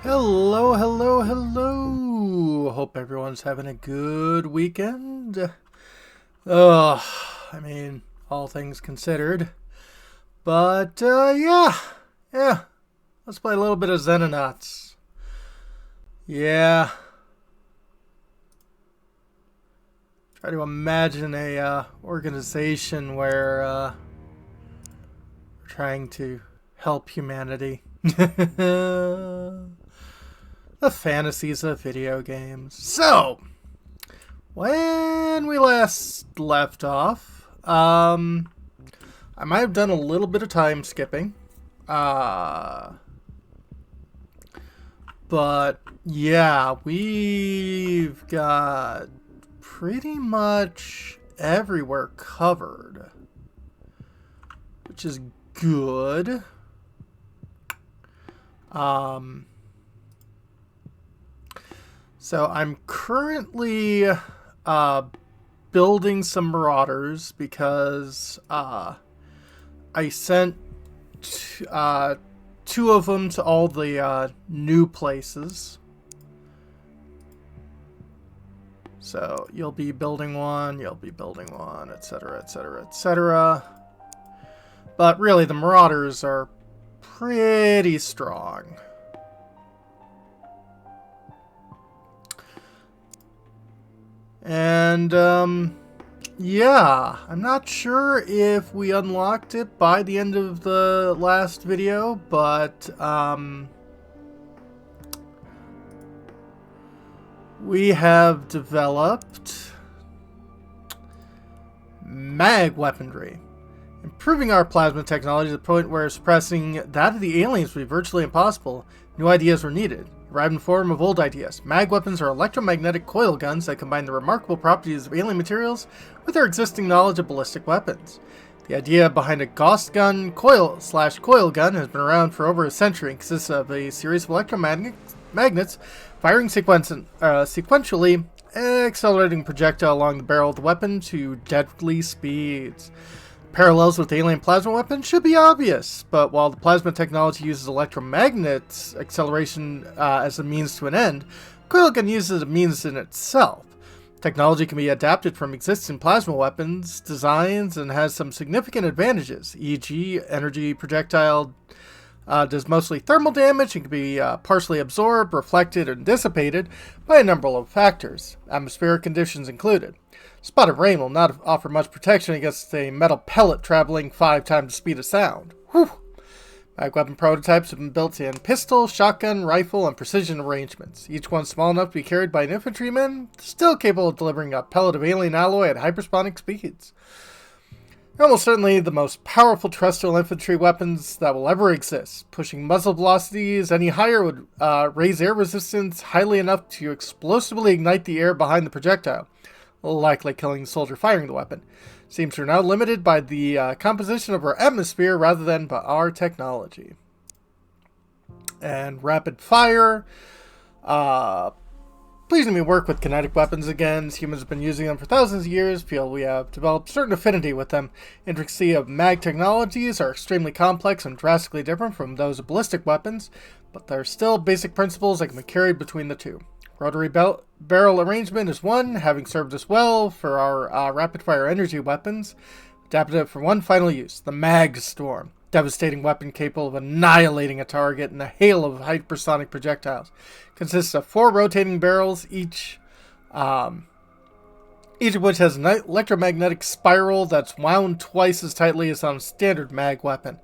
Hello, hello, hello. Hope everyone's having a good weekend. I mean, all things considered. But, yeah. Let's play a little bit of Xenonauts. Yeah. Try to imagine a organization where we're trying to help humanity. The fantasies of video games. So, when we last left off, I might have done a little bit of time skipping. But yeah, we've got pretty much everywhere covered, which is good. So I'm currently building some marauders because I sent two of them to all the new places. So you'll be building one, etc., etc., etc. But really, the marauders are pretty strong. And, yeah, I'm not sure if we unlocked it by the end of the last video, but, we have developed mag weaponry, improving our plasma technology to the point where suppressing that of the aliens would be virtually impossible. New ideas were needed. Arrived in form of old ideas. Mag weapons are electromagnetic coil guns that combine the remarkable properties of alien materials with our existing knowledge of ballistic weapons. The idea behind a Gauss gun coil gun has been around for over a century and consists of a series of electromagnets firing sequentially, accelerating projectile along the barrel of the weapon to deadly speeds. Parallels with alien plasma weapons should be obvious, but while the plasma technology uses electromagnet acceleration as a means to an end, coil gun uses a means in itself. Technology can be adapted from existing plasma weapons designs and has some significant advantages, e.g. energy projectile does mostly thermal damage and can be partially absorbed, reflected, and dissipated by a number of factors, atmospheric conditions included. Spot of rain will not offer much protection against a metal pellet traveling 5 times the speed of sound. Whew. Mag weapon prototypes have been built in pistol, shotgun, rifle, and precision arrangements. Each one small enough to be carried by an infantryman, still capable of delivering a pellet of alien alloy at hypersonic speeds. They're almost certainly the most powerful terrestrial infantry weapons that will ever exist. Pushing muzzle velocities any higher would raise air resistance highly enough to explosively ignite the air behind the projectile, likely killing the soldier firing the weapon. Seems we're now limited by the composition of our atmosphere rather than by our technology. And rapid fire. Pleasing we work with kinetic weapons again. Humans have been using them for thousands of years. Feel we have developed certain affinity with them. Intricacy of mag technologies are extremely complex and drastically different from those of ballistic weapons, but there are still basic principles that can be carried between the two. Rotary barrel arrangement is one, having served us well for our rapid-fire energy weapons. Adapted it for one final use, the Mag Storm. Devastating weapon capable of annihilating a target in a hail of hypersonic projectiles. Consists of 4 rotating barrels, each of which has an electromagnetic spiral that's wound twice as tightly as on a standard mag weapon.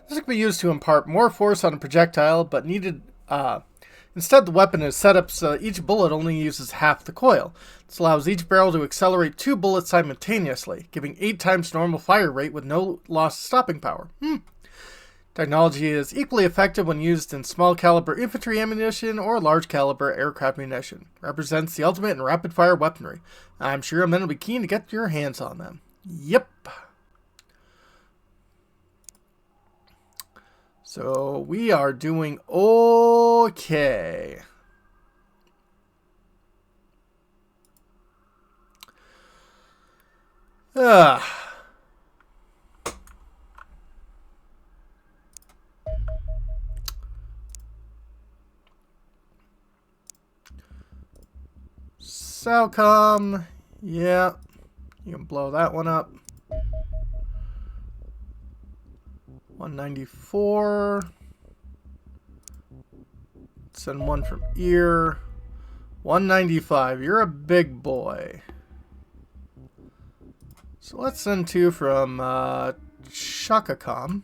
This can be used to impart more force on a projectile, but instead, the weapon is set up so each bullet only uses half the coil. This allows each barrel to accelerate 2 bullets simultaneously, giving 8 times normal fire rate with no loss of stopping power. Technology is equally effective when used in small caliber infantry ammunition or large caliber aircraft munition. Represents the ultimate in rapid fire weaponry. I'm sure men will be keen to get your hands on them. Yep. So we are doing okay. Salcom. Yeah. You can blow that one up. 194. Send one from ear. 195. You're a big boy. So let's send two from Shakacom.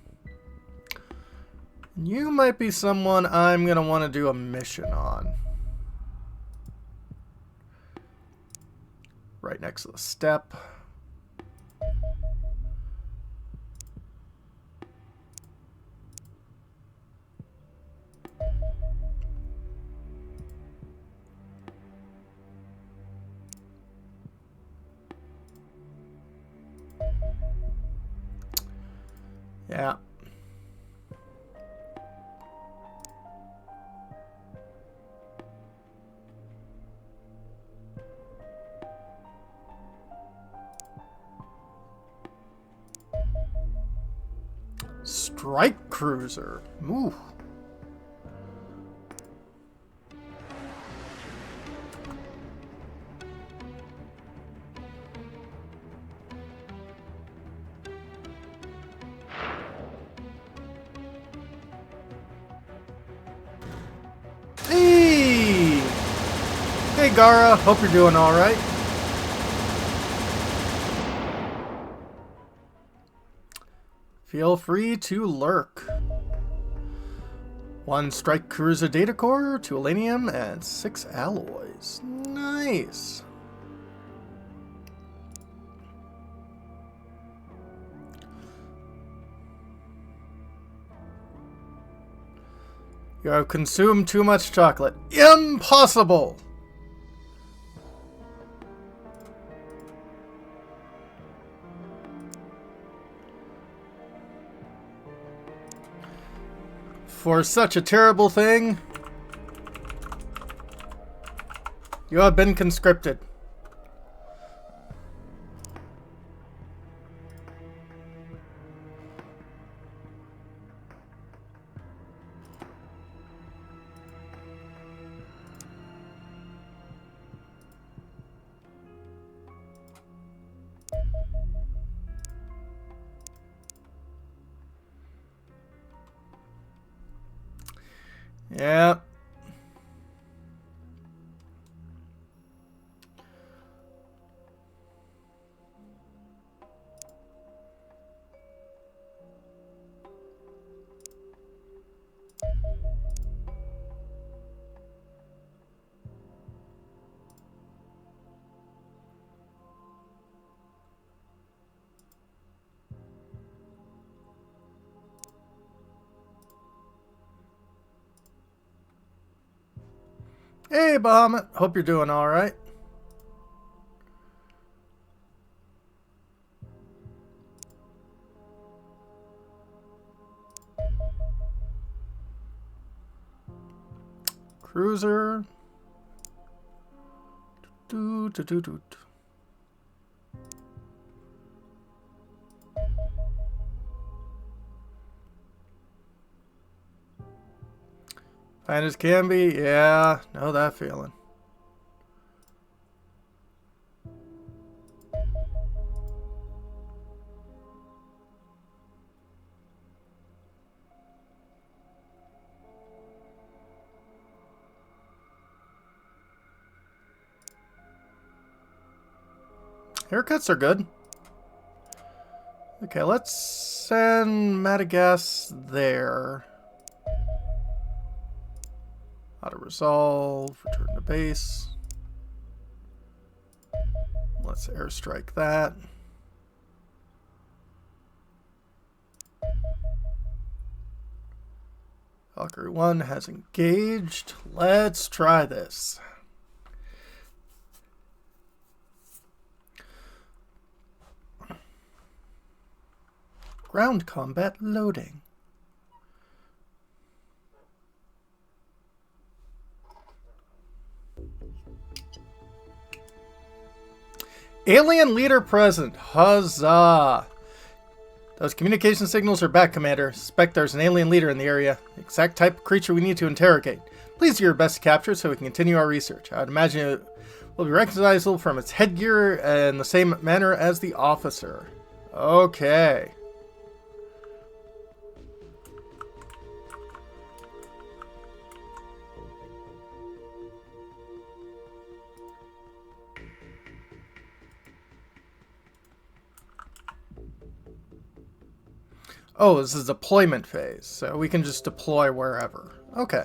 You might be someone I'm going to want to do a mission on. Right next to the step. Yeah. Strike cruiser. Ooh. Hey! Hey Gara, hope you're doing alright. Feel free to lurk. 1 strike cruiser data core, 2 alanium, and 6 alloys. Nice. You have consumed too much chocolate. Impossible! For such a terrible thing, you have been conscripted. Yeah. Hey, Bahamut. Hope you're doing all right. Cruiser. Do do do do. Fine as can be, yeah, know that feeling. Haircuts are good. Okay, let's send Madagascar there. Auto resolve, return to base. Let's airstrike that. Valkyrie 1 has engaged. Let's try this. Ground combat loading. Alien leader present. Huzzah! Those communication signals are back, Commander. Suspect there's an alien leader in the area. The exact type of creature we need to interrogate. Please do your best to capture it so we can continue our research. I would imagine it will be recognizable from its headgear in the same manner as the officer. Okay. Oh, this is deployment phase, so we can just deploy wherever. Okay.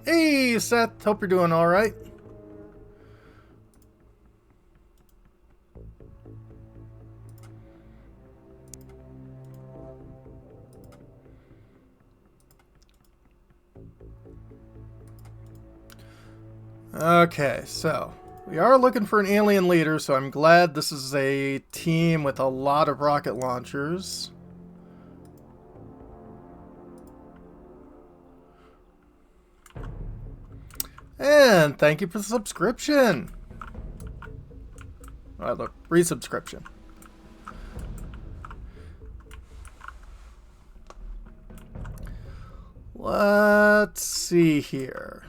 Hey, Seth. Hope you're doing all right. Okay, so we are looking for an alien leader, so I'm glad this is a team with a lot of rocket launchers. And thank you for the subscription. Oh, look, resubscription. Let's see here.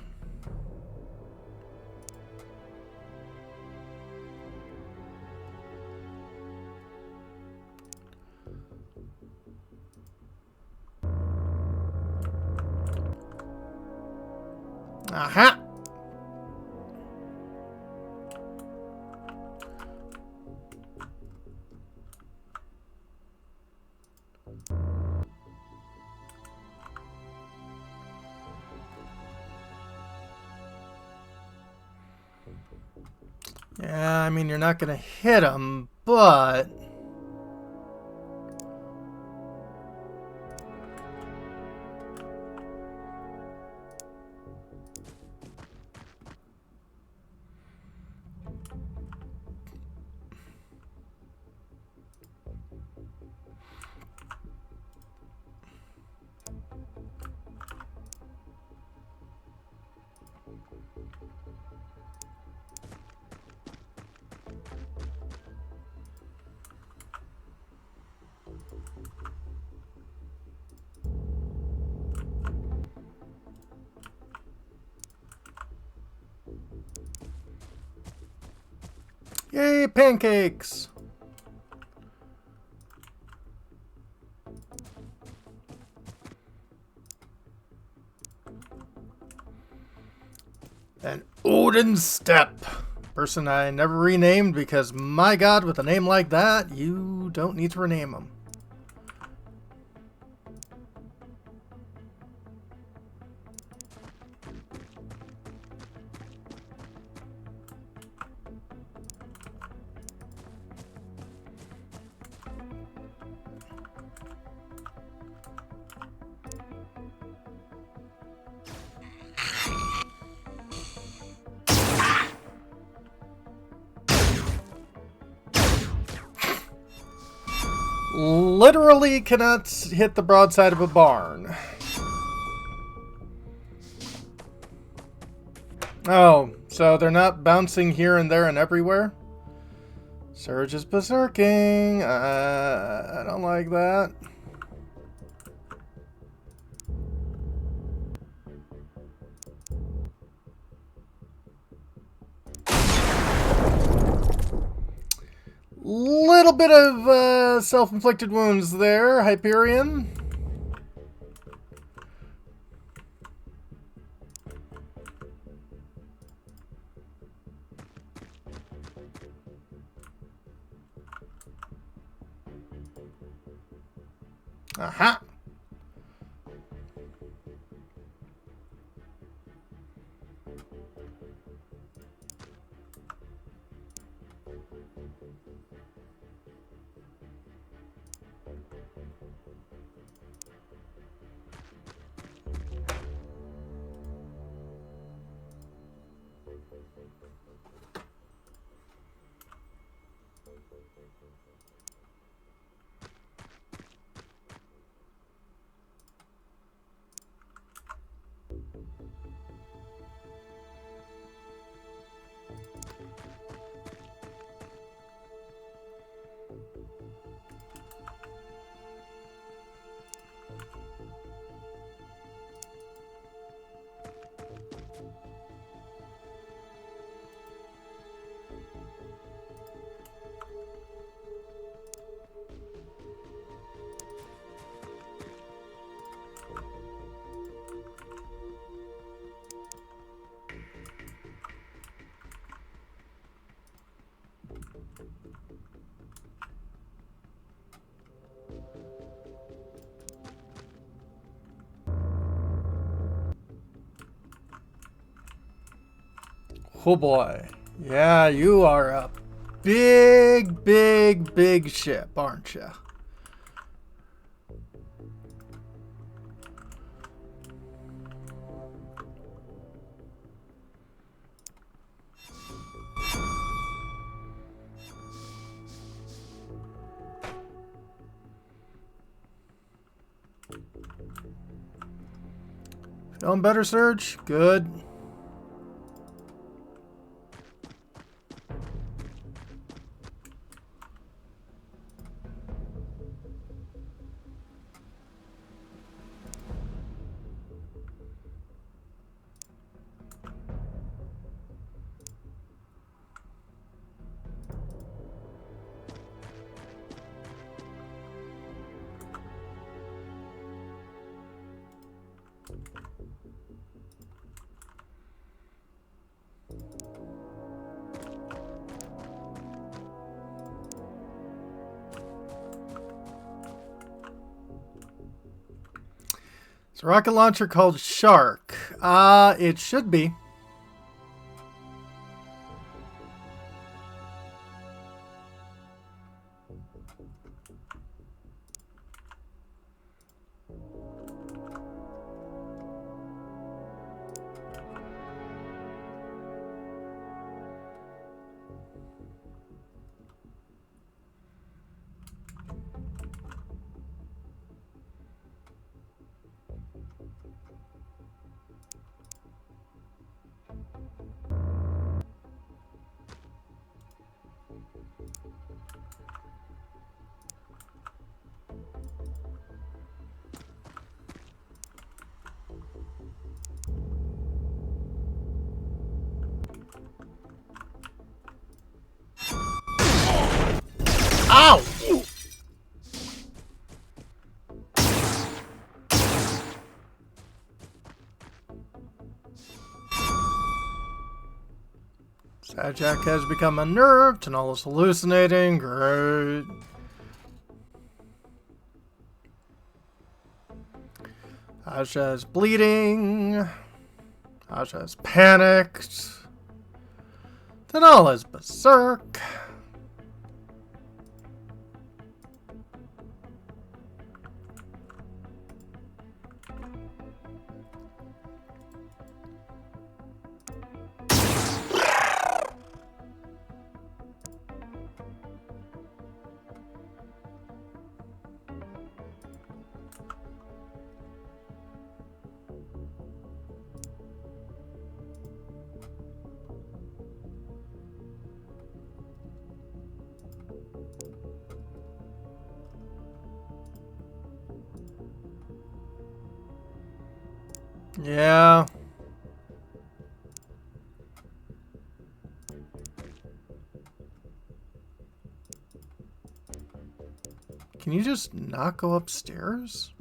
Aha! Yeah, I mean, you're not going to hit him, but... Yay, pancakes! An Odin Step. Person I never renamed because, my god, with a name like that, you don't need to rename them. Literally cannot hit the broadside of a barn. Oh, so they're not bouncing here and there and everywhere? Surge is berserking. I don't like that. Little bit of self-inflicted wounds there, Hyperion. Aha! Oh boy. Yeah, you are a big, big, big ship, aren't you? Feeling better, Surge? Good. It's a rocket launcher called Shark. It should be. Ow! Sajak has become unnerved and all is hallucinating. Great. Aja is bleeding. Aja is panicked. Then all is berserk. Yeah. Can you just not go upstairs?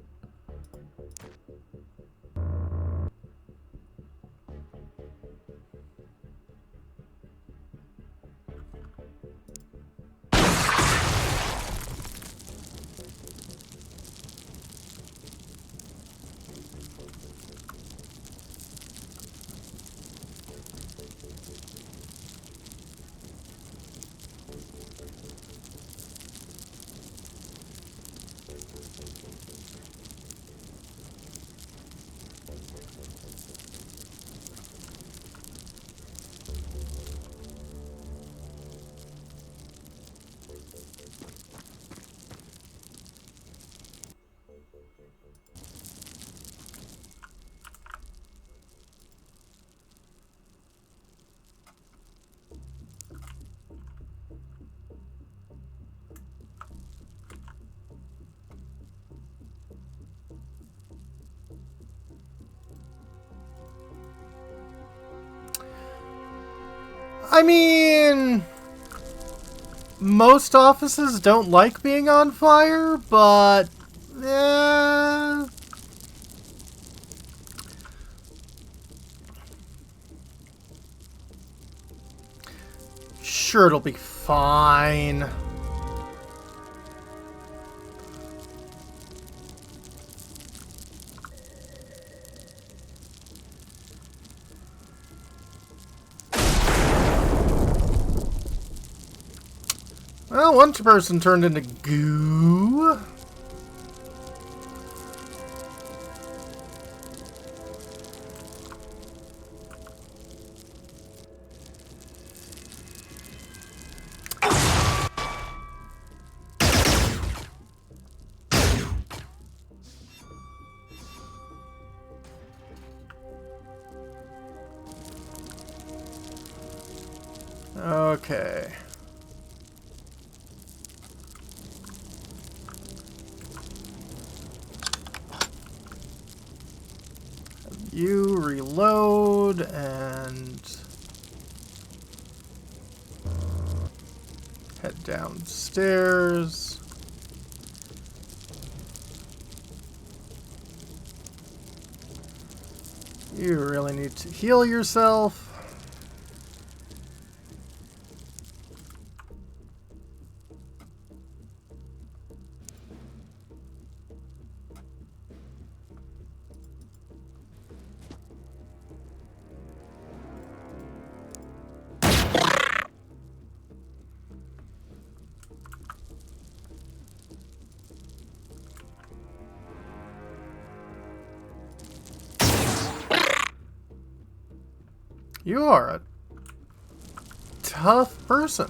I mean, most offices don't like being on fire, but sure, it'll be fine. Well, one person turned into goo. Okay. You reload and head downstairs. You really need to heal yourself. You are a tough person.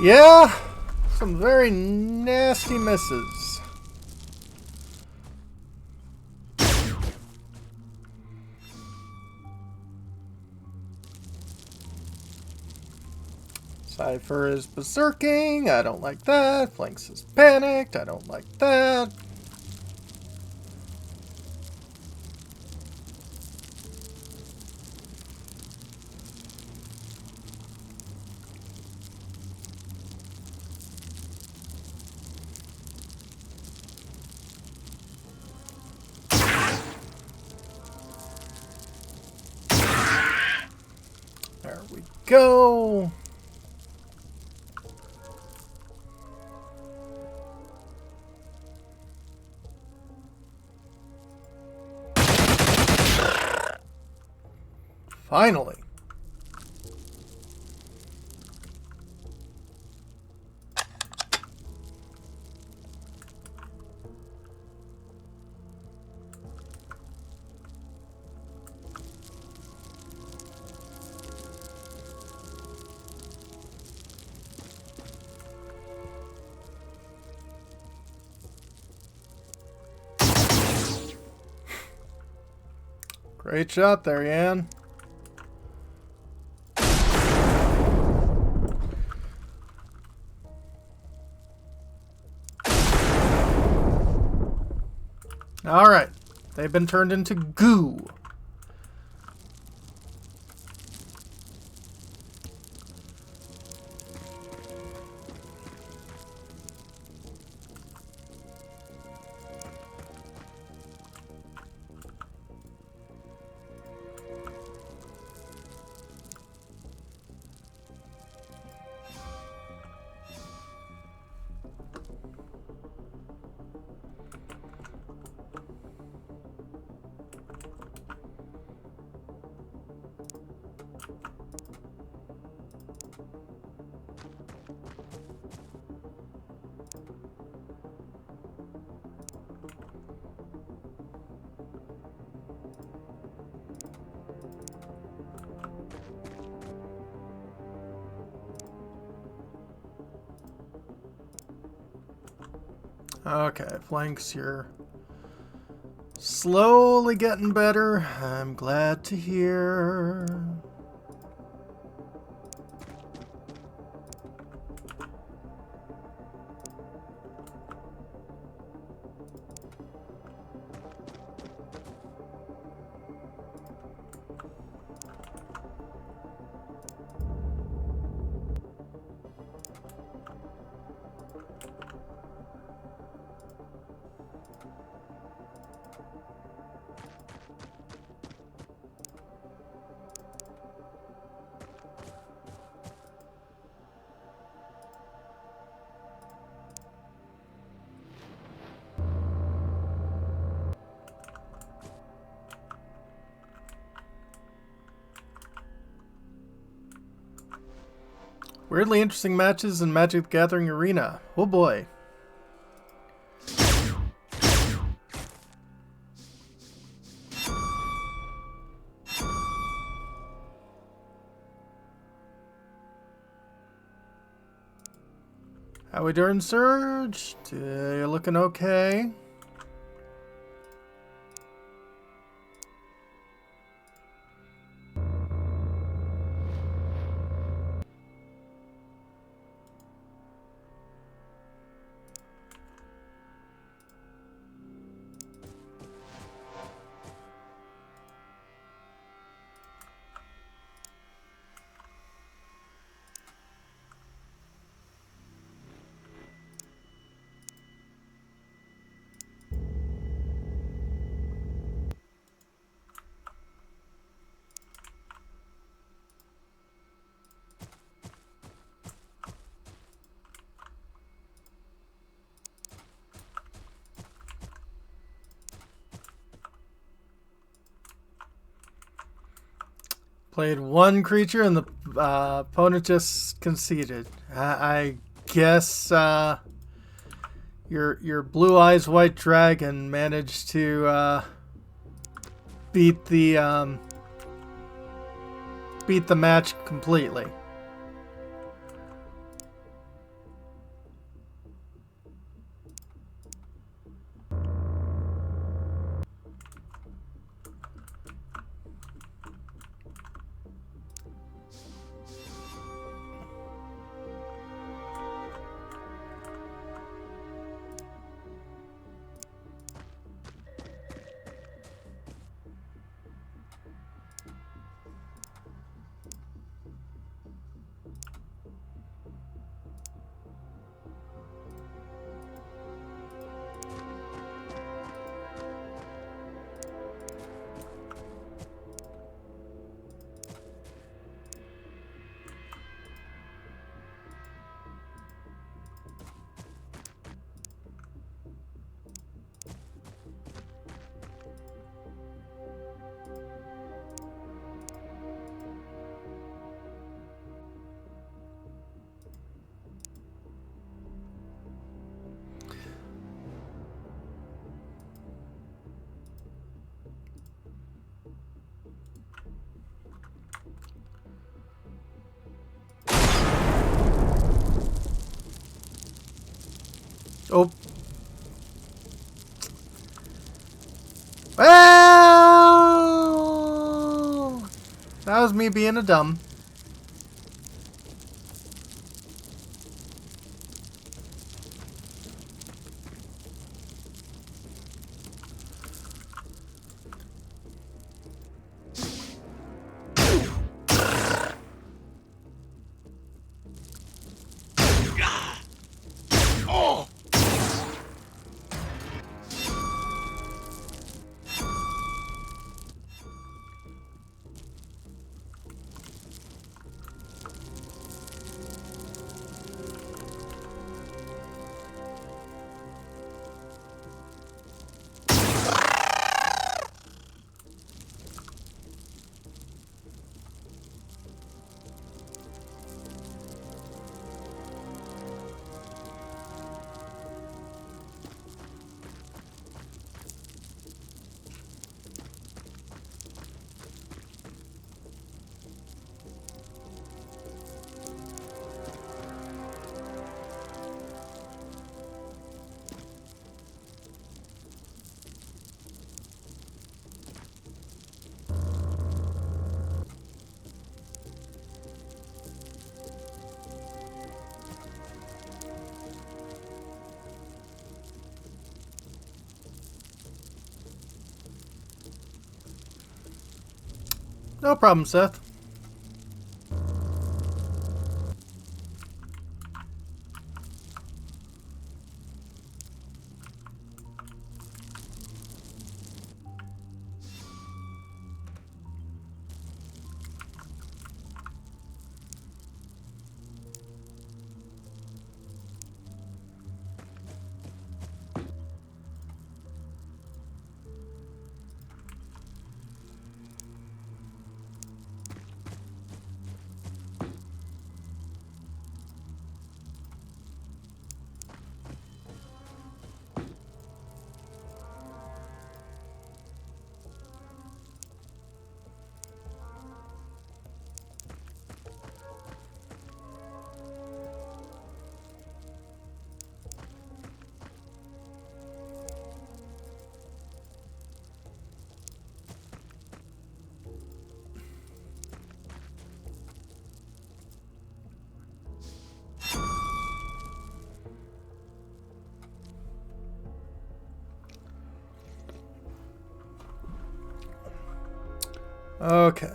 Yeah, some very nasty misses. Cypher is berserking, I don't like that. Flanks is panicked, I don't like that. There we go. Finally. Great shot there, Yan. Alright, they've been turned into goo. Okay, flanks, you're slowly getting better. I'm glad to hear. Weirdly interesting matches in Magic the Gathering Arena. Oh boy. How we doing, Surge? You looking okay? Played one creature and the opponent just conceded. I guess your blue eyes white dragon managed to beat the match completely. Oh. Well, that was me being a dumb. No problem, Seth. Okay.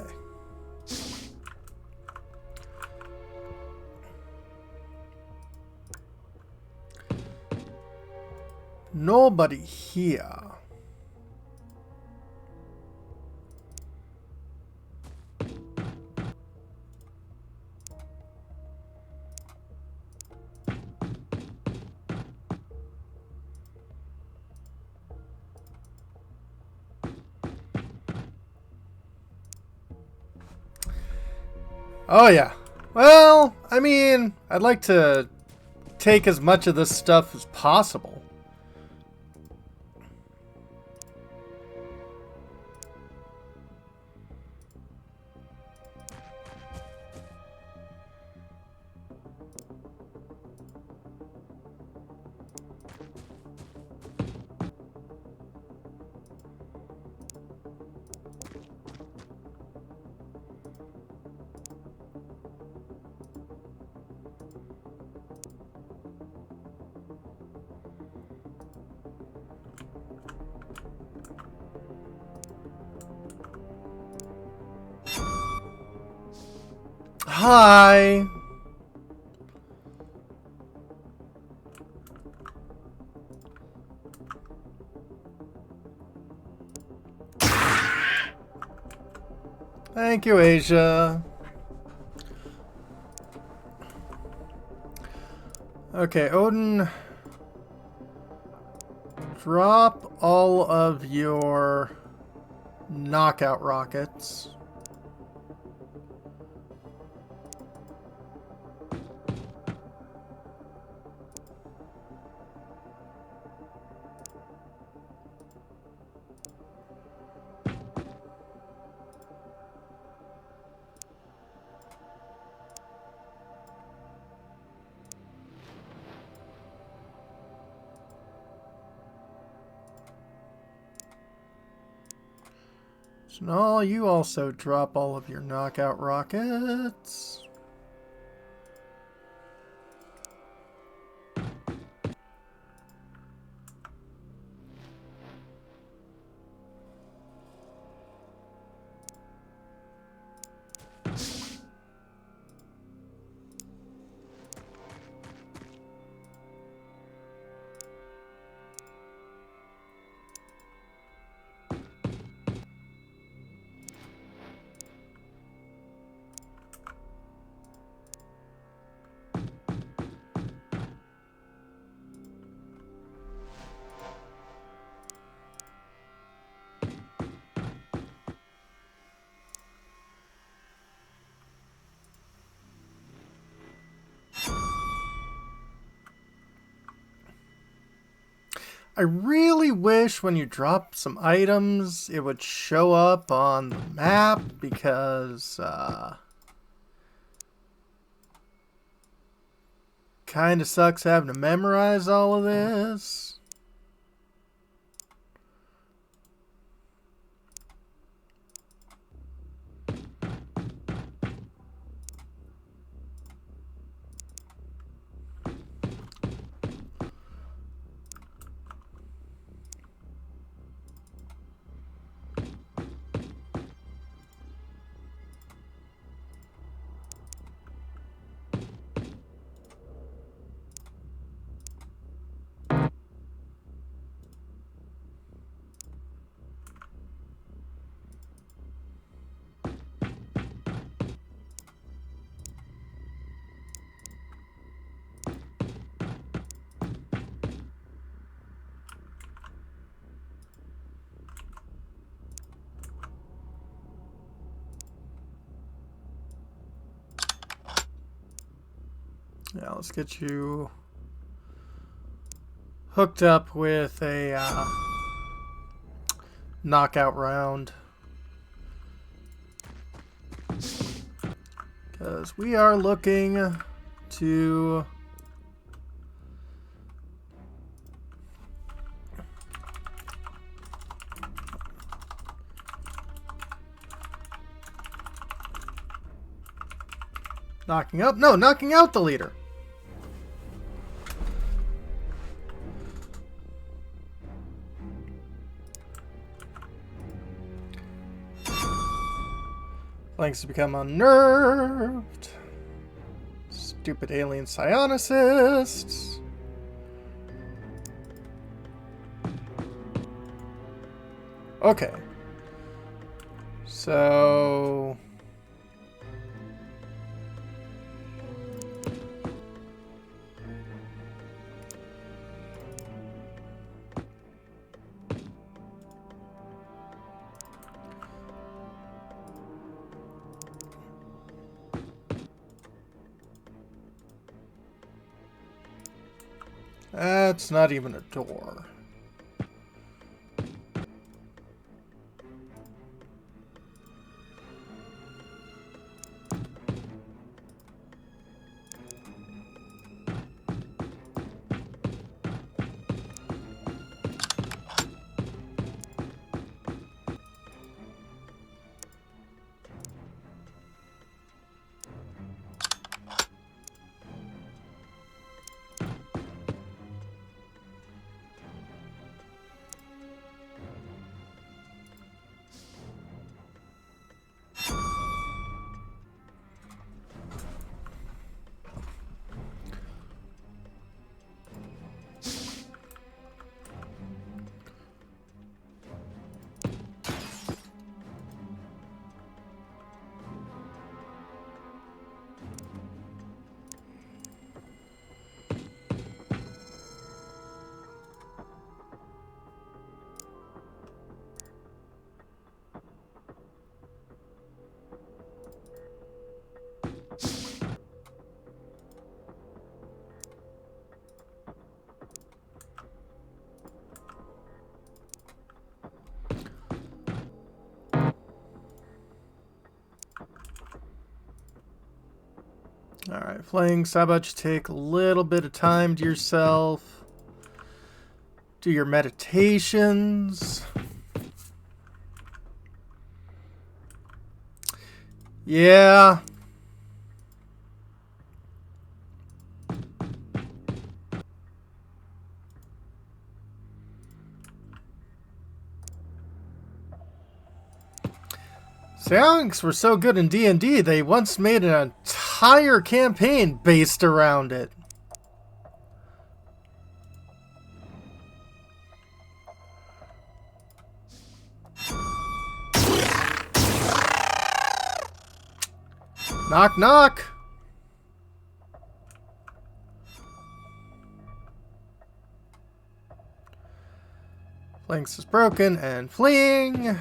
Nobody here. Oh yeah. Well, I mean, I'd like to take as much of this stuff as possible. Hi. Thank you, Asia. Okay, Odin. Drop all of your knockout rockets. So now you also drop all of your knockout rockets. I really wish when you drop some items, it would show up on the map because, kind of sucks having to memorize all of this. Now let's get you hooked up with a knockout round. Because we are looking to knocking out the leader. Flanks to become unnerved. Stupid alien psionicists. Okay. So... that's not even a door. Alright, Flaying Sabotage, take a little bit of time to yourself. Do your meditations. Yeah. Xenonauts were so good in D&D, they once made an entire campaign based around it. Knock, knock. Flanks is broken and fleeing.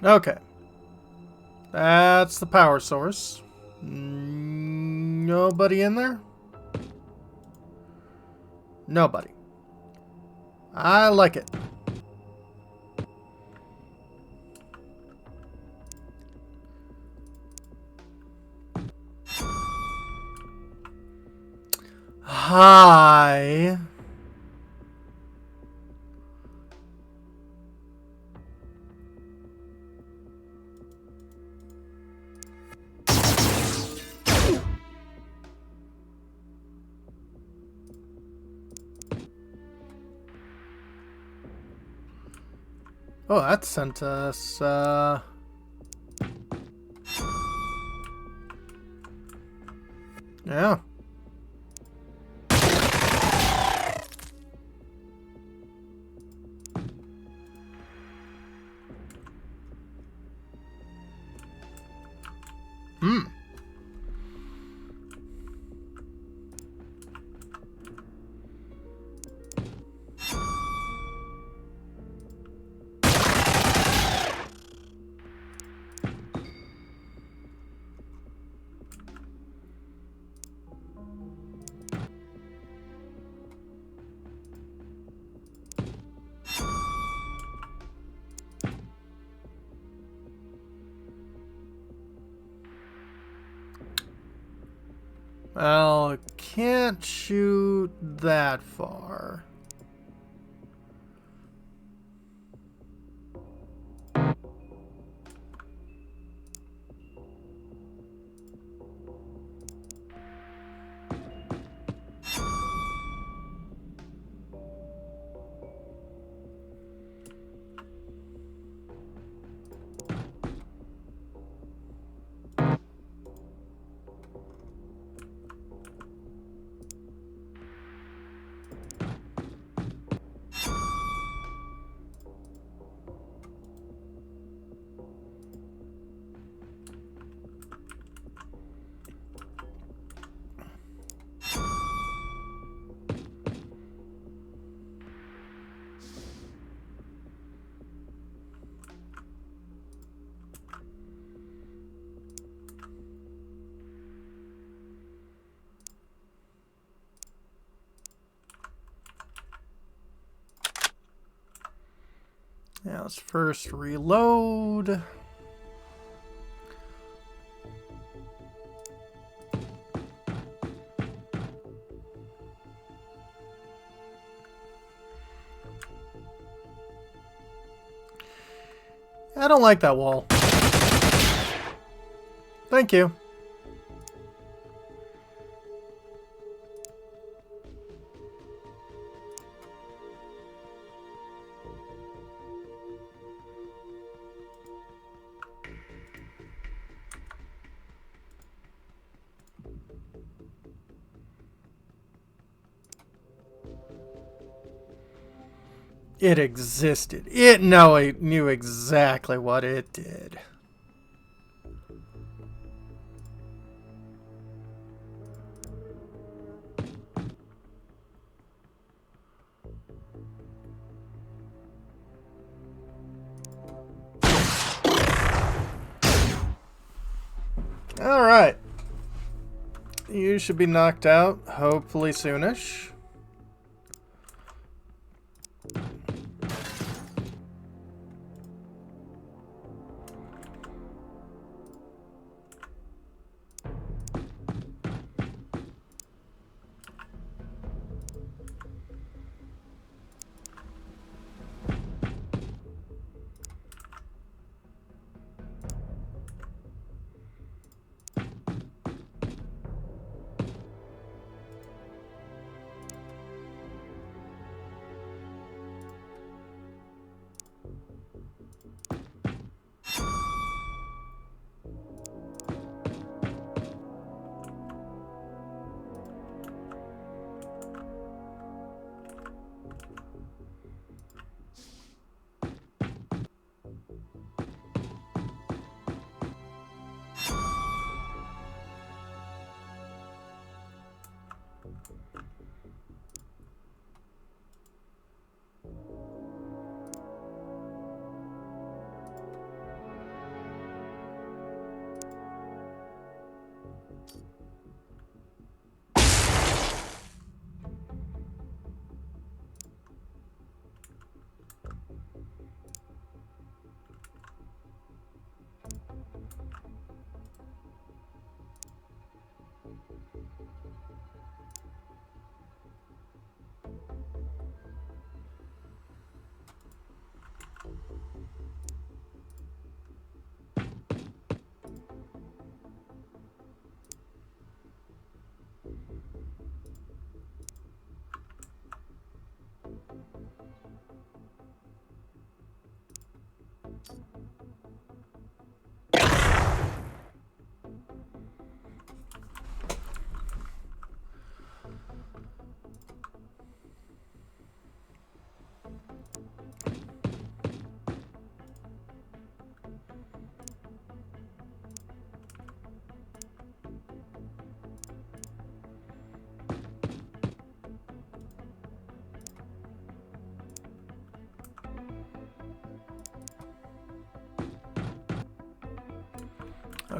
Okay. That's the power source. Nobody in there? Nobody. I like it. Hi. Oh, that sent us, yeah. Hmm. Well, can't shoot that far. Yeah, let's first reload. I don't like that wall. Thank you. It existed. It knew exactly what it did. Alright. You should be knocked out, hopefully soonish.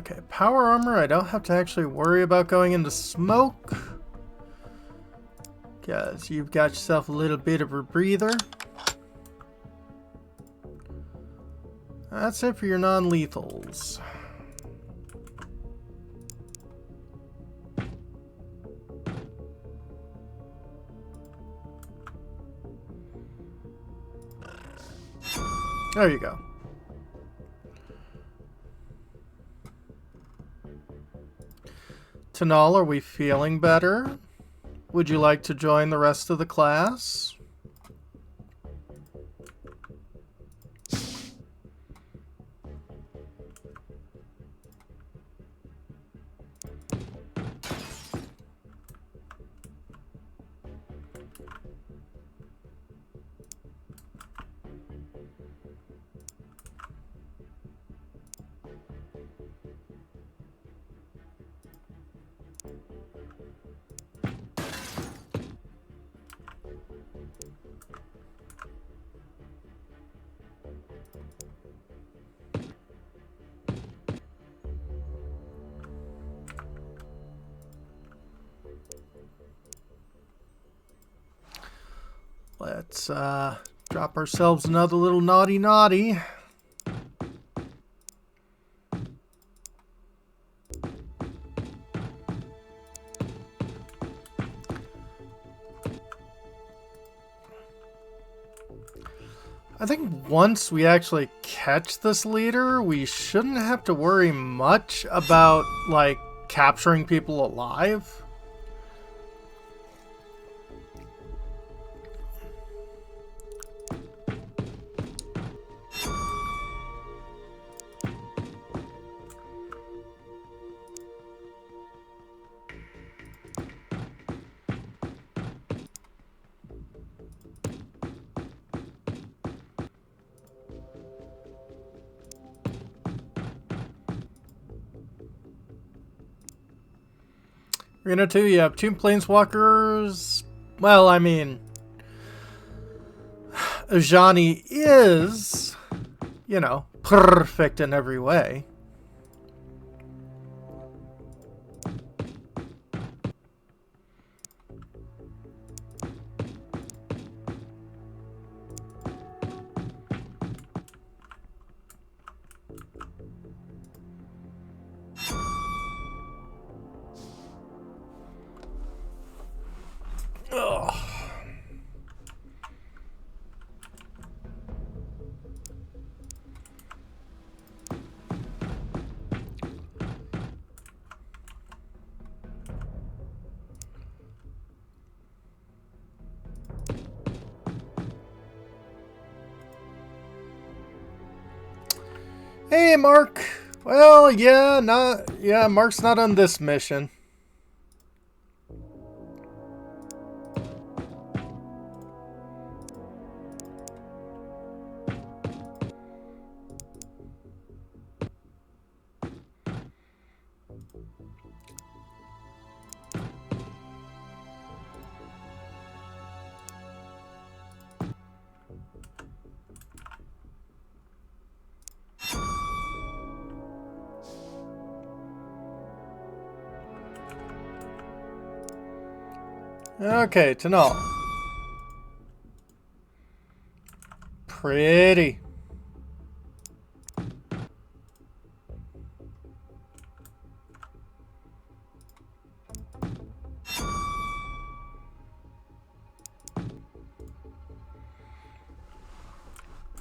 Okay, power armor, I don't have to actually worry about going into smoke. Because you've got yourself a little bit of a breather. That's it for your non-lethals. There you go. Tanal, are we feeling better? Would you like to join the rest of the class? Let's drop ourselves another little naughty naughty. I think once we actually catch this leader, we shouldn't have to worry much about, like, capturing people alive. Reno 2, you have two planeswalkers. Well, I mean, Ajani is, you know, perfect in every way. Ugh. Hey, Mark. Well, yeah, Mark's not on this mission. Okay, Tanal. Pretty.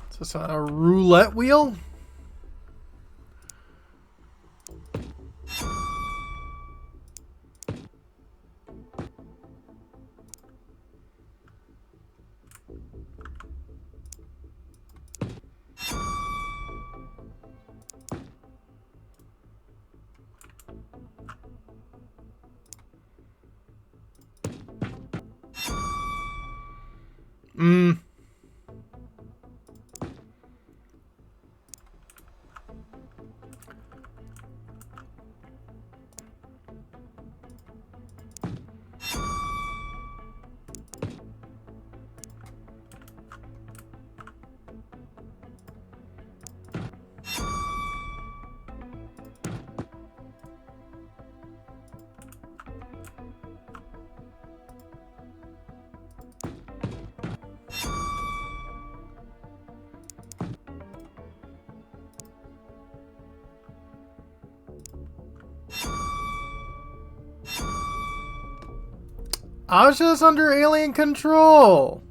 Is this a roulette wheel? Hmm. Aja's under alien control.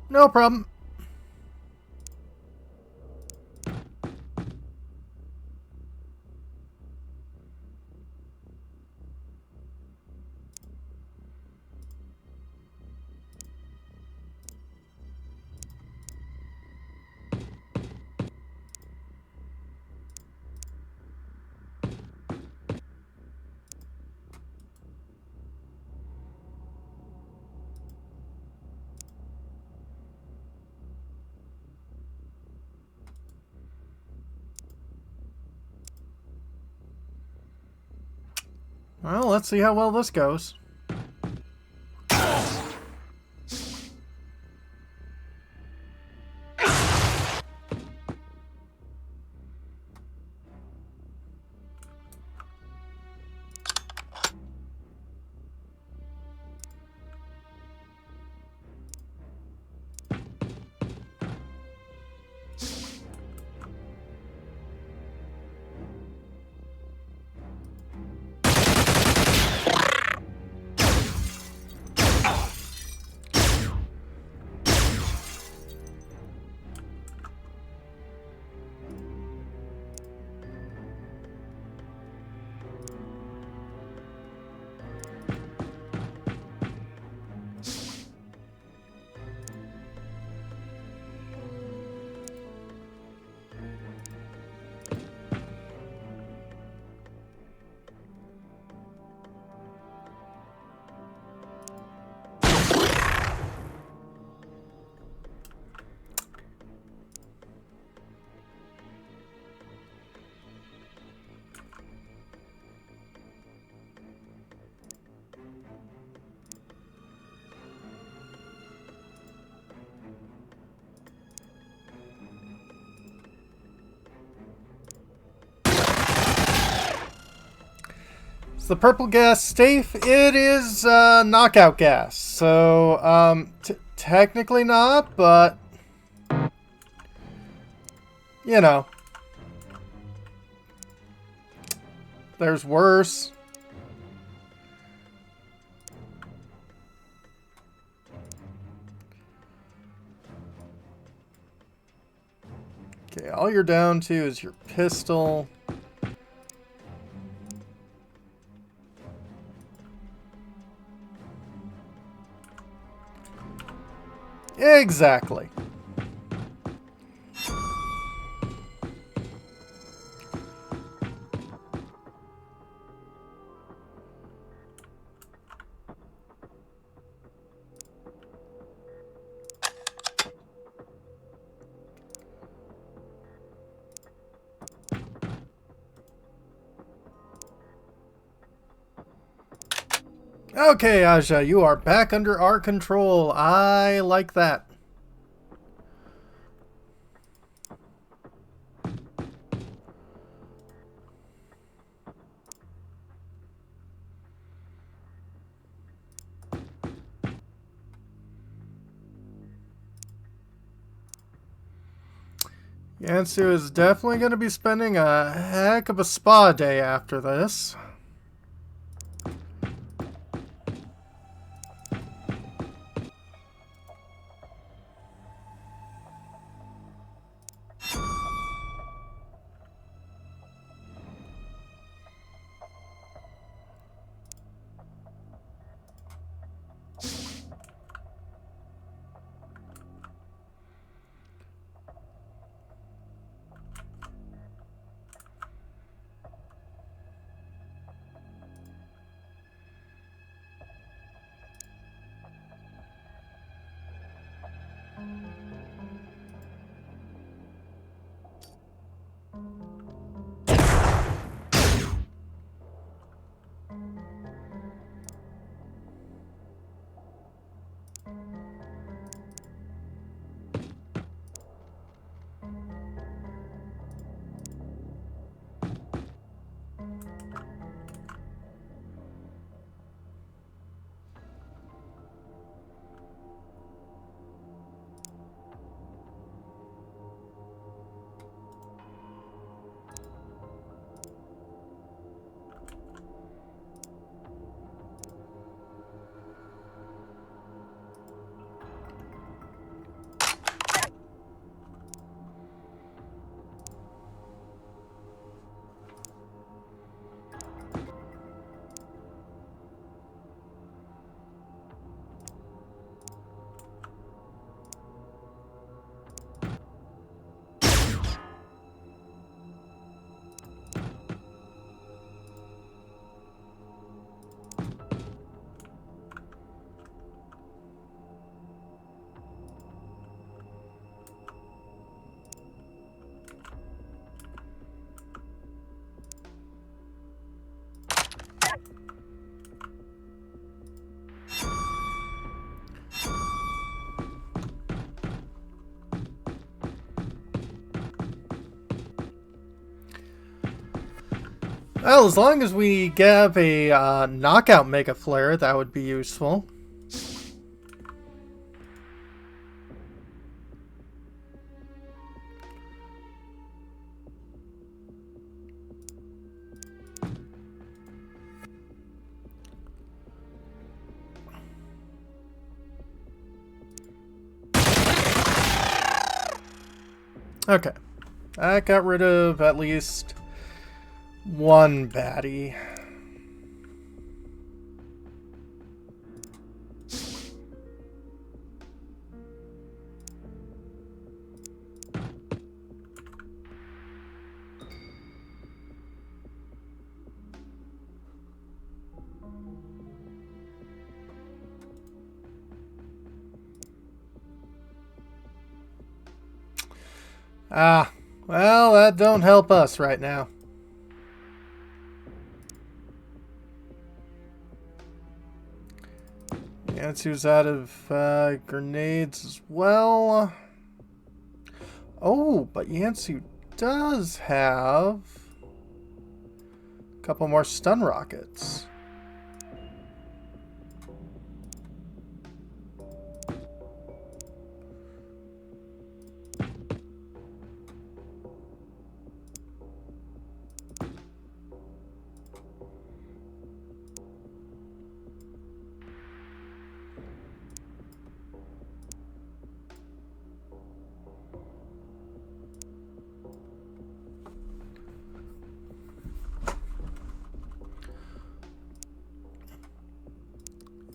No problem. Well, let's see how well this goes. The purple gas safe, it is knockout gas. So, technically not, but, you know, there's worse. Okay, all you're down to is your pistol. Exactly. Okay, Aja, you are back under our control. I like that. Yansu is definitely going to be spending a heck of a spa day after this. Well, as long as we get a knockout Mega Flare, that would be useful. Okay. That got rid of at least one baddie. Ah, well, that don't help us right now. Yansu's out of grenades as well. Oh, but Yansu does have a couple more stun rockets.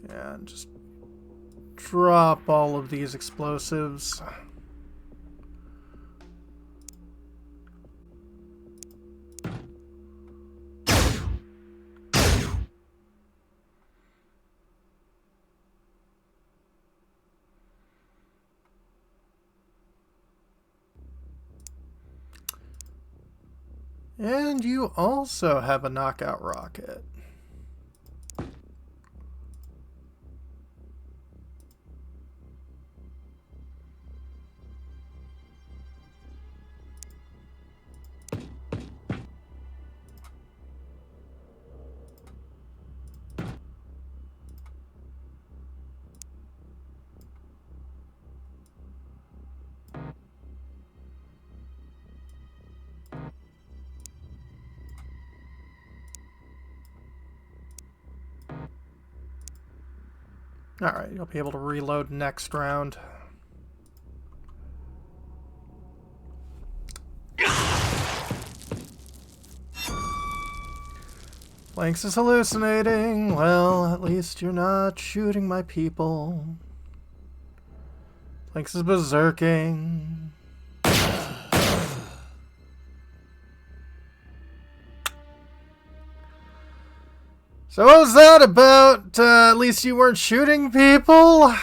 And just drop all of these explosives. And you also have a knockout rocket. Alright, you'll be able to reload next round. Blanks is hallucinating. Well, at least you're not shooting my people. Blanks is berserking. So what was that about? At least you weren't shooting people?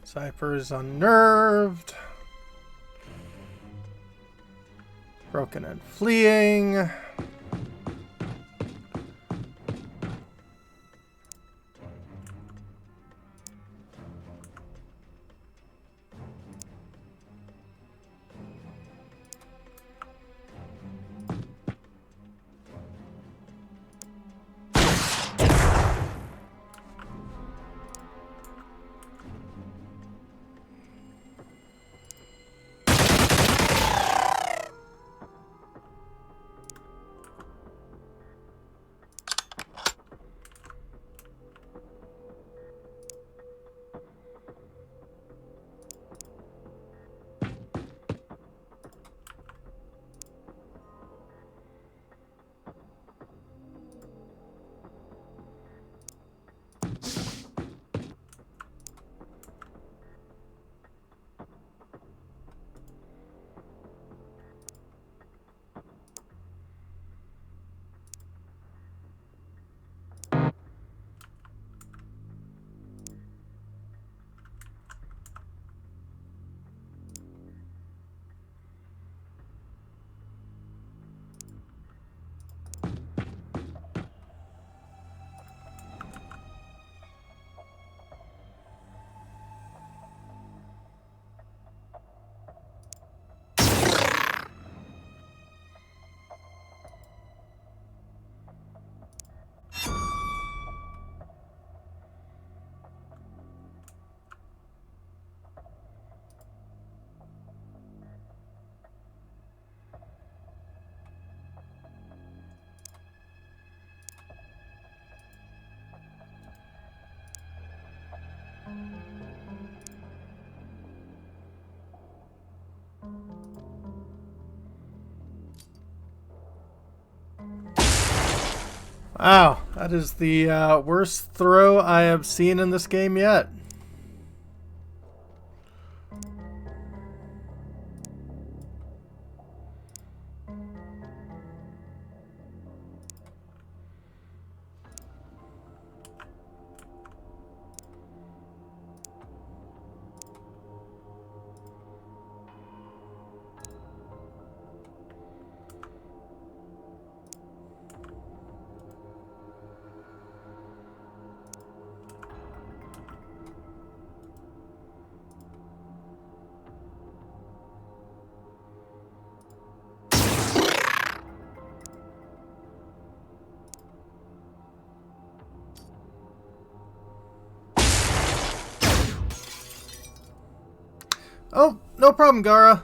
Cypher is unnerved. Broken and fleeing. Wow, that is the worst throw I have seen in this game yet. Oh, no problem, Gara.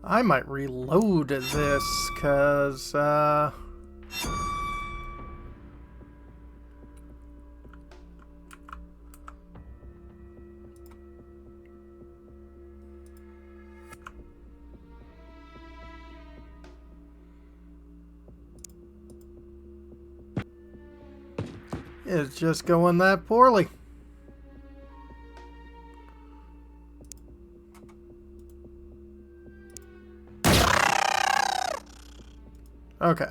I might reload this, because, it's just going that poorly. Okay.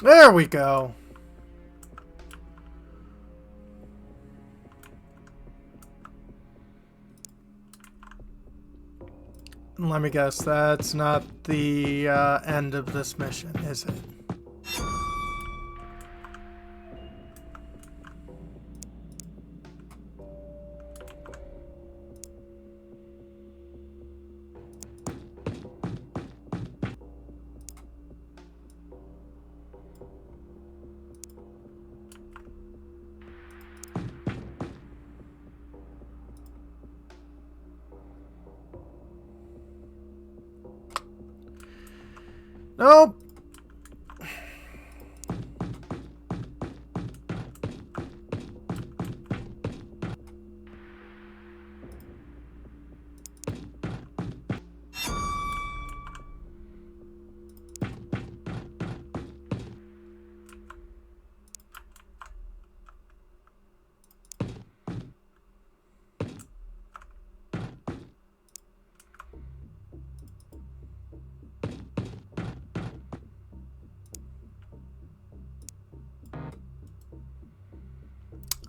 There we go. Let me guess, that's not the end of this mission, is it? Nope.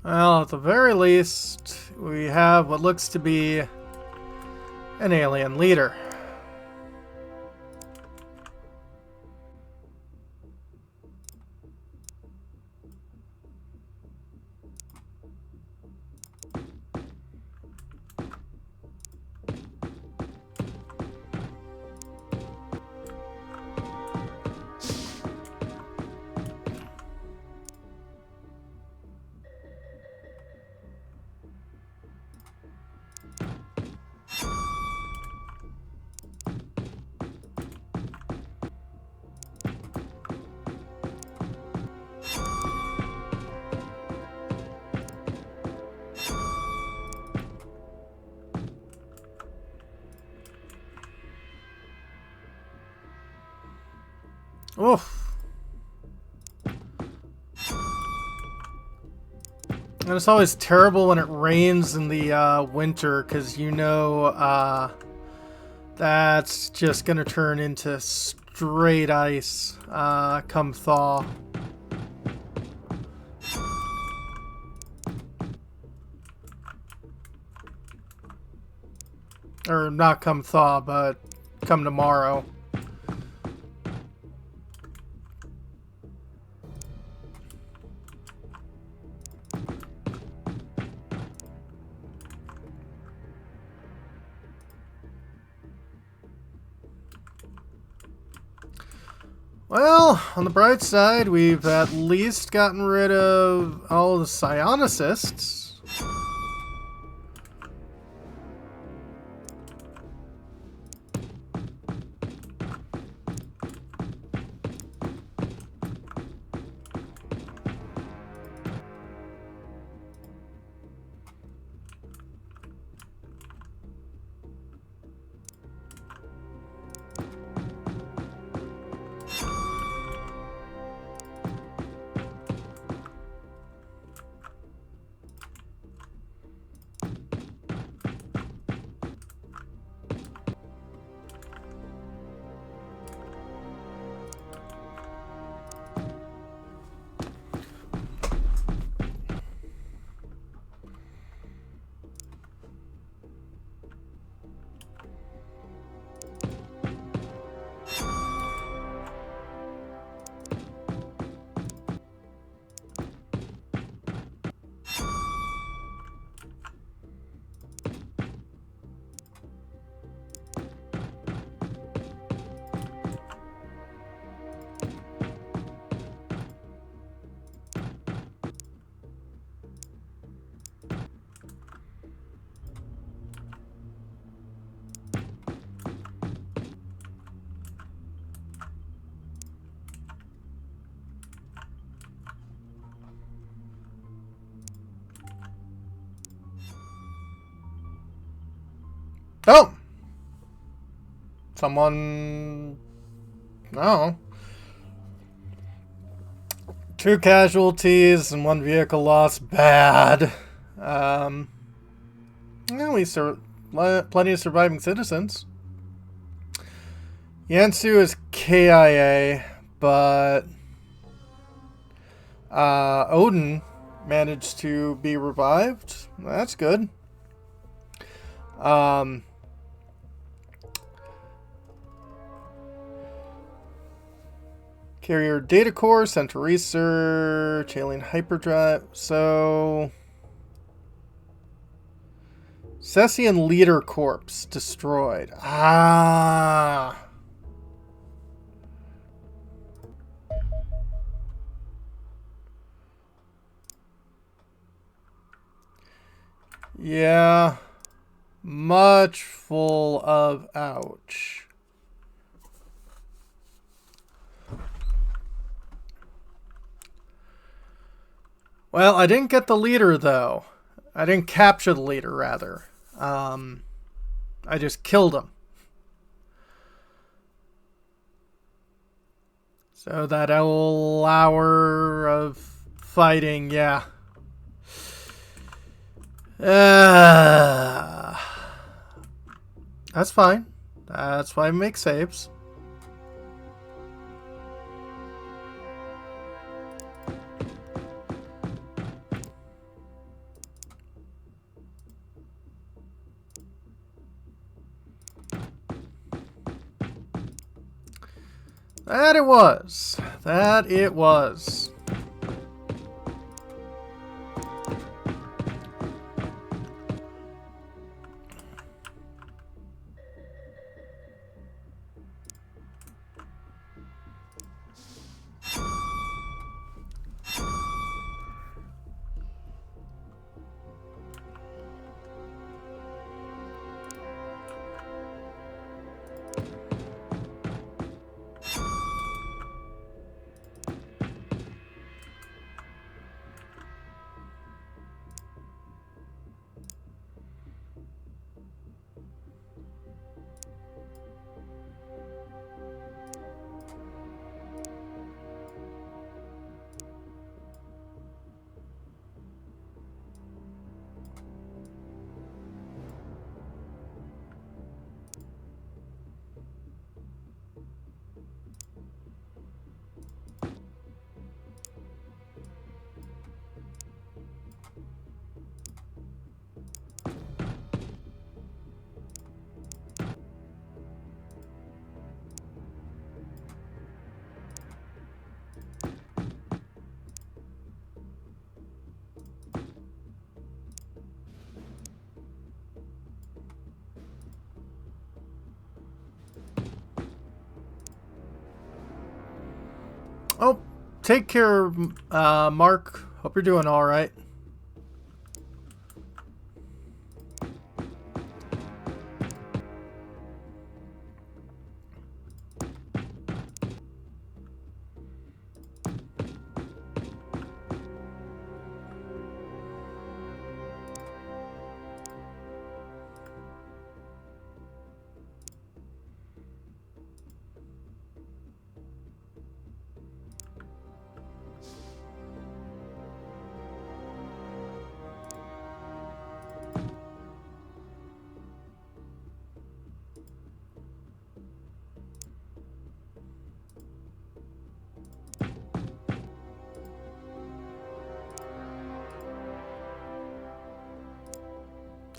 Well, at the very least, we have what looks to be an alien leader. Oof. And it's always terrible when it rains in the winter, because you know that's just going to turn into straight ice come thaw. Or not come thaw, but come tomorrow. Well, on the bright side, we've at least gotten rid of all the psionicists. Oh! Someone... No. 2 casualties and 1 vehicle loss. Bad. At least there are plenty of surviving citizens. Yansu is KIA, but Odin managed to be revived. That's good. Carrier data core sent to research. Alien hyperdrive. So Cessian leader corpse destroyed. Ah. Yeah. Much full of ouch. Well, I didn't get the leader, though. I didn't capture the leader, rather. I just killed him. So that whole hour of fighting, yeah. That's fine. That's why I make saves. That it was. That it was. Oh, take care, Mark. Hope you're doing all right.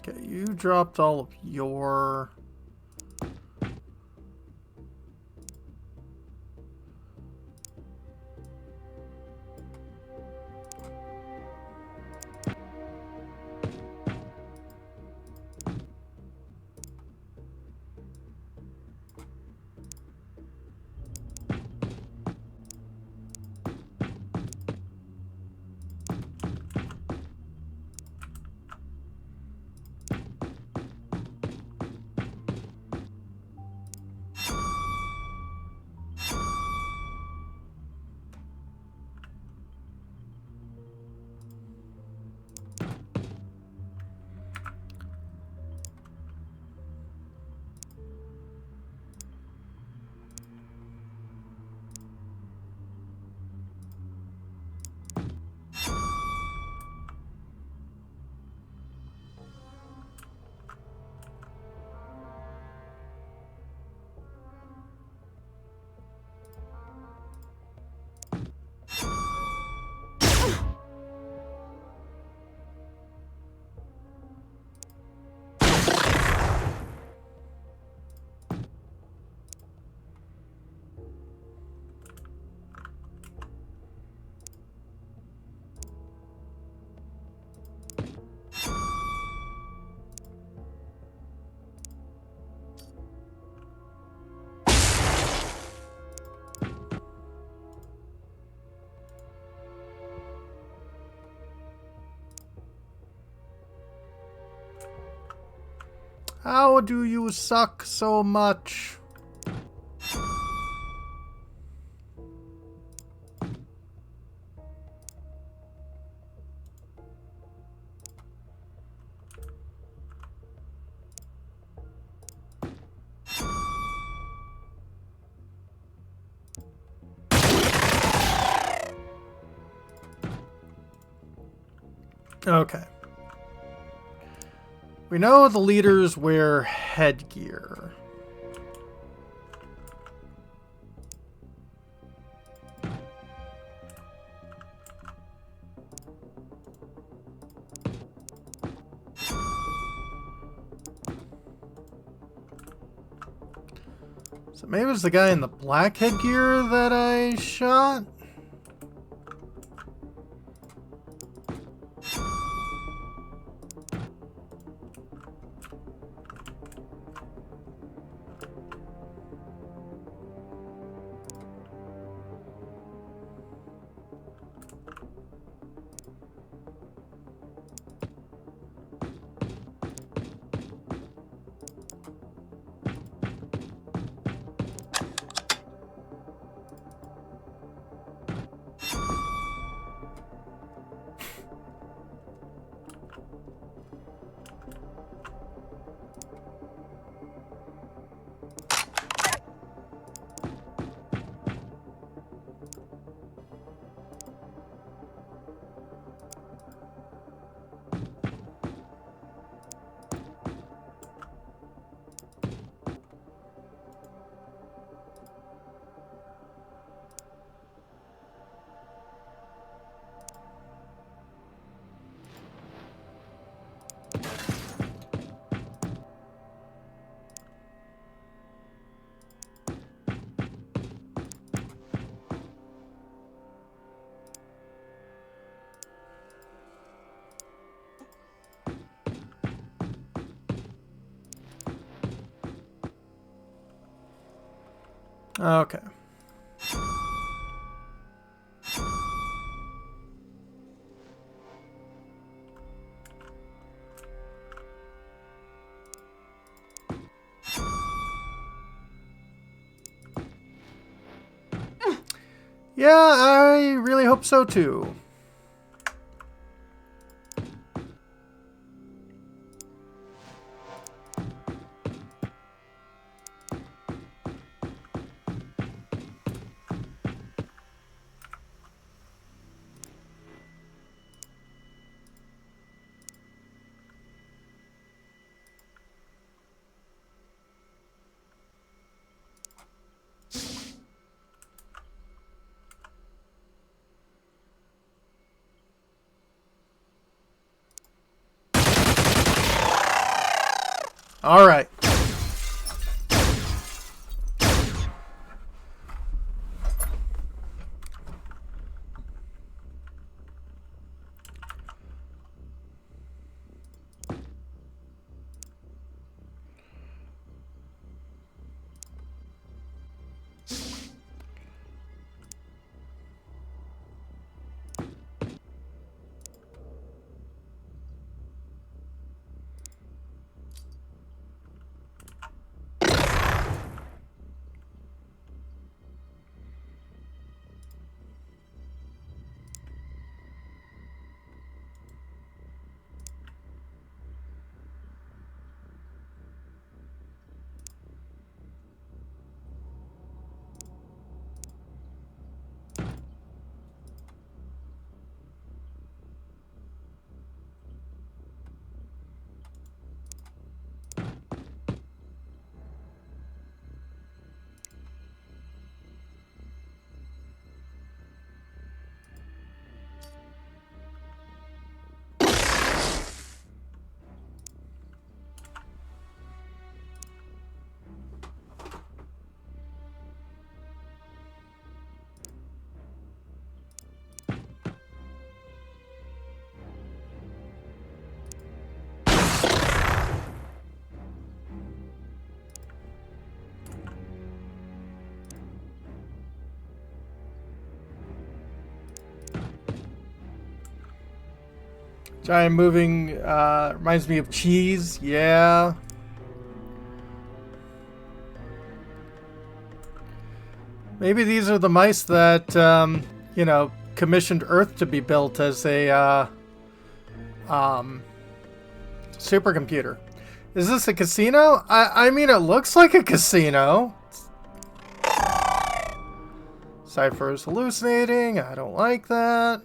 Okay, you dropped all of your... How do you suck so much? Okay. We know the leaders wear headgear. So maybe it was the guy in the black headgear that I shot? Okay. Yeah, I really hope so too. All right. Giant moving reminds me of cheese. Yeah. Maybe these are the mice that, you know, commissioned Earth to be built as a supercomputer. Is this a casino? I mean, it looks like a casino. Cypher is hallucinating. I don't like that.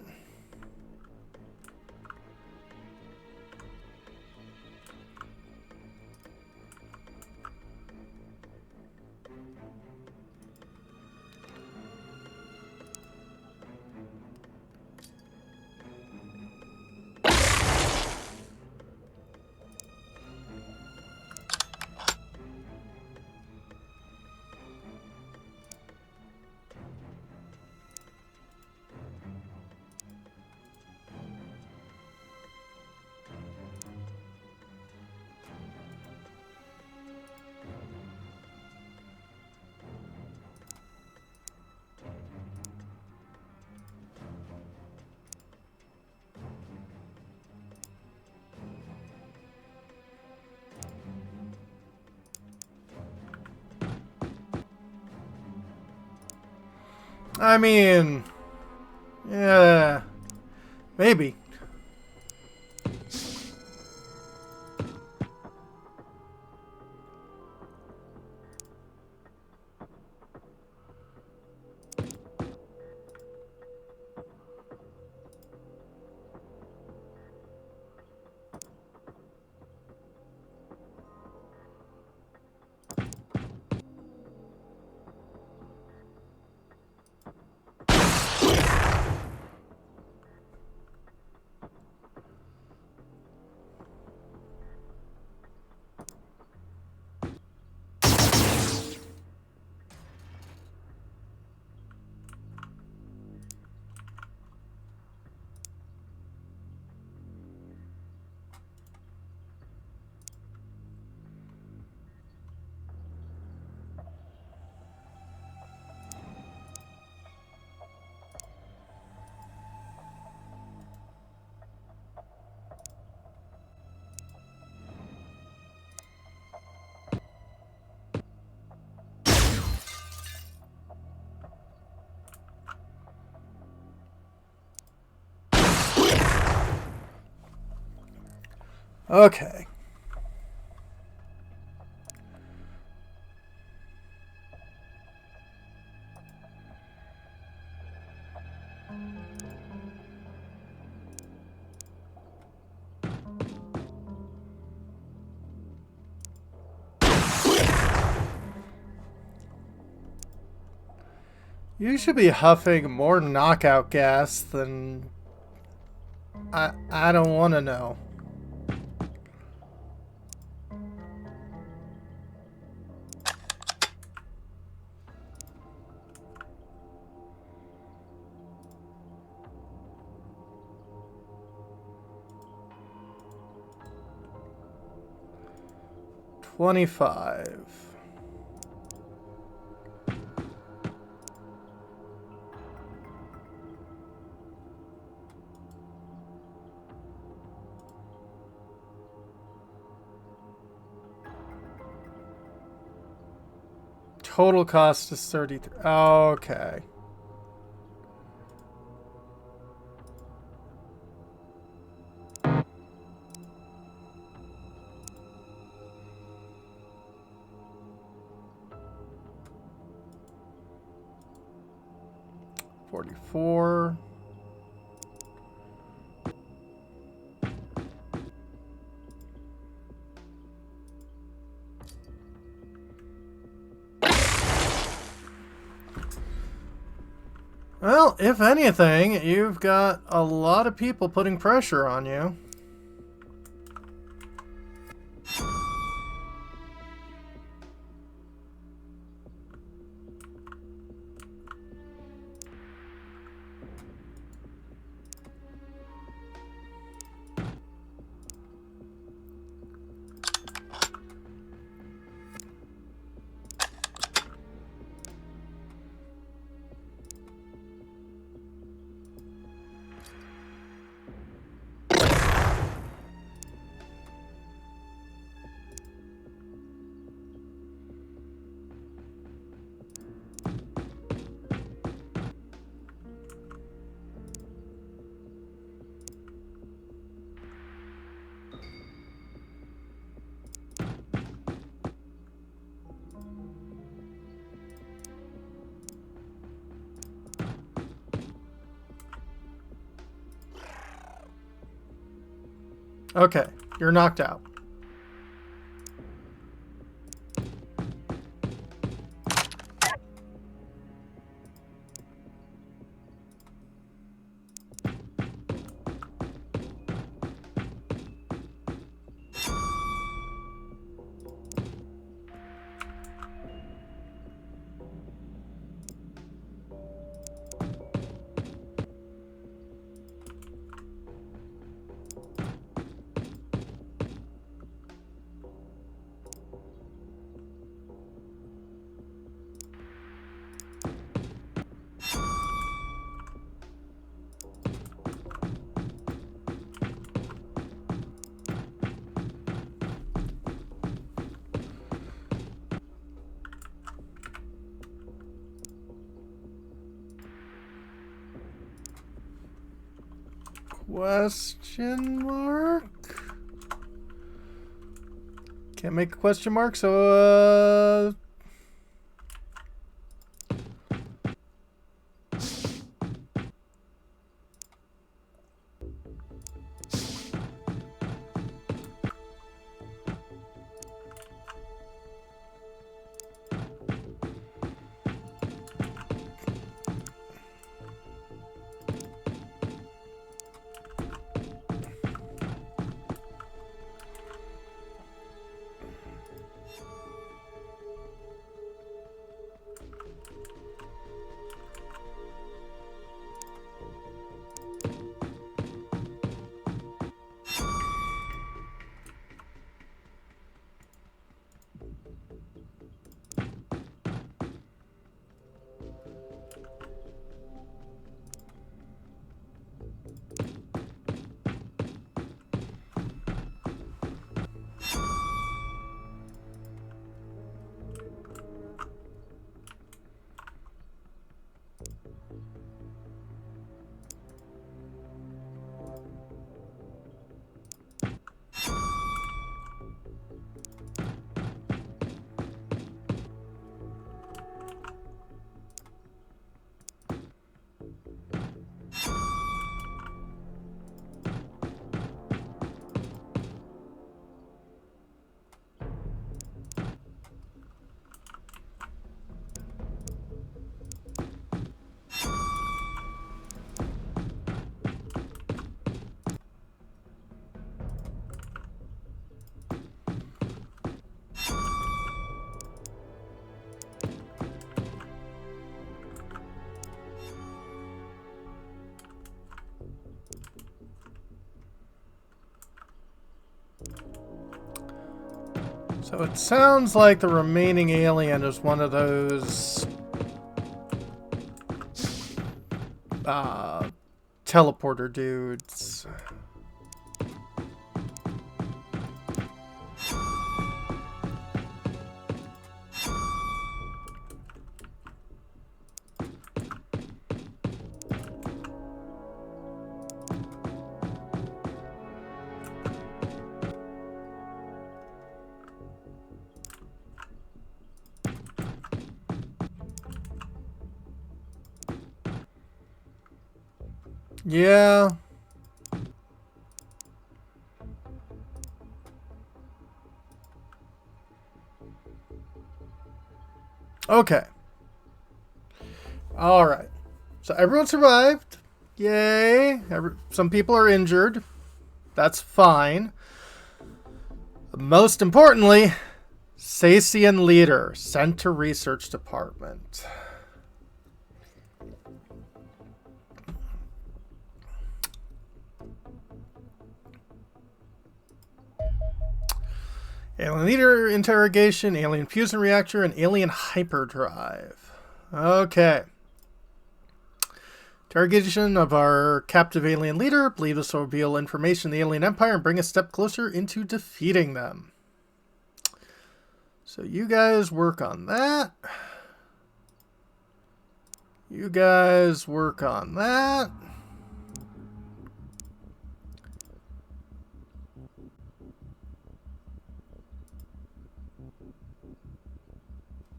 I mean, yeah, maybe. Okay. You should be huffing more knockout gas than I don't want to know. $25. Total cost is 33. Okay. $44. Well, if anything, you've got a lot of people putting pressure on you. Okay, you're knocked out. Question mark? Can't make a question mark, so it sounds like the remaining alien is one of those teleporter dudes. Yeah. Okay. All right. So everyone survived. Yay. Some people are injured. That's fine. Most importantly, Sacian leader sent to research department. Alien leader interrogation, alien fusion reactor, and alien hyperdrive. Okay. Interrogation of our captive alien leader. Believe this will reveal information in the alien empire and bring a step closer into defeating them. So you guys work on that. You guys work on that.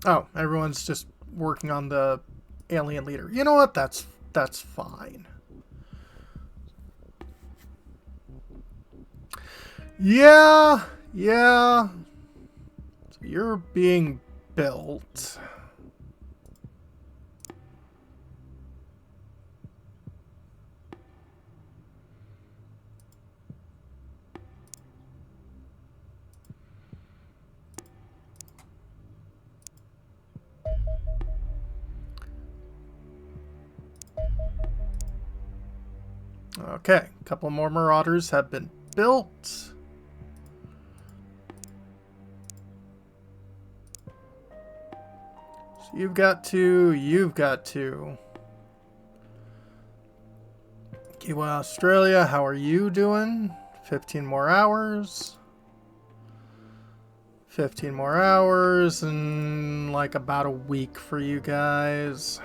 Oh, everyone's just working on the alien leader. You know what? That's fine. Yeah, yeah. So you're being built. Okay, a couple more Marauders have been built. So you've got two. Kiwi Australia, how are you doing? 15 more hours. 15 more hours and like about a week for you guys.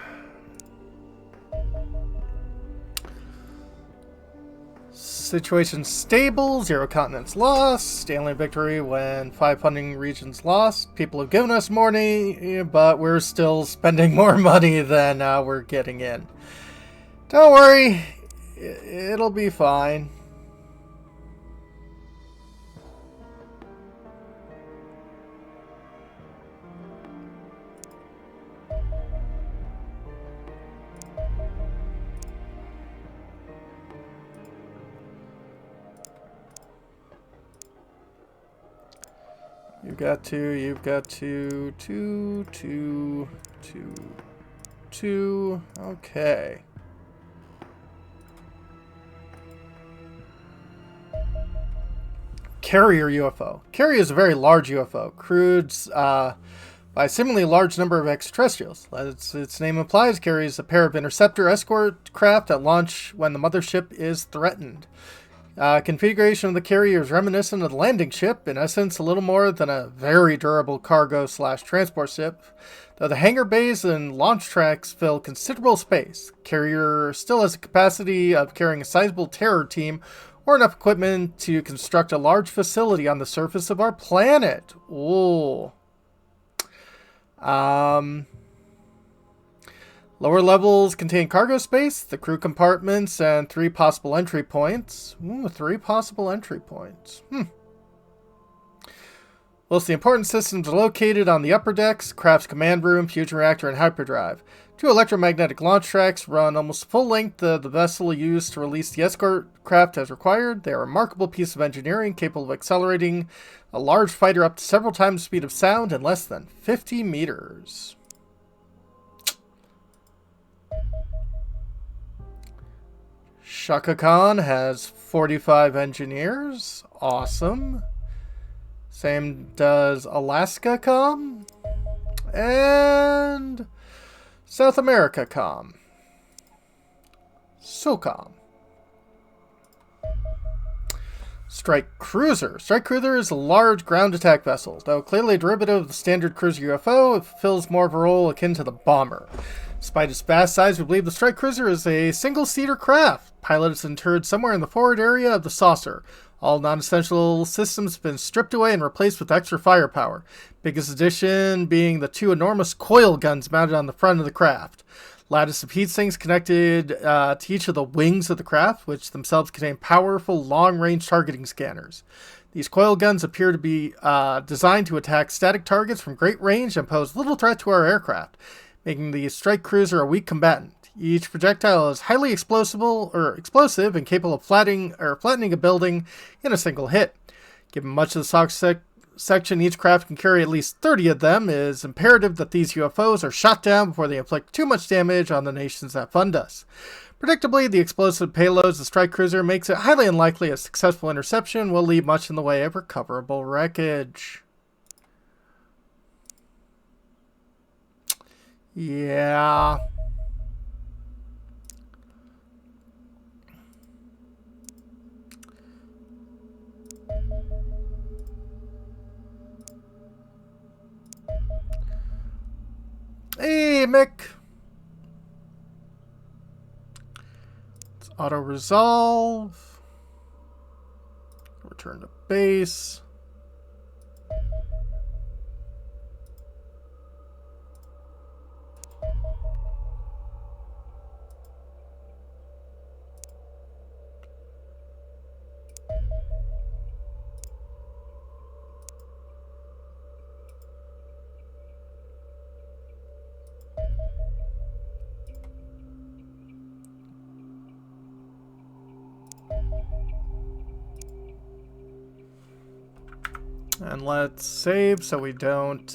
Situation stable, 0 continents lost. Alien victory when 5 funding regions lost. People have given us more money, but we're still spending more money than we're getting in. Don't worry, it'll be fine. You've got two. Okay. Carrier UFO. Carrier is a very large UFO, crewed by a similarly large number of extraterrestrials. As its name implies, carries a pair of interceptor escort craft at launch when the mothership is threatened. Configuration of the carrier is reminiscent of the landing ship, in essence a little more than a very durable cargo/transport ship, though the hangar bays and launch tracks fill considerable space. Carrier still has a capacity of carrying a sizable terror team or enough equipment to construct a large facility on the surface of our planet. Ooh. Lower levels contain cargo space, the crew compartments, and 3 possible entry points. Ooh, 3 possible entry points. Whilst the important systems are located on the upper decks, craft's command room, fusion reactor, and hyperdrive. 2 electromagnetic launch tracks run almost full length of the vessel used to release the escort craft as required. They are a remarkable piece of engineering capable of accelerating a large fighter up to several times the speed of sound in less than 50 meters. Shaka Khan has 45 engineers. Awesome. Same does Alaska Com. And South America Com. SOCOM. Strike Cruiser. Strike Cruiser is a large ground attack vessel. Though clearly a derivative of the standard cruiser UFO, it fulfills more of a role akin to the bomber. Despite its vast size, we believe the Strike Cruiser is a single-seater craft. Pilot is interred somewhere in the forward area of the saucer. All non-essential systems have been stripped away and replaced with extra firepower. Biggest addition being the 2 enormous coil guns mounted on the front of the craft. Lattice of heat sinks connected to each of the wings of the craft, which themselves contain powerful long-range targeting scanners. These coil guns appear to be designed to attack static targets from great range and pose little threat to our aircraft, making the Strike Cruiser a weak combatant. Each projectile is highly explosive and capable of flattening a building in a single hit. Given much of the SOC section each craft can carry at least 30 of them, it is imperative that these UFOs are shot down before they inflict too much damage on the nations that fund us. Predictably, the explosive payloads of the Strike Cruiser makes it highly unlikely a successful interception will leave much in the way of recoverable wreckage. Yeah. Hey, Mick. Let's auto-resolve. Return to base. And let's save so we don't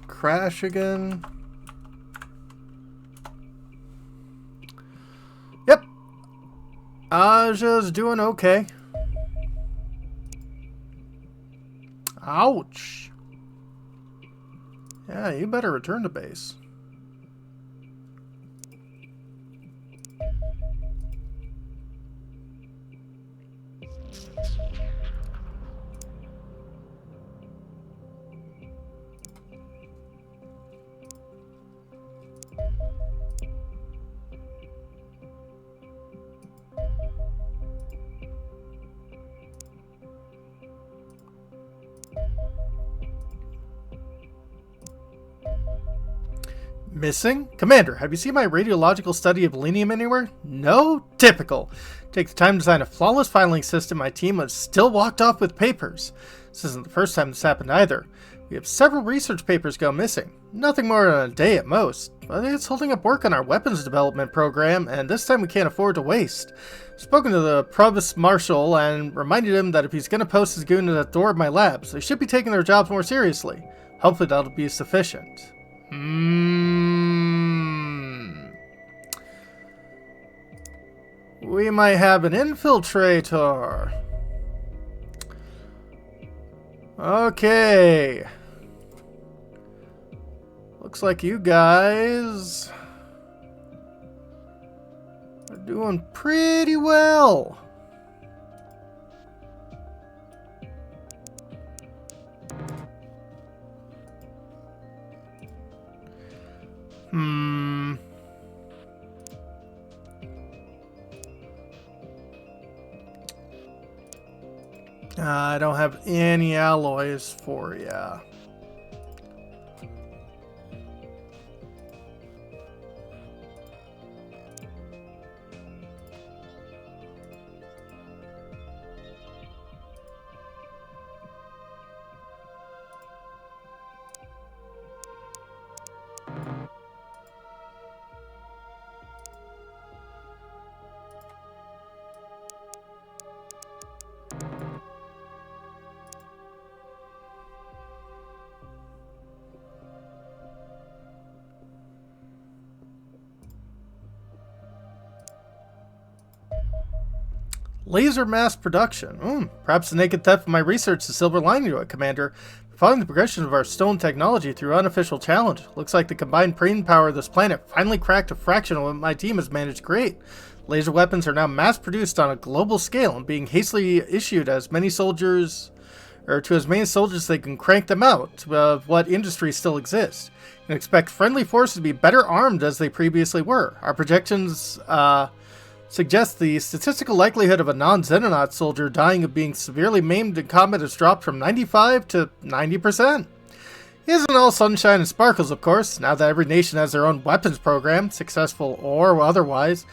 crash again. Yep. Aja's doing okay. Ouch. Yeah, you better return to base. Missing? Commander, have you seen my radiological study of selenium anywhere? No? Typical. Take the time to design a flawless filing system, my team has still walked off with papers. This isn't the first time this happened either. We have several research papers go missing. Nothing more than a day at most. But it's holding up work on our weapons development program, and this time we can't afford to waste. I've spoken to the Provost Marshal and reminded him that if he's going to post his goon at the door of my labs, they should be taking their jobs more seriously. Hopefully that'll be sufficient. We might have an infiltrator. Okay. Looks like you guys are doing pretty well. I don't have any alloys for ya. Laser mass production. Perhaps the naked theft of my research is a silver lining to it, Commander. Following the progression of our stolen technology through unofficial challenge, looks like the combined brain power of this planet finally cracked a fraction of what my team has managed to create. Laser weapons are now mass produced on a global scale and being hastily issued as many soldiers, or to as many soldiers as they can crank them out of what industries still exist. You can expect friendly forces to be better armed as they previously were. Our projections suggests the statistical likelihood of a non-Xenonaut soldier dying of being severely maimed in combat has dropped from 95 to 90%. It isn't all sunshine and sparkles, of course, now that every nation has their own weapons program, successful or otherwise.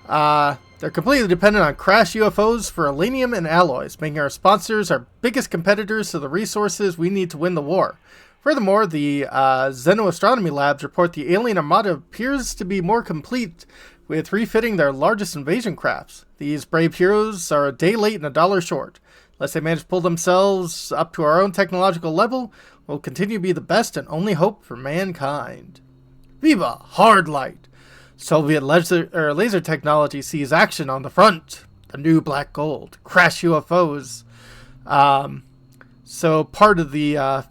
They're completely dependent on crash UFOs for selenium and alloys, making our sponsors our biggest competitors to the resources we need to win the war. Furthermore, the Xenoastronomy labs report the alien armada appears to be more complete with refitting their largest invasion crafts. These brave heroes are a day late and $1 short. Unless they manage to pull themselves up to our own technological level, we'll continue to be the best and only hope for mankind. Viva Hard Light! Soviet laser technology sees action on the front. The new black gold. Crash UFOs. So part of the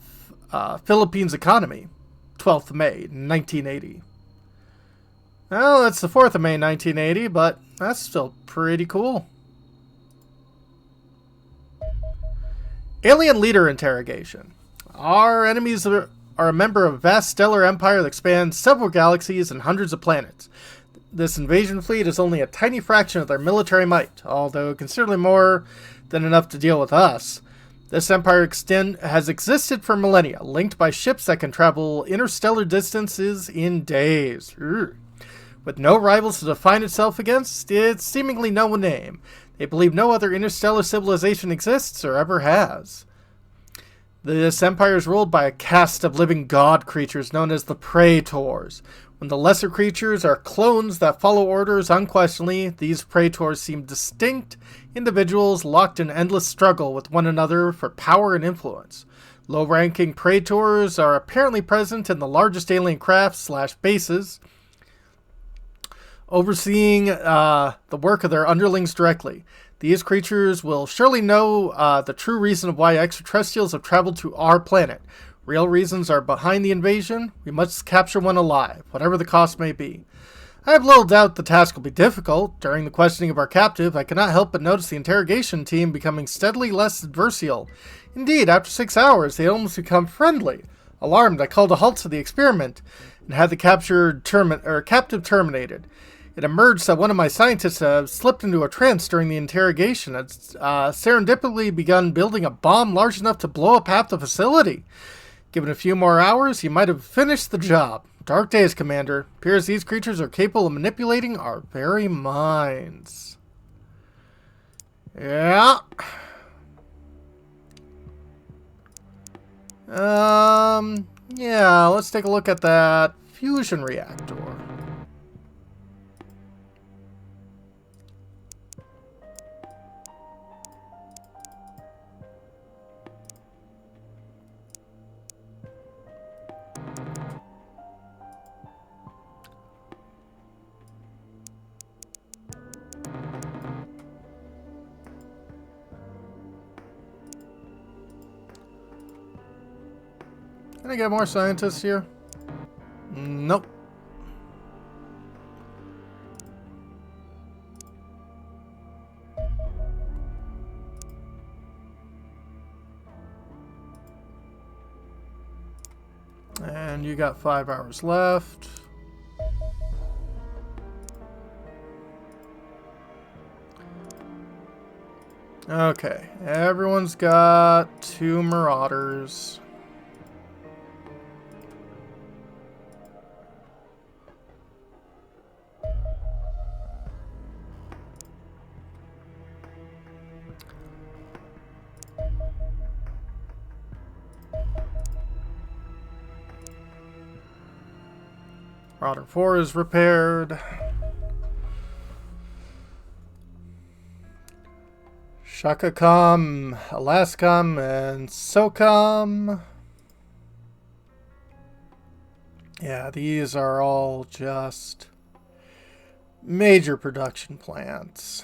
Philippines economy. 12th of May, 1980. Well, that's the 4th of May, 1980, but that's still pretty cool. Alien leader interrogation. Our enemies are a member of a vast stellar empire that spans several galaxies and hundreds of planets. This invasion fleet is only a tiny fraction of their military might, although considerably more than enough to deal with us. This empire has existed for millennia, linked by ships that can travel interstellar distances in days. With no rivals to define itself against, its seemingly no name. They believe no other interstellar civilization exists or ever has. This empire is ruled by a caste of living god creatures known as the Praetors. When the lesser creatures are clones that follow orders unquestioningly, these Praetors seem distinct individuals locked in endless struggle with one another for power and influence. Low-ranking Praetors are apparently present in the largest alien crafts / bases, overseeing the work of their underlings directly. These creatures will surely know the true reason of why extraterrestrials have traveled to our planet. Real reasons are behind the invasion. We must capture one alive, whatever the cost may be. I have little doubt the task will be difficult. During the questioning of our captive, I cannot help but notice the interrogation team becoming steadily less adversarial. Indeed, after 6 hours, they almost become friendly. Alarmed, I called a halt to the experiment and had the captive terminated. It emerged that one of my scientists slipped into a trance during the interrogation and serendipitously begun building a bomb large enough to blow up half the facility. Given a few more hours, he might have finished the job. Dark days, Commander. Appears these creatures are capable of manipulating our very minds. Yeah. Yeah, let's take a look at that fusion reactor. Can I get more scientists here? Nope. And you got 5 hours left. Okay, everyone's got 2 Marauders. Marauder 4 is repaired. Shakacom, Alaskam, and SOCOM. Yeah, these are all just major production plants.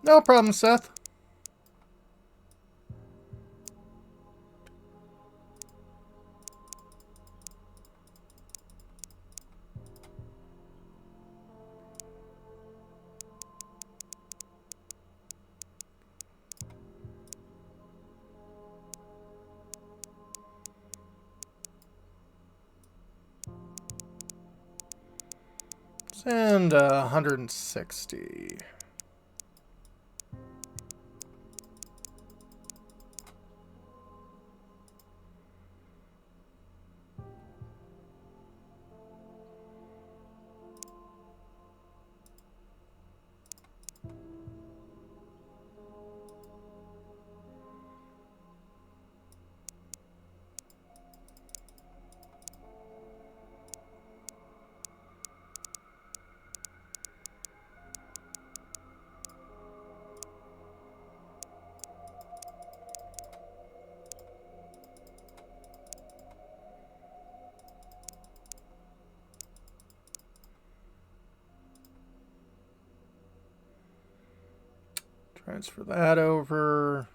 No problem, Seth. And 160. Transfer that over.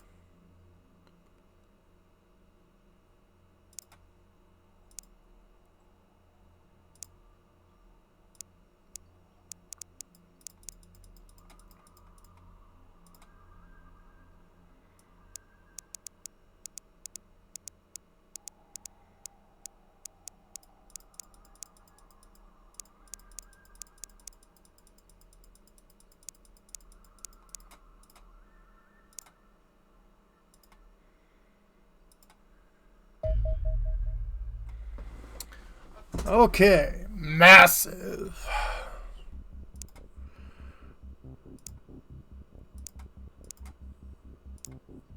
Okay, massive.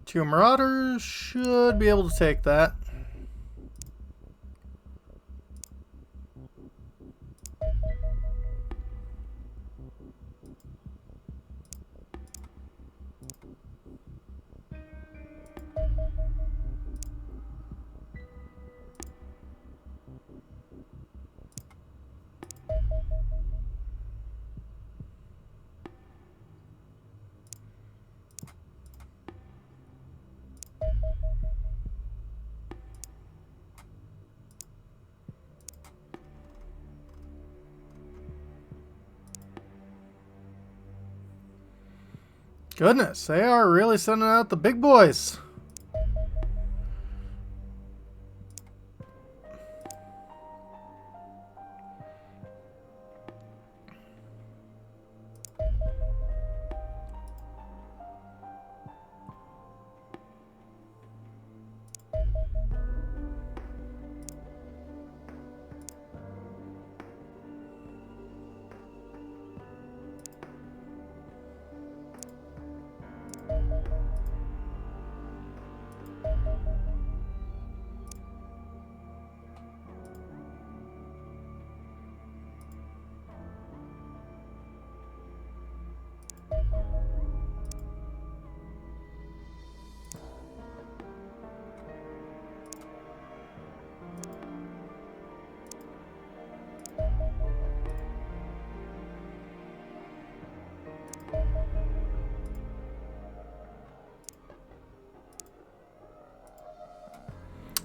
Two Marauders should be able to take that. Goodness, they are really sending out the big boys.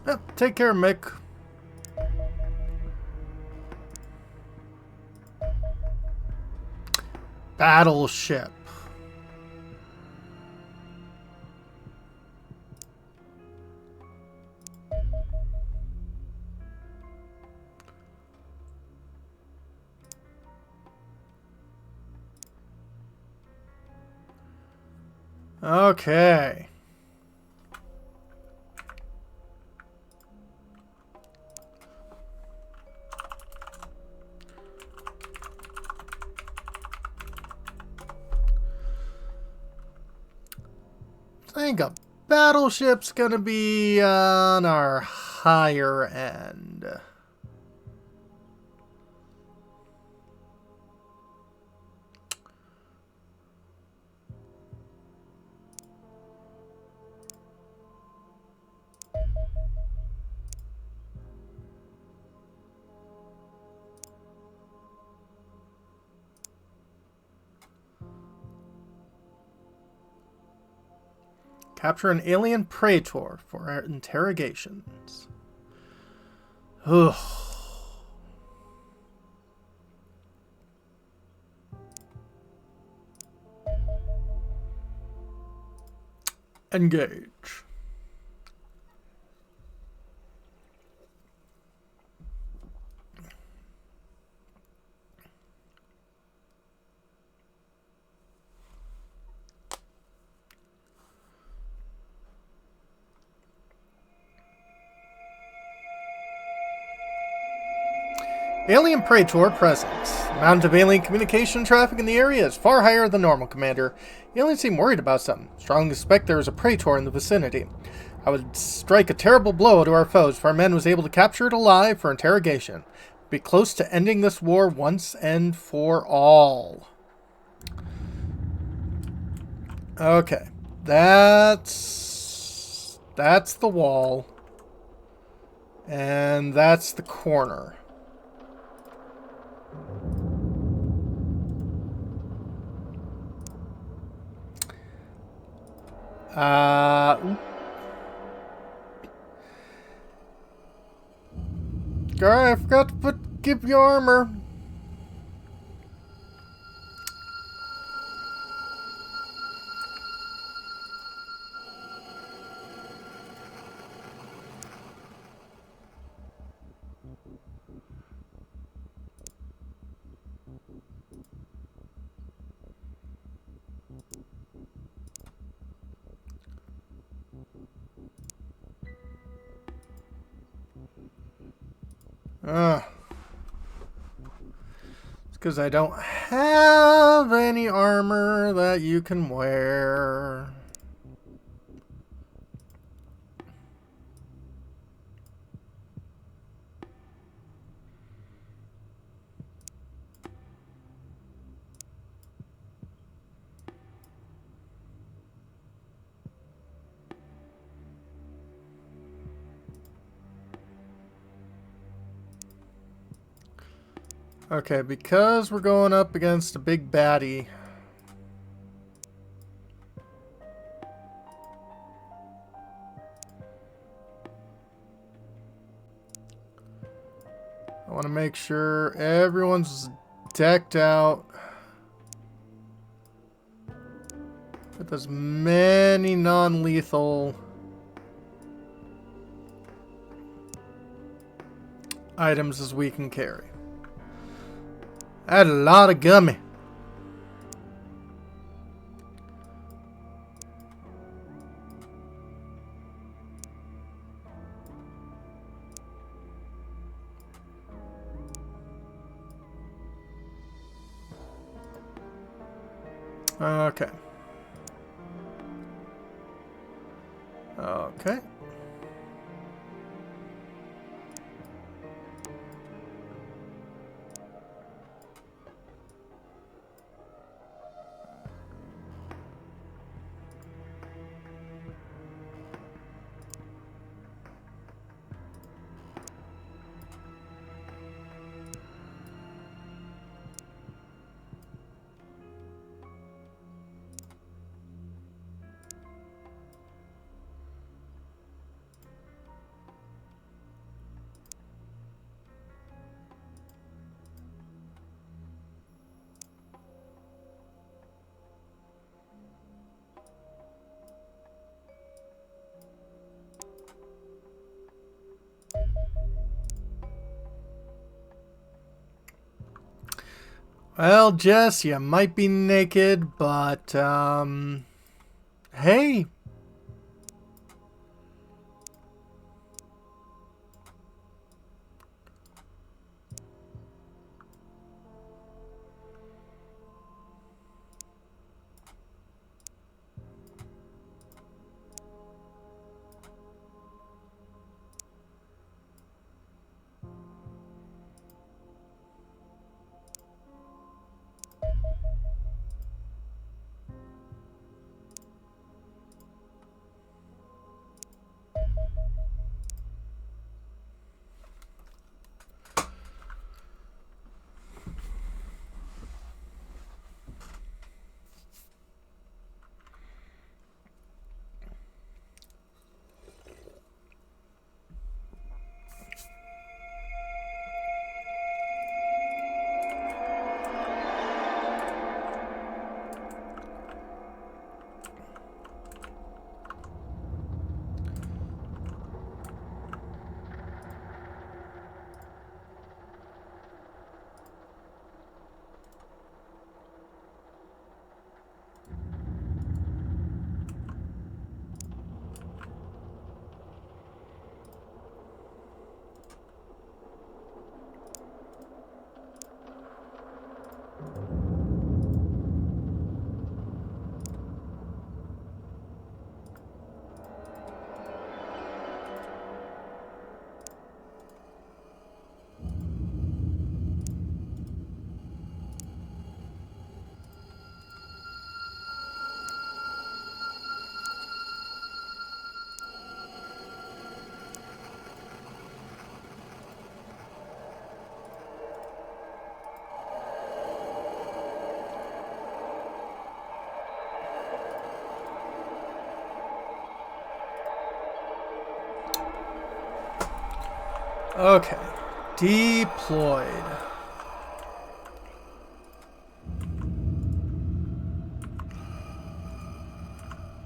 Yep, take care, Mick. Battleship. Okay. I think a battleship's gonna be on our higher end. Capture an alien praetor for our interrogations. Ugh. Engage. Alien Praetor presence. The amount of alien communication traffic in the area is far higher than normal, Commander. Aliens seem worried about something. Strongly suspect there is a Praetor in the vicinity. I would strike a terrible blow to our foes if our men was able to capture it alive for interrogation. Be close to ending this war once and for all. Okay. That's the wall. And that's the corner. Girl, I forgot to give you armor. Because I don't have any armor that you can wear. Okay, because we're going up against a big baddie. I want to make sure everyone's decked out with as many non-lethal items as we can carry. I had a lot of gummy. Okay. Okay. Well, Jess, you might be naked, but, hey. Okay. Deployed.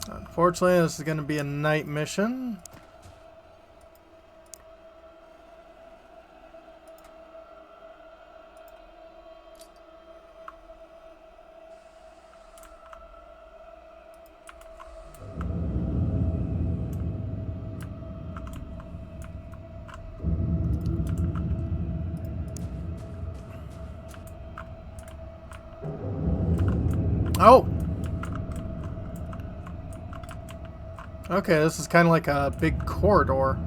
Unfortunately, this is going to be a night mission. Oh! Okay, this is kind of like a big corridor.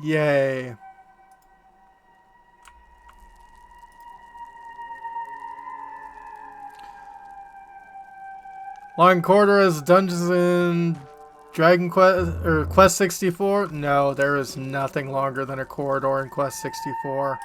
Yay. Long corridor as dungeons in Dragon Quest or Quest 64? No, there is nothing longer than a corridor in Quest 64.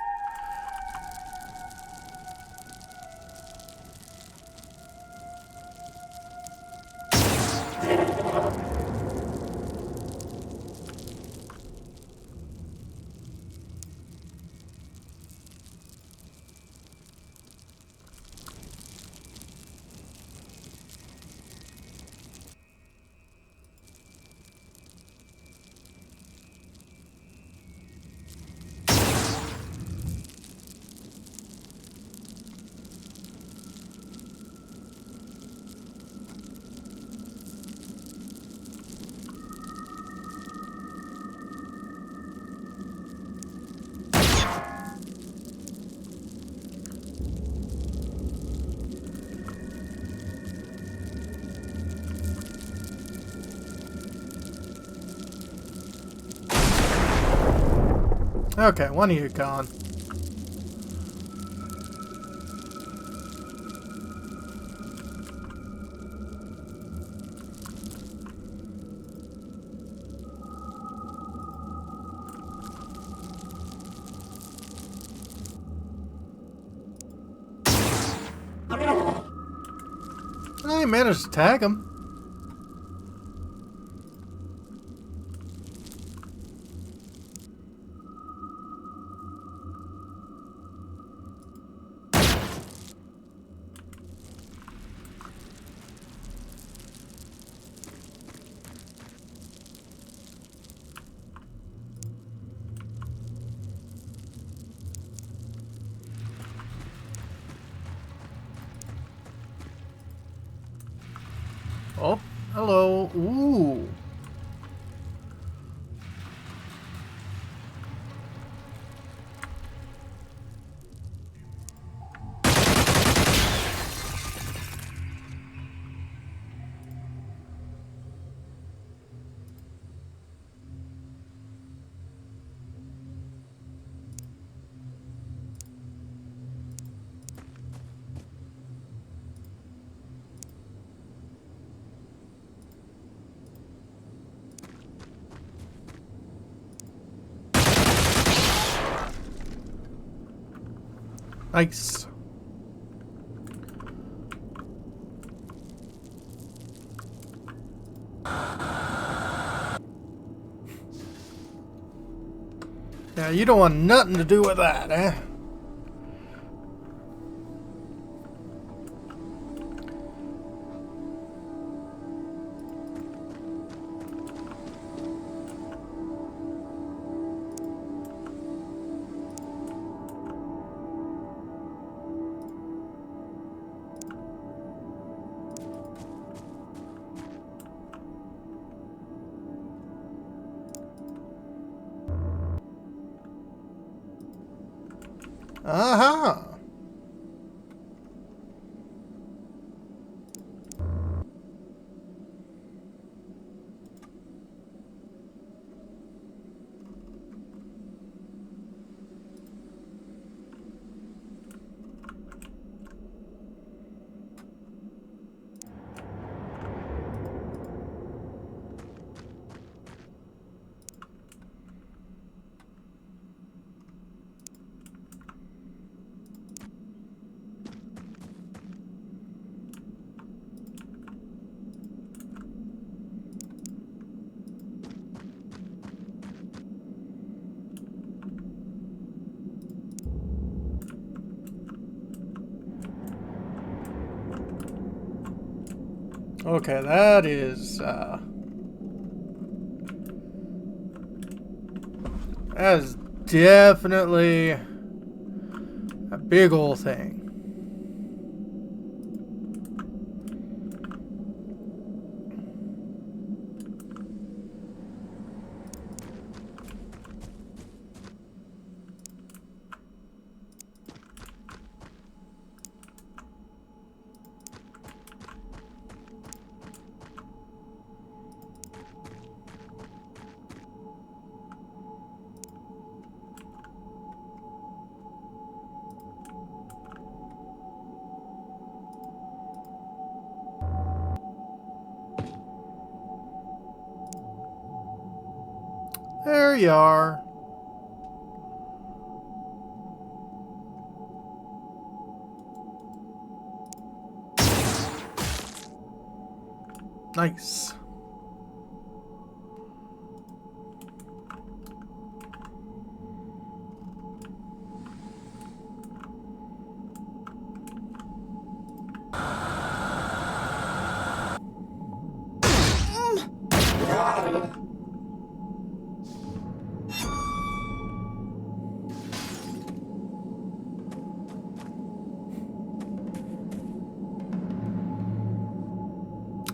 Okay, one of you gone. I managed to tag him. Oh, hello. Ooh. Nice. Yeah, you don't want nothing to do with that, eh? Aha! Okay, that is definitely a big old thing. There you are. Nice.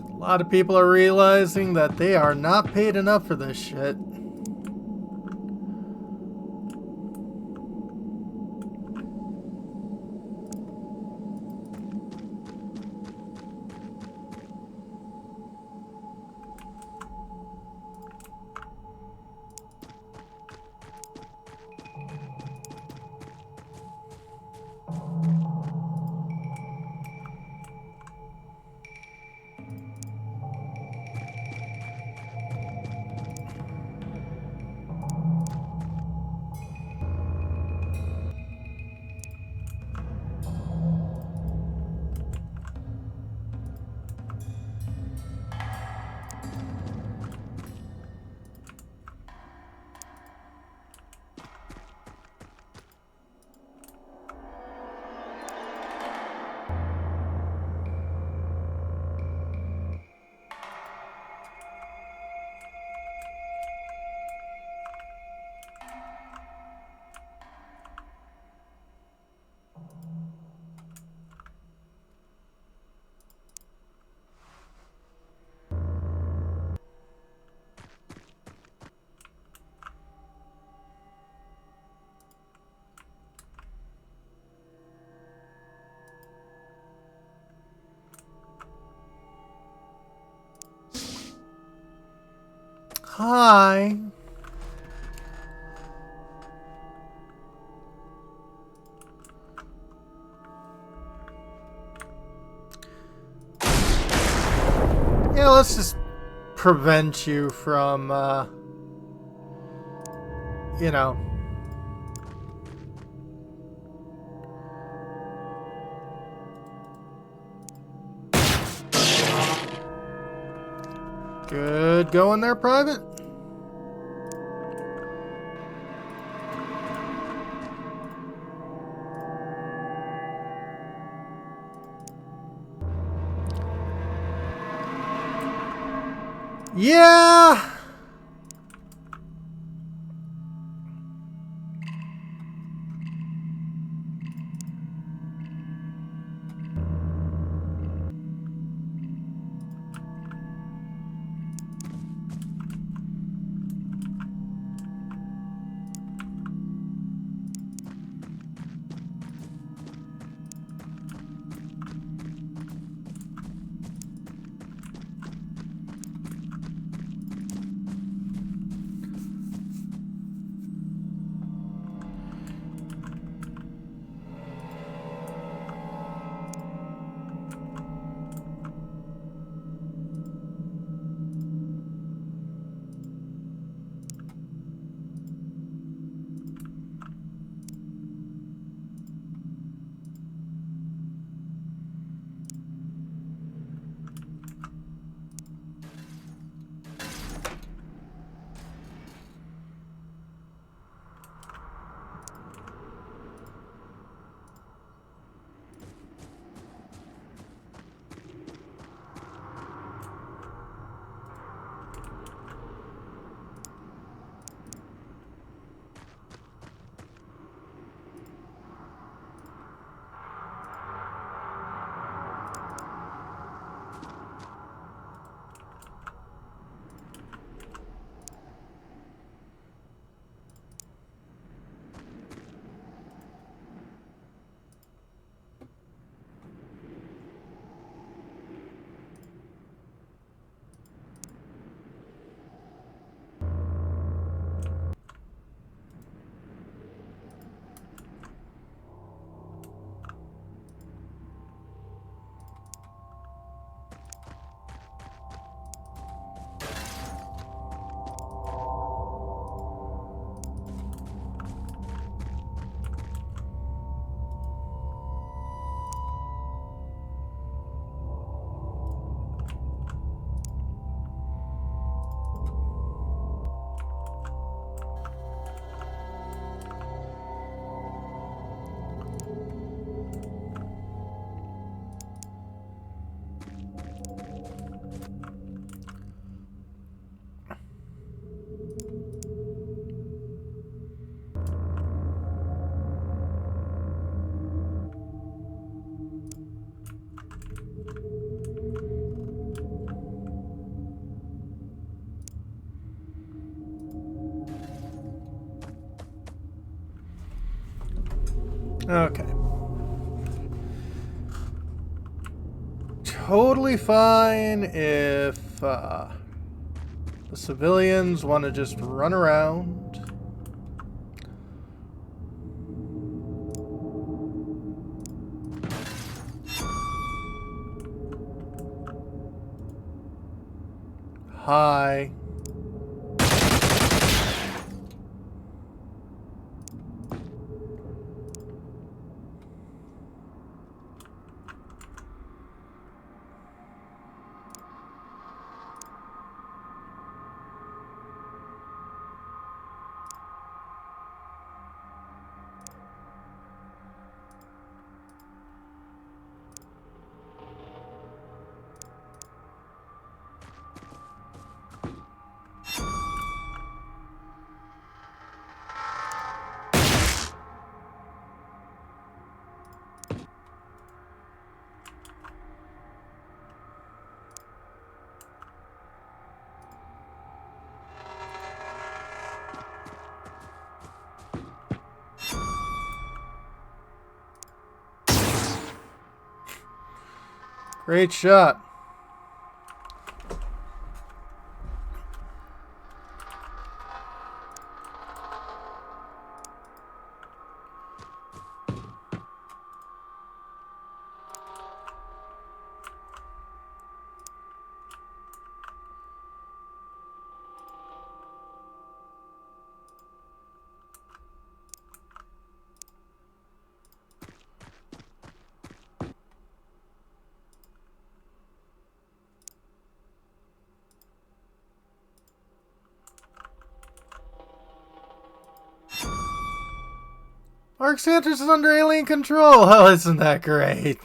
A lot of people are realizing that they are not paid enough for this shit. Hi. Yeah, let's just prevent you from, you know. Good going there, Private? Yeah! Okay. Totally fine if the civilians want to just run around. Hi. Great shot. Arc Santos is under alien control. Oh, isn't that great?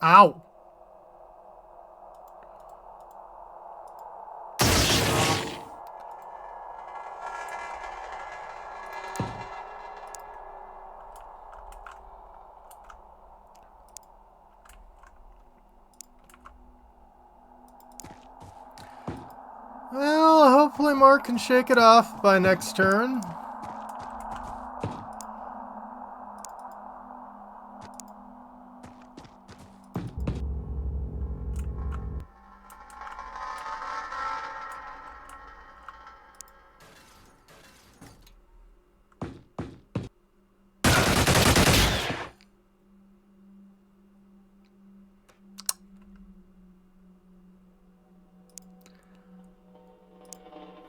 Ow. Well, hopefully Mark can shake it off by next turn.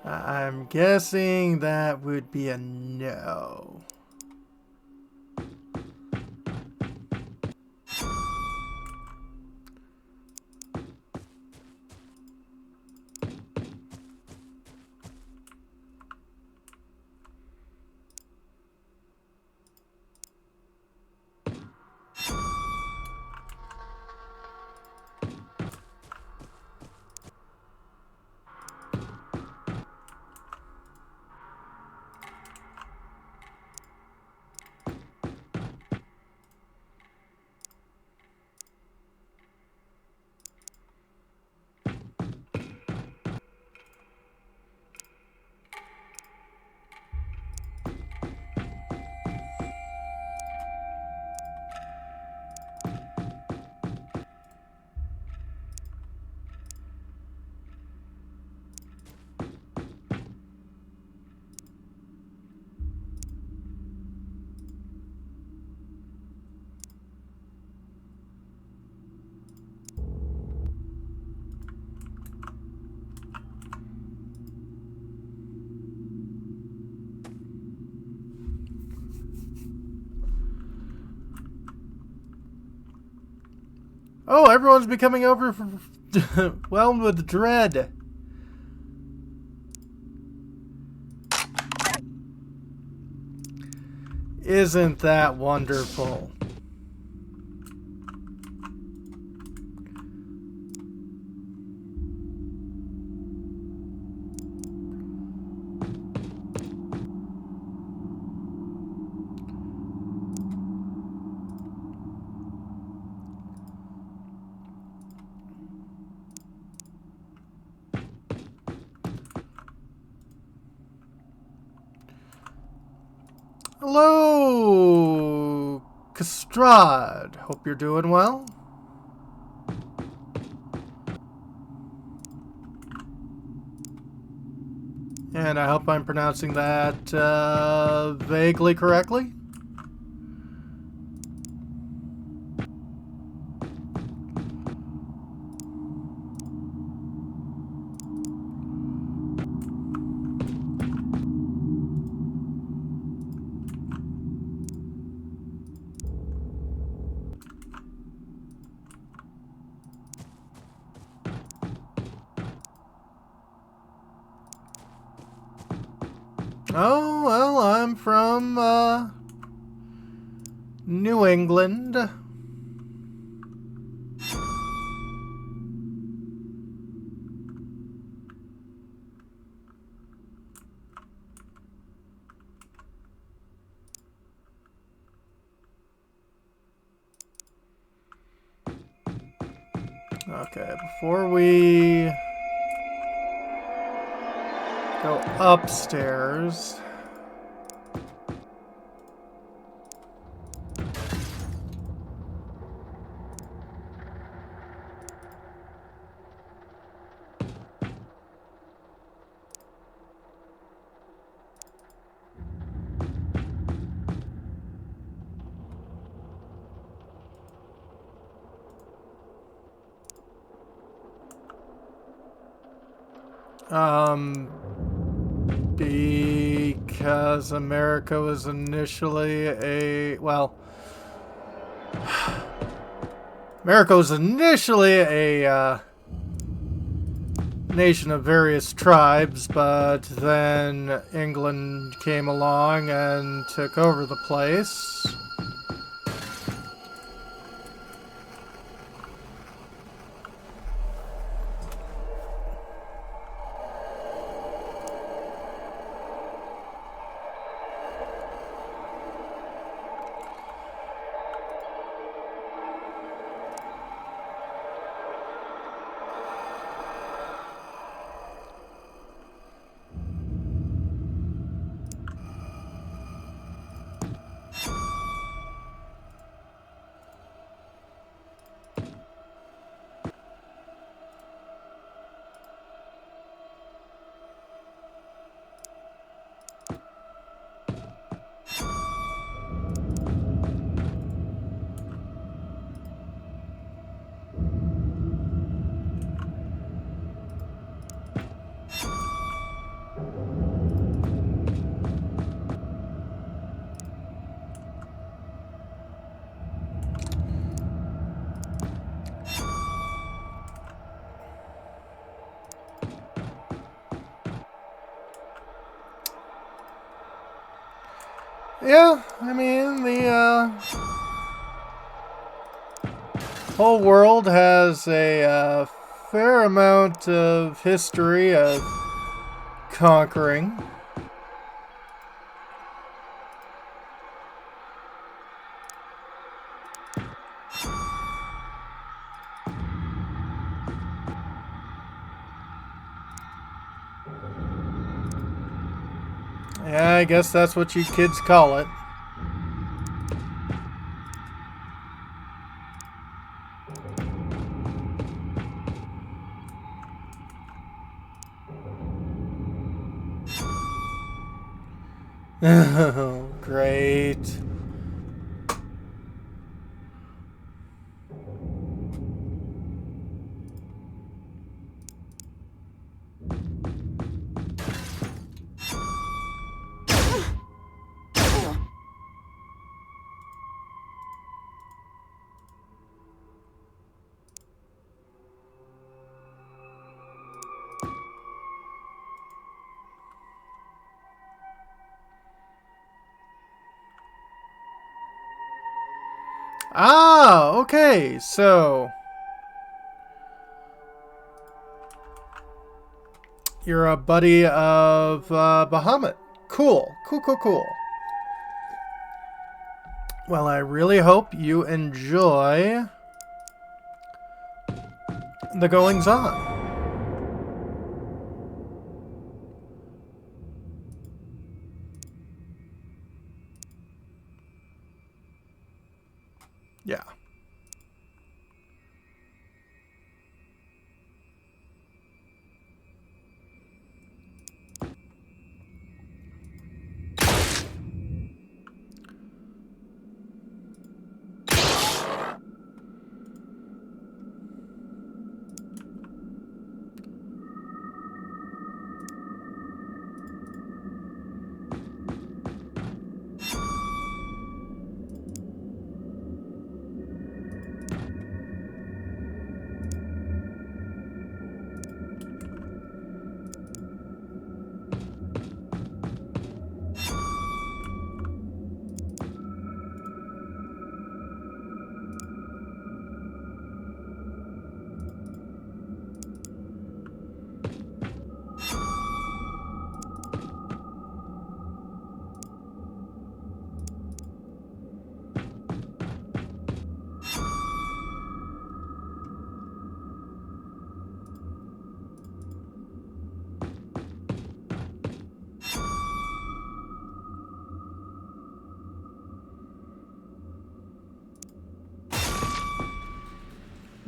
I'm guessing that would be a no. Oh, everyone's becoming overwhelmed with dread. Isn't that wonderful? Hello, Castrad. Hope you're doing well. And I hope I'm pronouncing that vaguely correctly. Oh, well, I'm from New England. Okay, before we go upstairs. Because America was initially America was initially a nation of various tribes, but then England came along and took over the place. Yeah, I mean, the whole world has a fair amount of history of conquering. Yeah, I guess that's what you kids call it. Oh, great. Ah, okay, so you're a buddy of Bahamut. Cool, cool, cool, cool. Well, I really hope you enjoy the goings on. Yeah.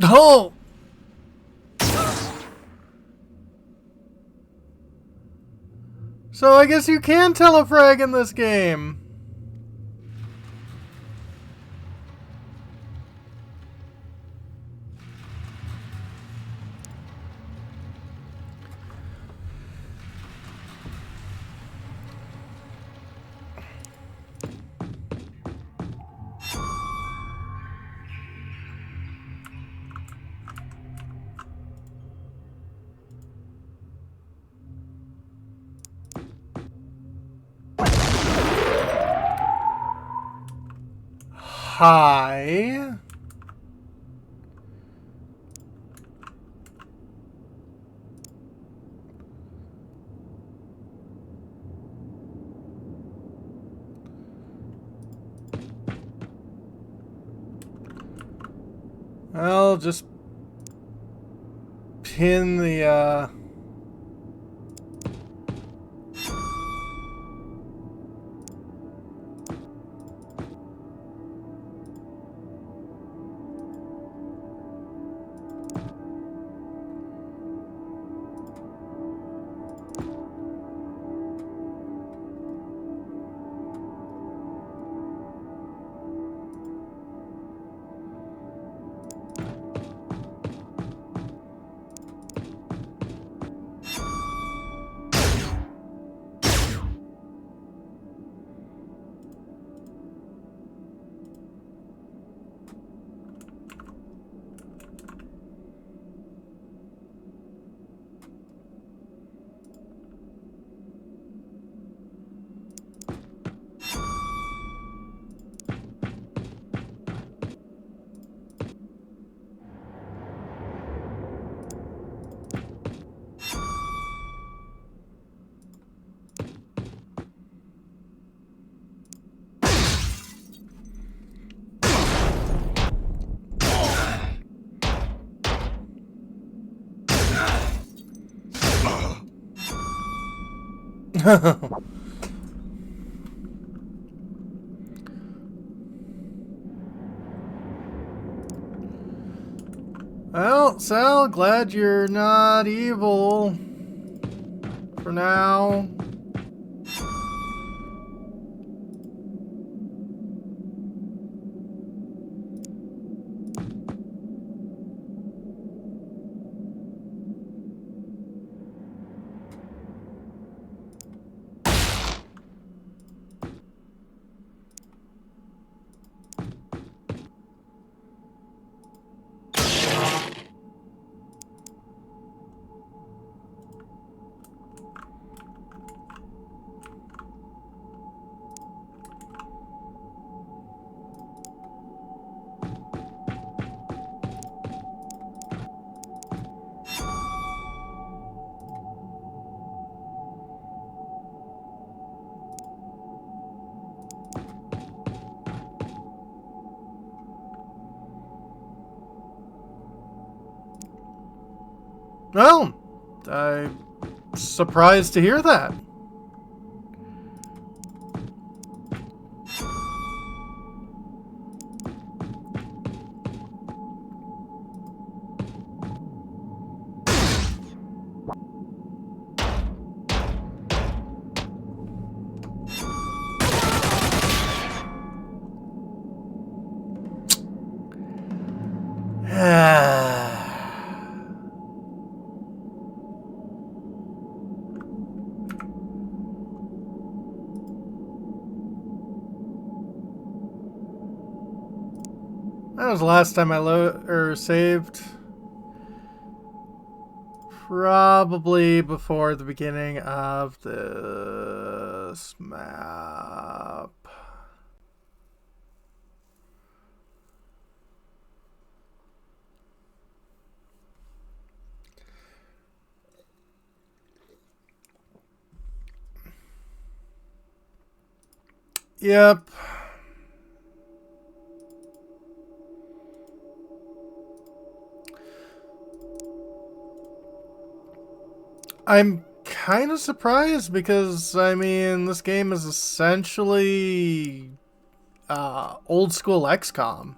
Oh! So I guess you can telefrag in this game. Hi. I'll just pin the, Well, Sal, glad you're not evil. For now. Well, I'm surprised to hear that. That was the last time I saved. Probably before the beginning of this map. Yep. I'm kind of surprised because, I mean, this game is essentially old school XCOM.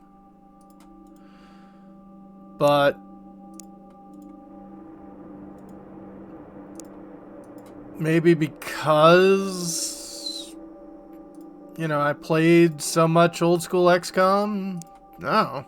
But maybe because, you know, I played so much old school XCOM. No.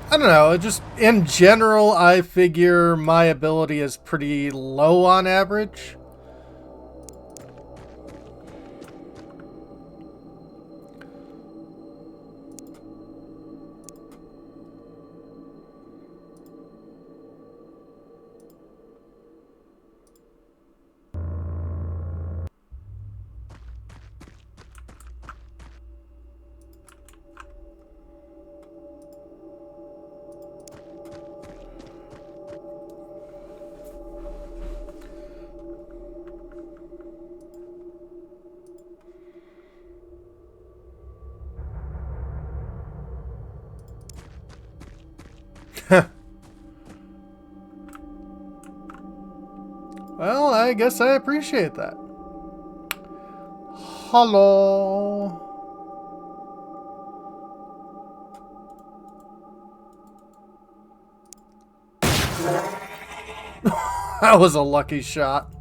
I don't know, just in general, I figure my ability is pretty low on average. Well, I guess I appreciate that. Hello. That was a lucky shot.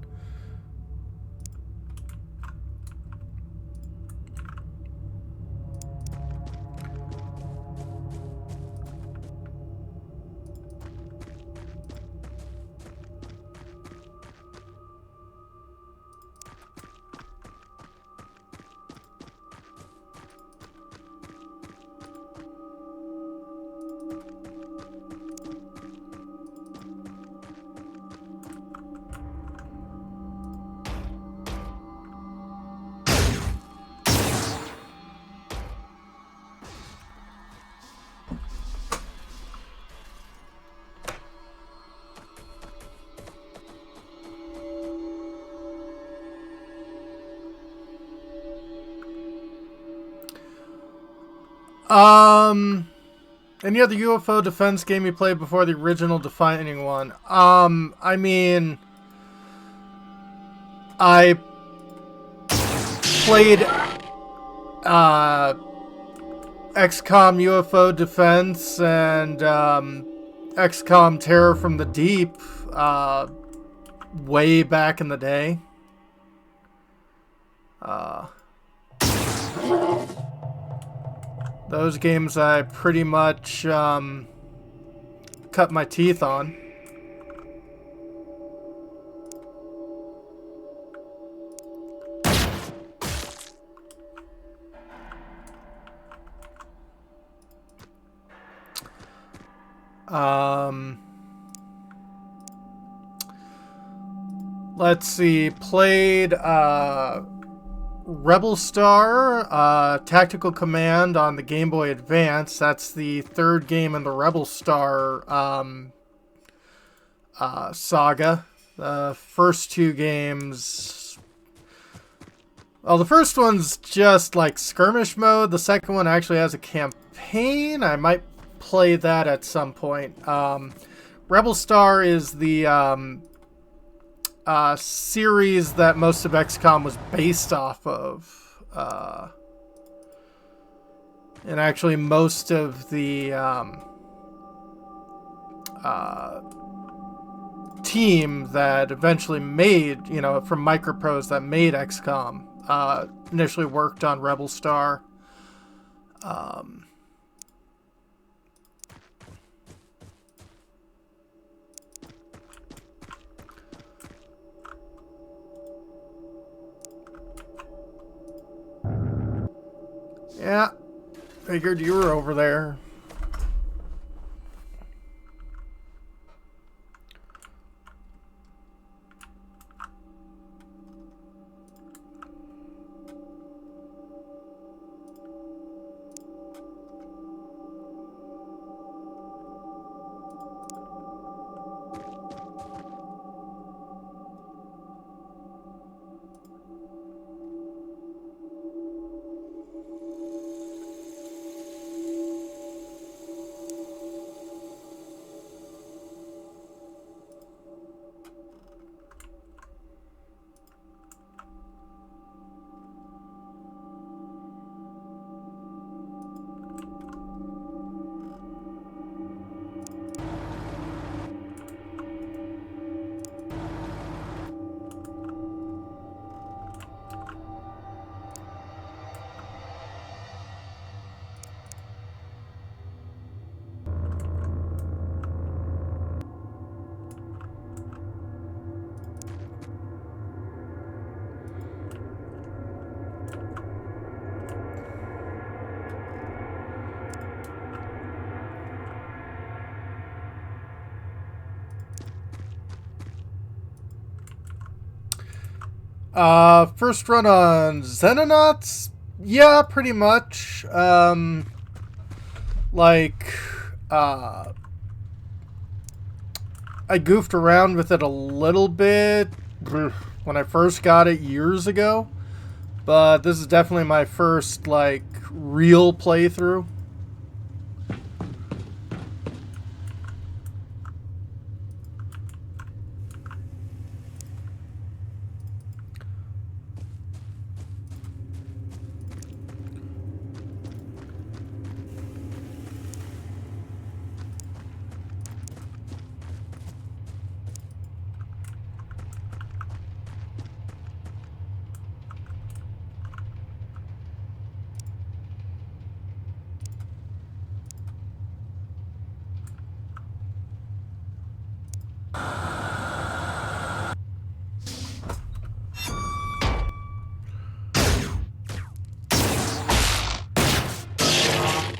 Any other UFO defense game you played before the original defining one? I mean, I played, XCOM UFO Defense and, XCOM Terror from the Deep, way back in the day. Those games I pretty much cut my teeth on. Let's see, played Rebel Star, Tactical Command on the Game Boy Advance. That's the third game in the Rebel Star saga. The first two games... Well, the first one's just like skirmish mode. The second one actually has a campaign. I might play that at some point. Rebel Star is the series that most of XCOM was based off of. And actually most of the team that eventually made, you know, from Microprose that made XCOM, initially worked on Rebel Star. Yeah, figured you were over there. First run on Xenonauts? Yeah, pretty much. I goofed around with it a little bit when I first got it years ago, but this is definitely my first, like, real playthrough.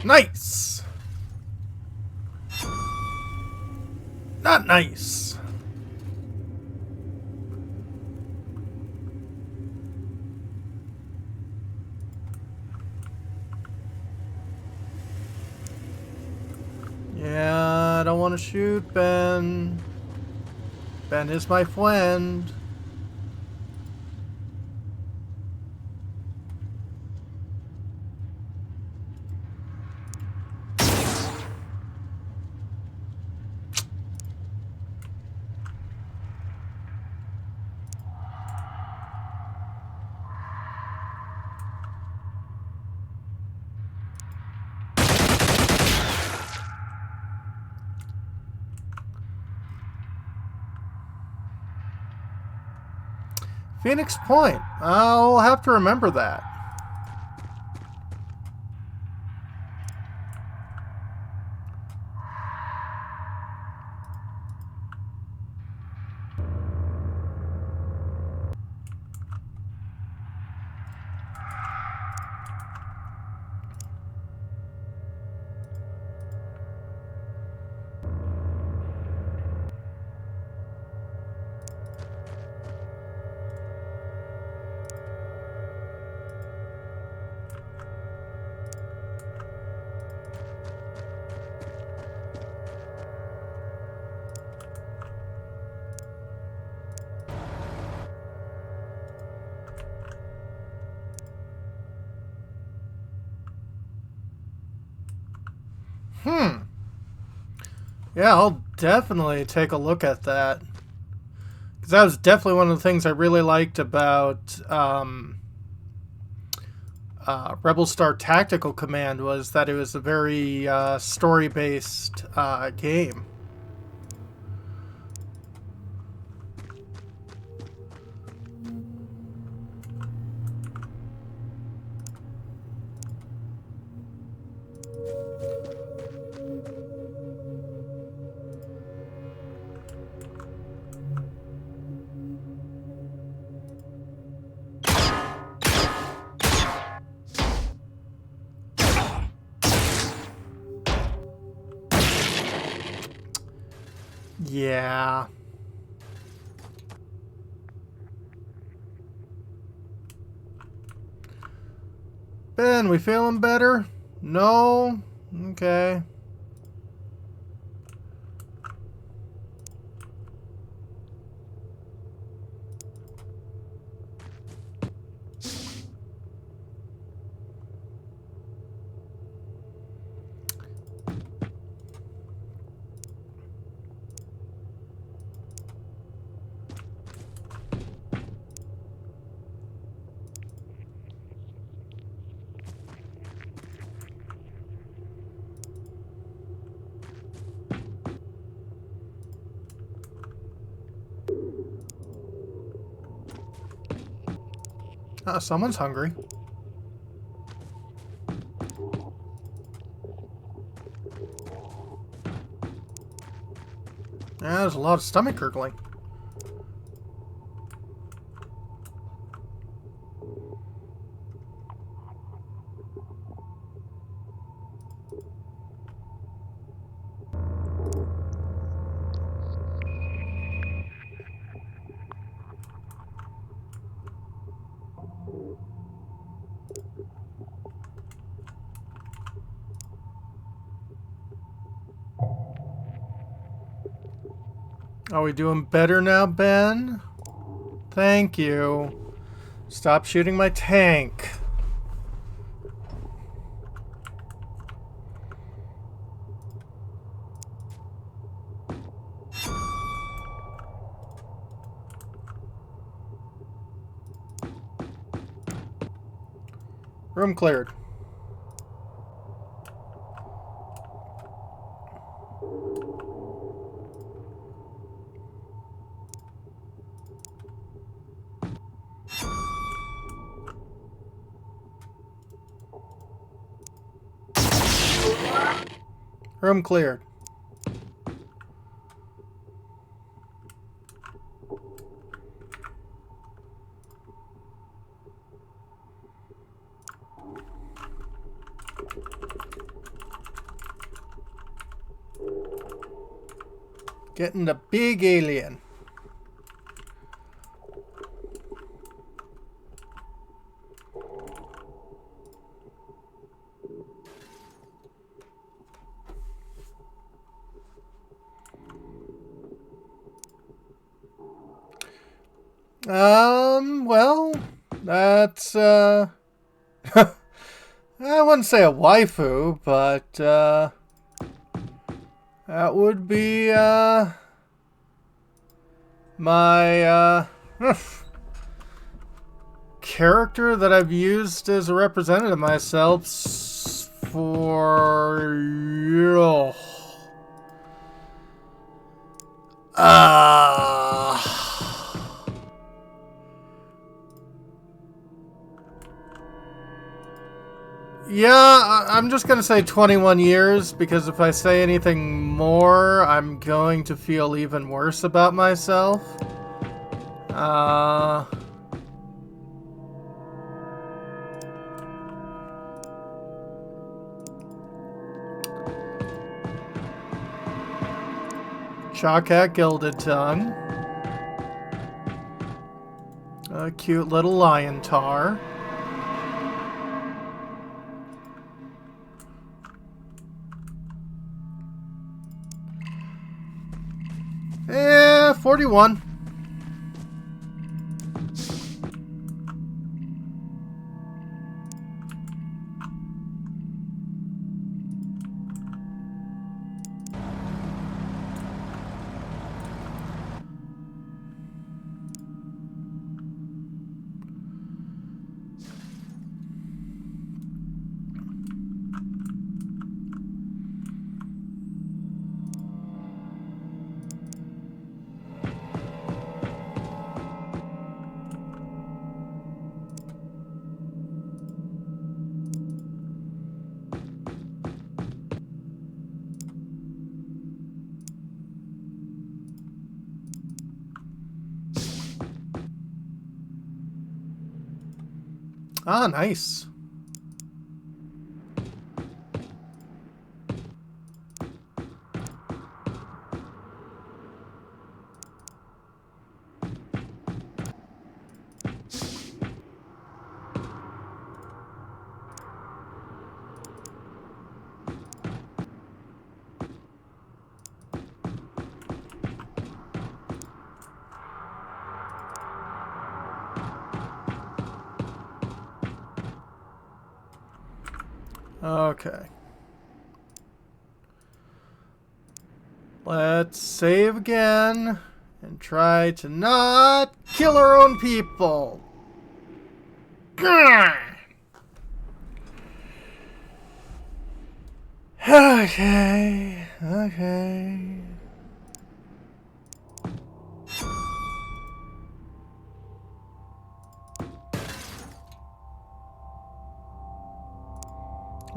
Nice! Not nice. Yeah, I don't want to shoot Ben. Ben is my friend. Phoenix Point. I'll have to remember that. Yeah, I'll definitely take a look at that. Because that was definitely one of the things I really liked about Rebel Star Tactical Command, was that it was a very story-based game. Yeah. Ben, we feeling better? No? Okay. Someone's hungry. Yeah, there's a lot of stomach gurgling. Are we doing better now, Ben? Thank you. Stop shooting my tank. Room cleared. Room cleared. Getting the big alien. Well, that's, I wouldn't say a waifu, but, that would be, my, character that I've used as a representative of myself for, yeah, I'm just going to say 21 years, because if I say anything more, I'm going to feel even worse about myself. Shawkat Gilded Tongue. A cute little lion tar. 41. Ah, nice. Okay. Let's save again and try to not kill our own people. Okay. Okay.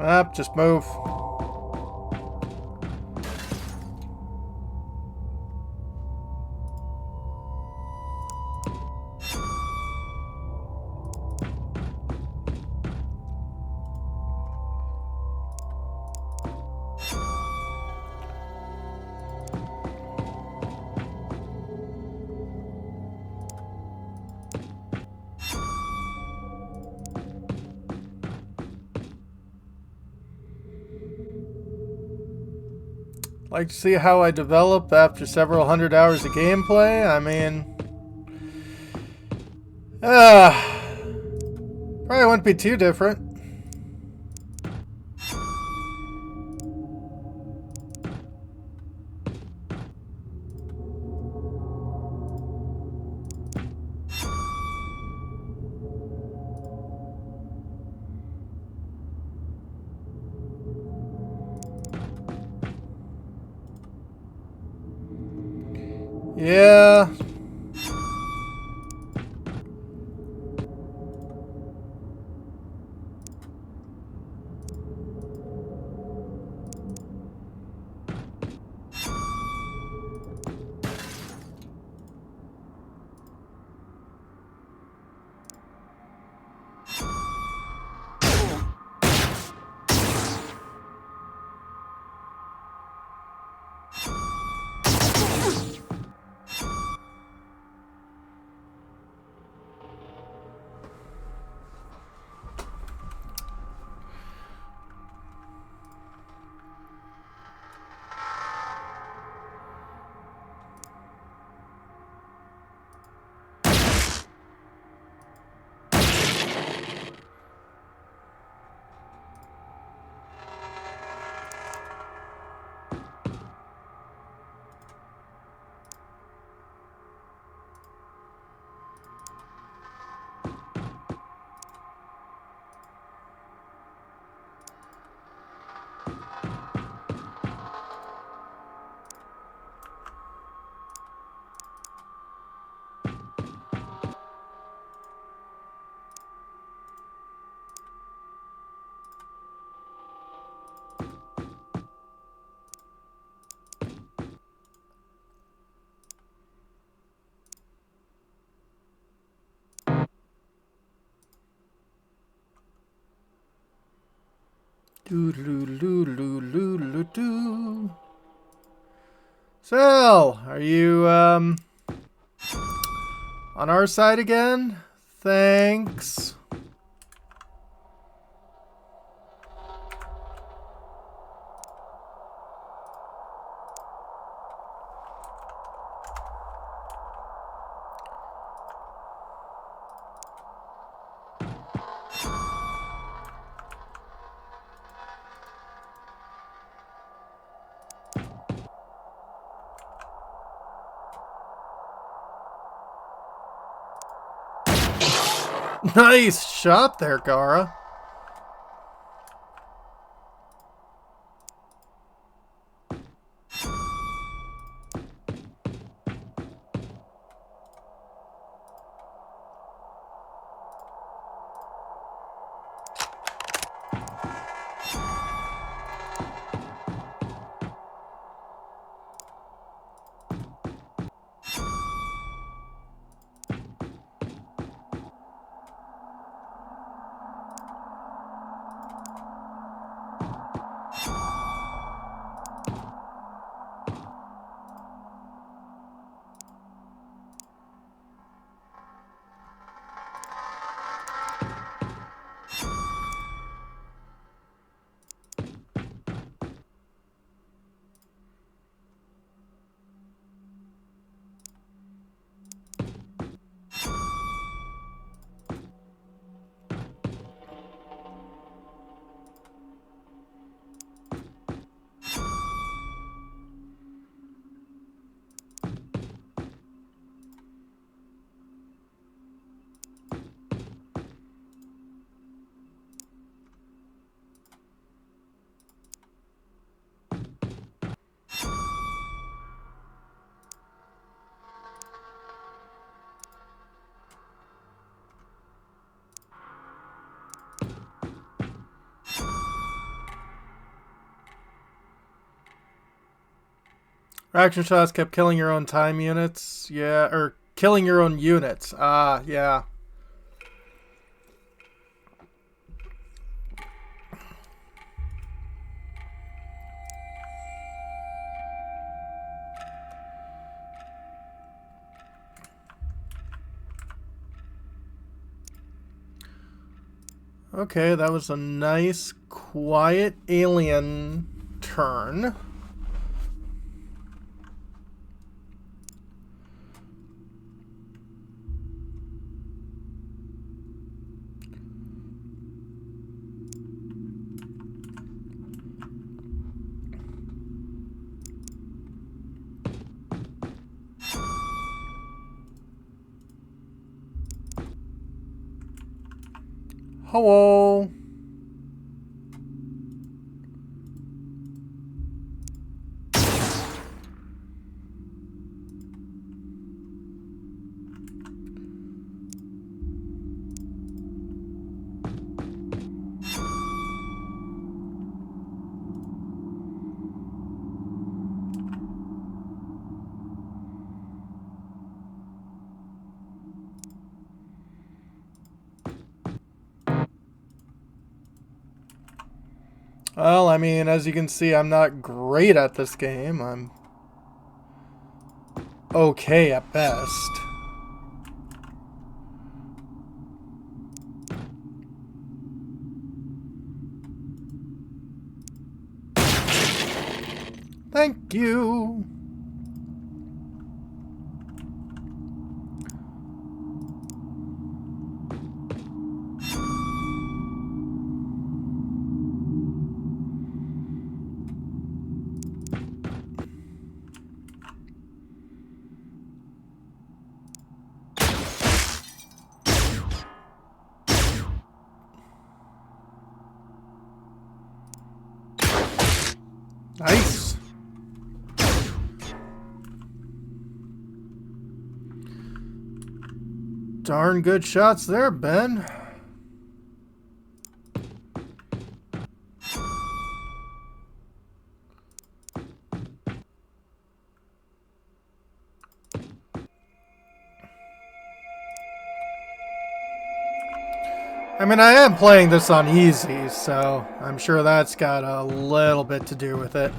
Up, just move. Like to see how I develop after several hundred hours of gameplay? I mean, probably wouldn't be too different. Yeah. Do. Sal, are you on our side again? Thanks. Nice shot there, Gara. Reaction shots kept killing your own time units. Yeah, or killing your own units. Ah, yeah. Okay, that was a nice, quiet alien turn. Hello. Well, I mean, as you can see, I'm not great at this game. I'm okay at best. Thank you. Nice. Darn good shots there, Ben. I mean, I am playing this on easy, so I'm sure that's got a little bit to do with it.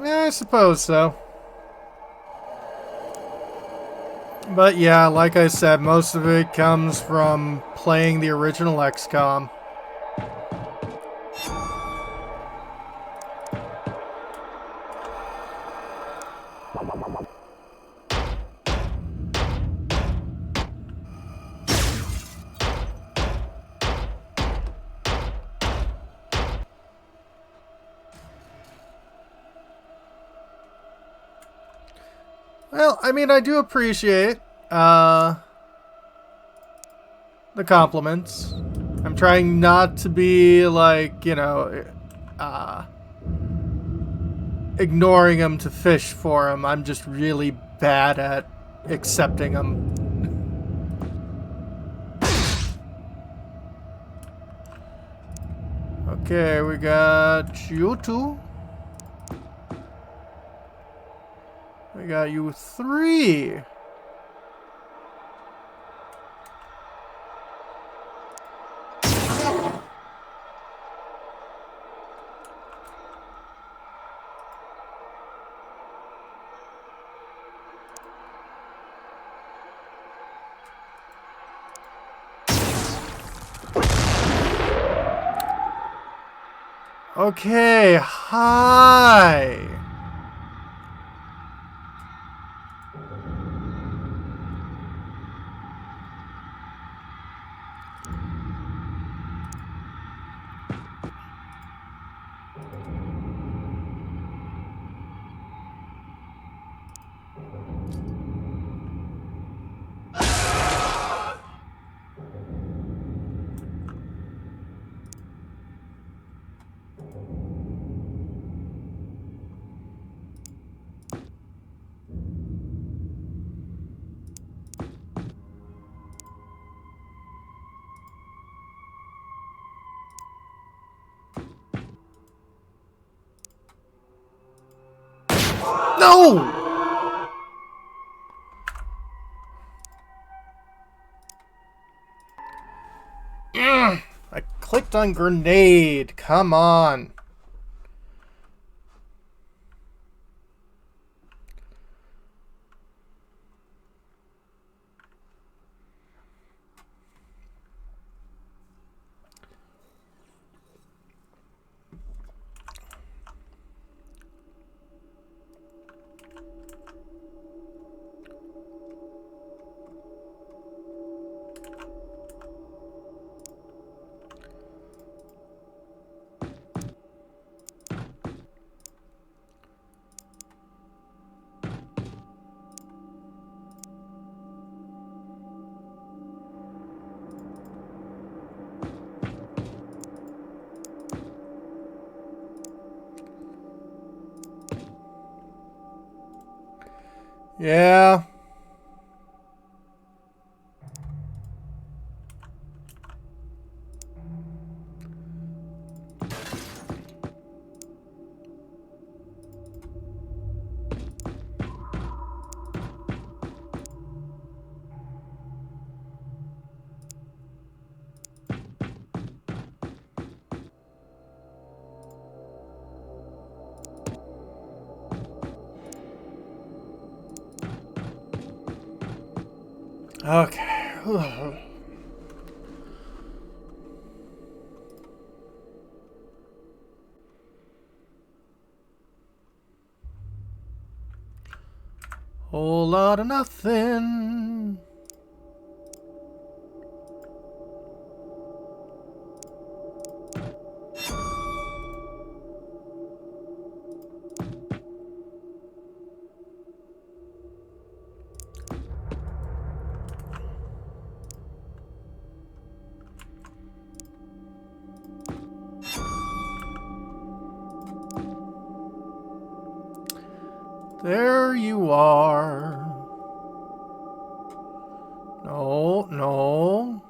Yeah, I suppose so. But yeah, like I said, most of it comes from playing the original XCOM. Well, I mean, I do appreciate the compliments. I'm trying not to be like, you know, ignoring them to fish for them. I'm just really bad at accepting them. Okay, we got you two. We got you three. Okay, hi. No! I clicked on grenade. Come on. Yeah. Okay. Whole lot of nothing. There you are. No, no.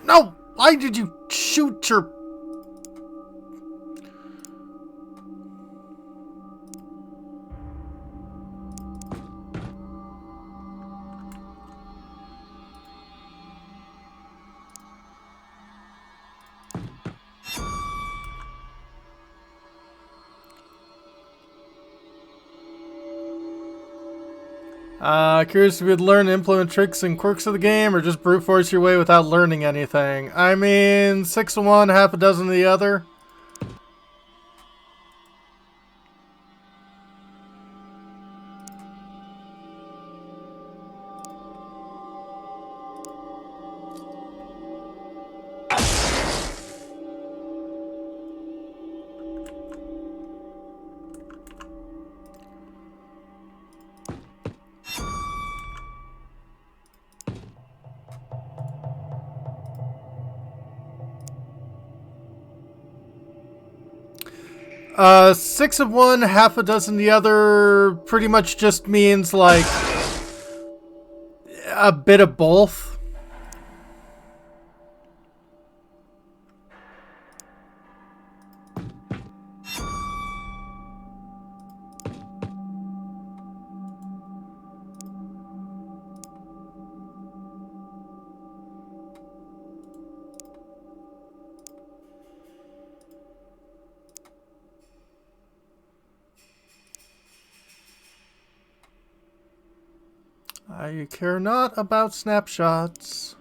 No! Why did you shoot your... Curious if you'd learn to implement tricks and quirks of the game, or just brute force your way without learning anything. I mean, 6 of one, half a dozen of the other. Six of one, half a dozen the other pretty much just means, like, a bit of both. I care not about snapshots.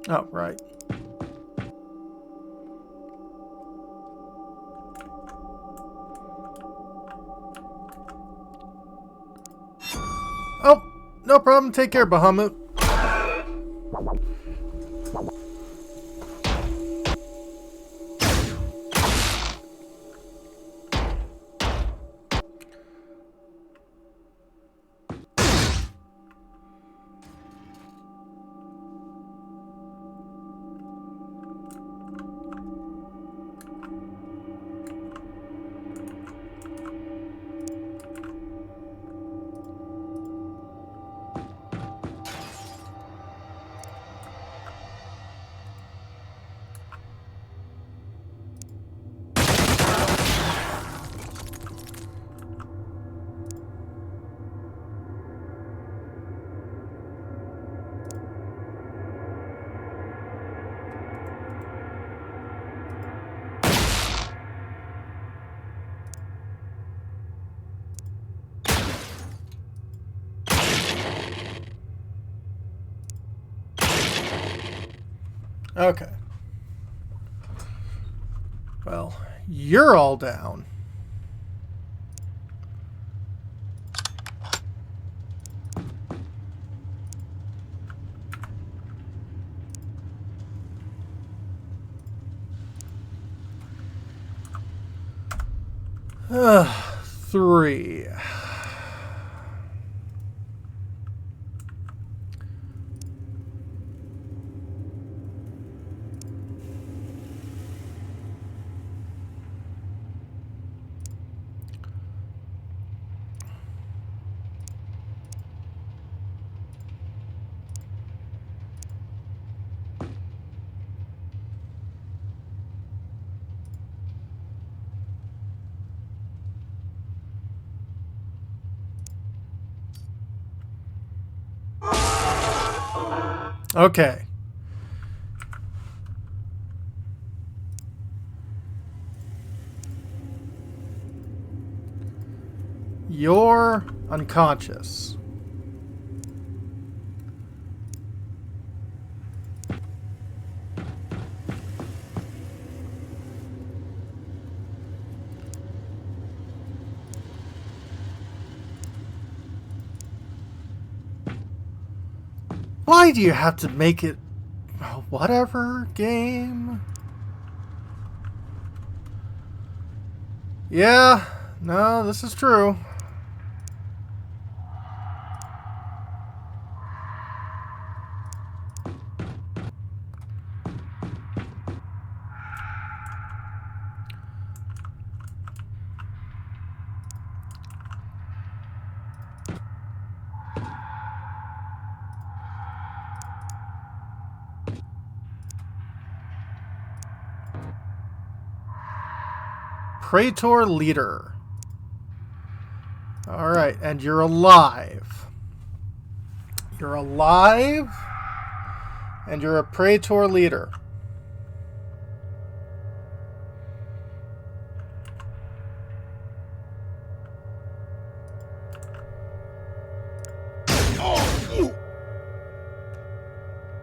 Oh, right. Oh, no problem. Take care, Bahamut. Okay. Well, you're all down. Three. Okay. You're unconscious. Why do you have to make it whatever game? Yeah, no, this is true. Praetor leader. Alright, and you're alive. You're alive, and you're a Praetor leader.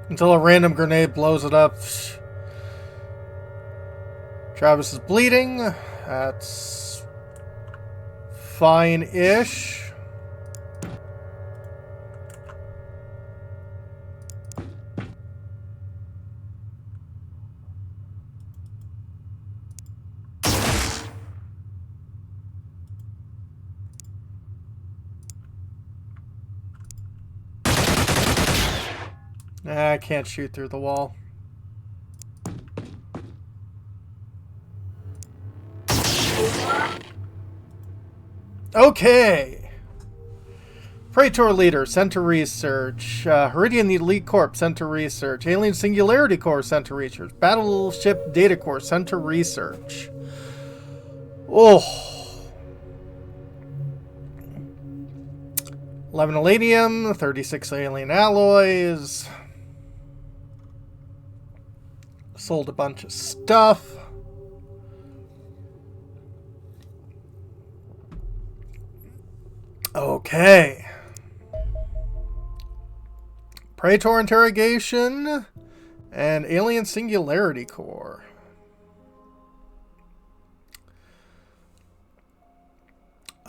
Until a random grenade blows it up. Travis is bleeding. That's fine-ish. Nah, I can't shoot through the wall. Okay. Praetor Leader, sent to research. Heridian Elite Corp, sent to research. Alien Singularity Corps, sent to research. Battleship Data Corps, sent to research. Oh. 11 Eladium, 36 alien alloys. Sold a bunch of stuff. Okay. Praetor Interrogation and Alien Singularity Core.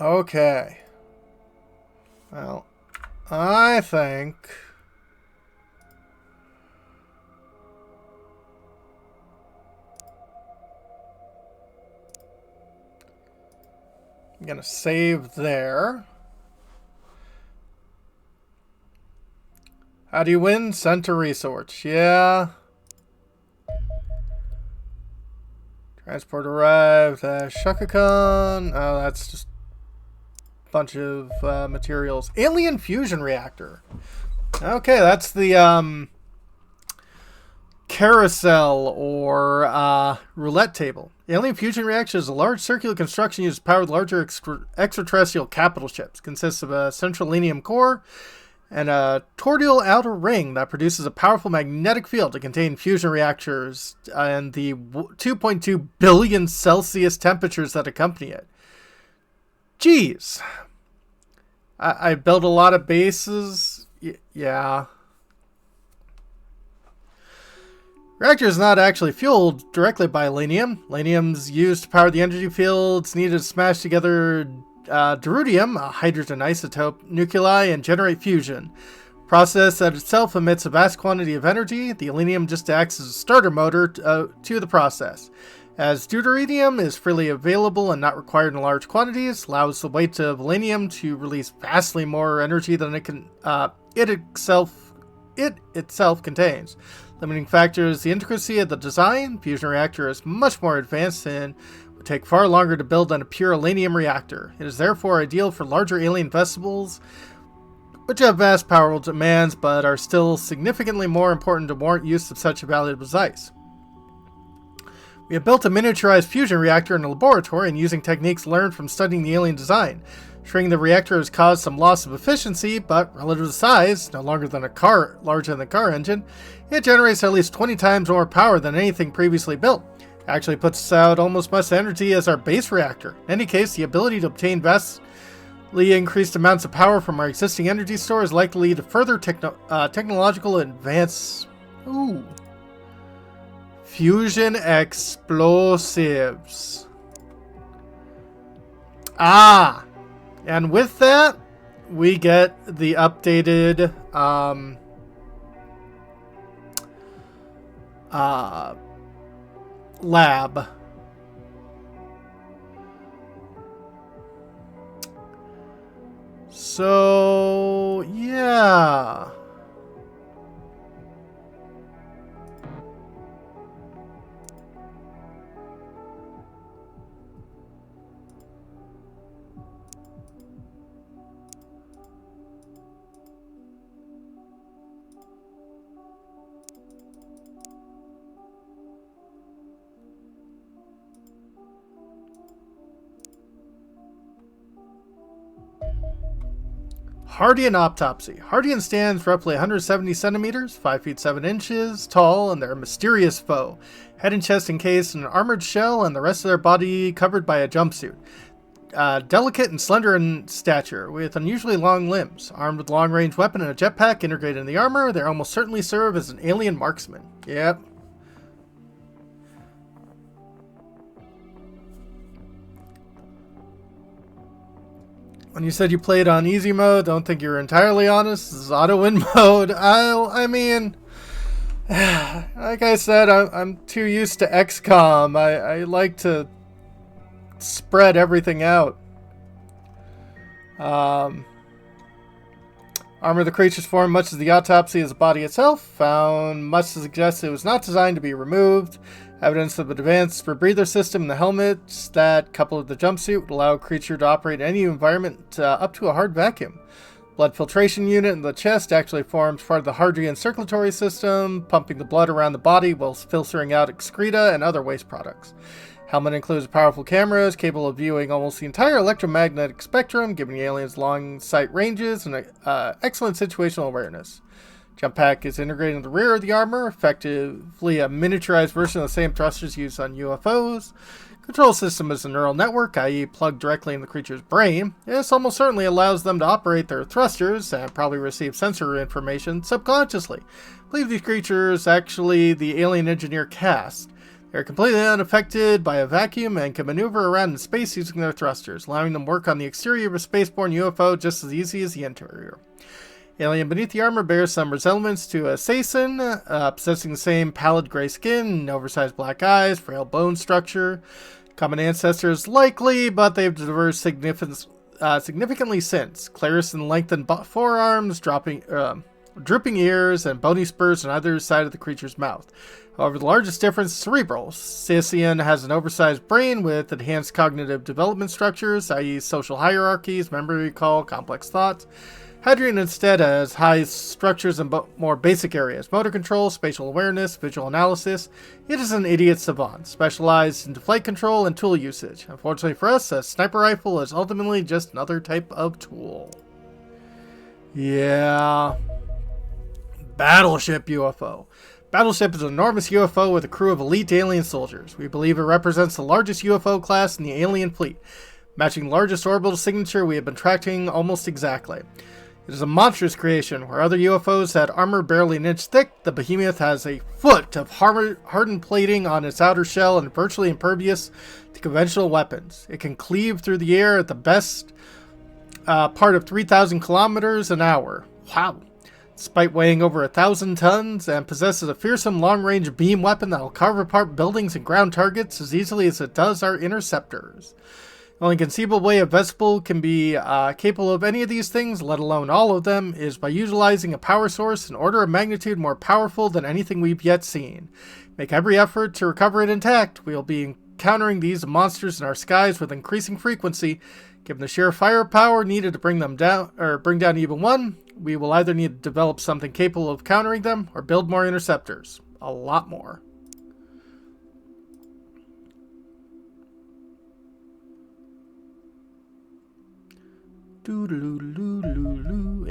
Okay. Well, I think I'm gonna save there. How do you win? Sent to research. Yeah. Transport arrived. Shukakon. Oh, that's just a bunch of materials. Alien fusion reactor. Okay, that's the carousel or roulette table. The alien fusion reactor is a large circular construction used to power larger extraterrestrial capital ships. It consists of a central selenium core and a toroidal outer ring that produces a powerful magnetic field to contain fusion reactors and the 2.2 billion Celsius temperatures that accompany it. Jeez. I built a lot of bases. Yeah. Reactor is not actually fueled directly by selenium. Selenium's used to power the energy fields needed to smash together deuterium, a hydrogen isotope, nuclei, and generate fusion. Process that itself emits a vast quantity of energy. The selenium just acts as a starter motor to the process. As deuterium is freely available and not required in large quantities, allows the weight of selenium to release vastly more energy than it itself contains. Limiting factor is the intricacy of the design. Fusion reactor is much more advanced and would take far longer to build than a pure selenium reactor. It is therefore ideal for larger alien vessels, which have vast power demands but are still significantly more important to warrant use of such a valuable device. We have built a miniaturized fusion reactor in a laboratory and using techniques learned from studying the alien design. Shrinking the reactor has caused some loss of efficiency, but relative to size, no longer than larger than a car engine, it generates at least 20 times more power than anything previously built. It actually puts out almost as much energy as our base reactor. In any case, the ability to obtain vastly increased amounts of power from our existing energy store is likely to lead to further technological advance. Ooh. Fusion explosives. Ah! And with that, we get the updated lab. So, yeah. Hardian autopsy. Hardian stands roughly 170 centimeters, 5 feet 7 inches tall, and they're a mysterious foe. Head and chest encased in an armored shell, and the rest of their body covered by a jumpsuit. Delicate and slender in stature, with unusually long limbs. Armed with a long-range weapon and a jetpack integrated in the armor, they almost certainly serve as an alien marksman. Yep. When you said you played on easy mode, don't think you're entirely honest. This is auto win mode. I mean, like I said, I'm too used to XCOM. I like to spread everything out. Armor of the creature's form, much as the autopsy as the body itself, found much to suggest it was not designed to be removed. Evidence of an advanced rebreather system in the helmet that, coupled with the jumpsuit, would allow a creature to operate in any environment up to a hard vacuum. Blood filtration unit in the chest actually forms part of the Hadrian circulatory system, pumping the blood around the body while filtering out excreta and other waste products. Helmet includes powerful cameras capable of viewing almost the entire electromagnetic spectrum, giving the aliens long sight ranges and excellent situational awareness. Jump pack is integrated in the rear of the armor, effectively a miniaturized version of the same thrusters used on UFOs. Control system is a neural network, i.e. plugged directly in the creature's brain. This almost certainly allows them to operate their thrusters and probably receive sensor information subconsciously. I believe these creatures actually the alien engineer cast. They are completely unaffected by a vacuum and can maneuver around in space using their thrusters, allowing them to work on the exterior of a spaceborne UFO just as easy as the interior. Alien beneath the armor bears some resemblance to a Saison, possessing the same pallid gray skin, oversized black eyes, frail bone structure. Common ancestors likely, but they've diverged significantly since. Claris and lengthened forearms, drooping ears, and bony spurs on either side of the creature's mouth. However, the largest difference is cerebral. Saison has an oversized brain with enhanced cognitive development structures, i.e. social hierarchies, memory recall, complex thoughts. Hadrian instead has high structures in more basic areas: motor control, spatial awareness, visual analysis. It is an idiot savant, specialized in flight control and tool usage. Unfortunately for us, a sniper rifle is ultimately just another type of tool. Yeah. Battleship UFO. Battleship is an enormous UFO with a crew of elite alien soldiers. We believe it represents the largest UFO class in the alien fleet, matching the largest orbital signature we have been tracking almost exactly. It is a monstrous creation. Where other UFOs had armor barely an inch thick, the behemoth has a foot of hardened plating on its outer shell and virtually impervious to conventional weapons. It can cleave through the air at the best part of 3,000 kilometers an hour. Wow. Despite weighing over 1,000 tons, and possesses a fearsome long-range beam weapon that will carve apart buildings and ground targets as easily as it does our interceptors. The only conceivable way a vessel can be capable of any of these things, let alone all of them, is by utilizing a power source an order of magnitude more powerful than anything we've yet seen. Make every effort to recover it intact. We will be encountering these monsters in our skies with increasing frequency. Given the sheer firepower needed to bring them down, or bring down even one, we will either need to develop something capable of countering them or build more interceptors. A lot more.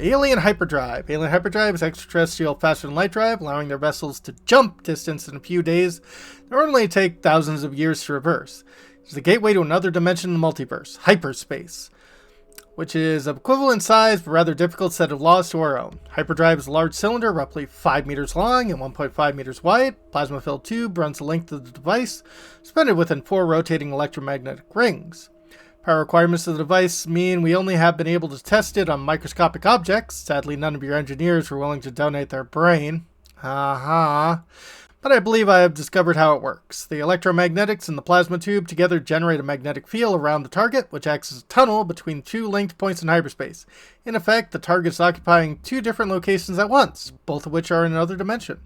Alien hyperdrive. Alien hyperdrive is extraterrestrial faster than light drive, allowing their vessels to jump distance in a few days that normally take thousands of years to reverse. It is the gateway to another dimension in the multiverse, hyperspace, which is of equivalent size but rather difficult set of laws to our own. Hyperdrive is a large cylinder, roughly 5 meters long and 1.5 meters wide. Plasma-filled tube runs the length of the device, suspended within 4 rotating electromagnetic rings. Power requirements of the device mean we only have been able to test it on microscopic objects. Sadly, none of your engineers were willing to donate their brain. But I believe I have discovered how it works. The electromagnetics in the plasma tube together generate a magnetic field around the target, which acts as a tunnel between 2 linked points in hyperspace. In effect, the target is occupying 2 different locations at once, both of which are in another dimension.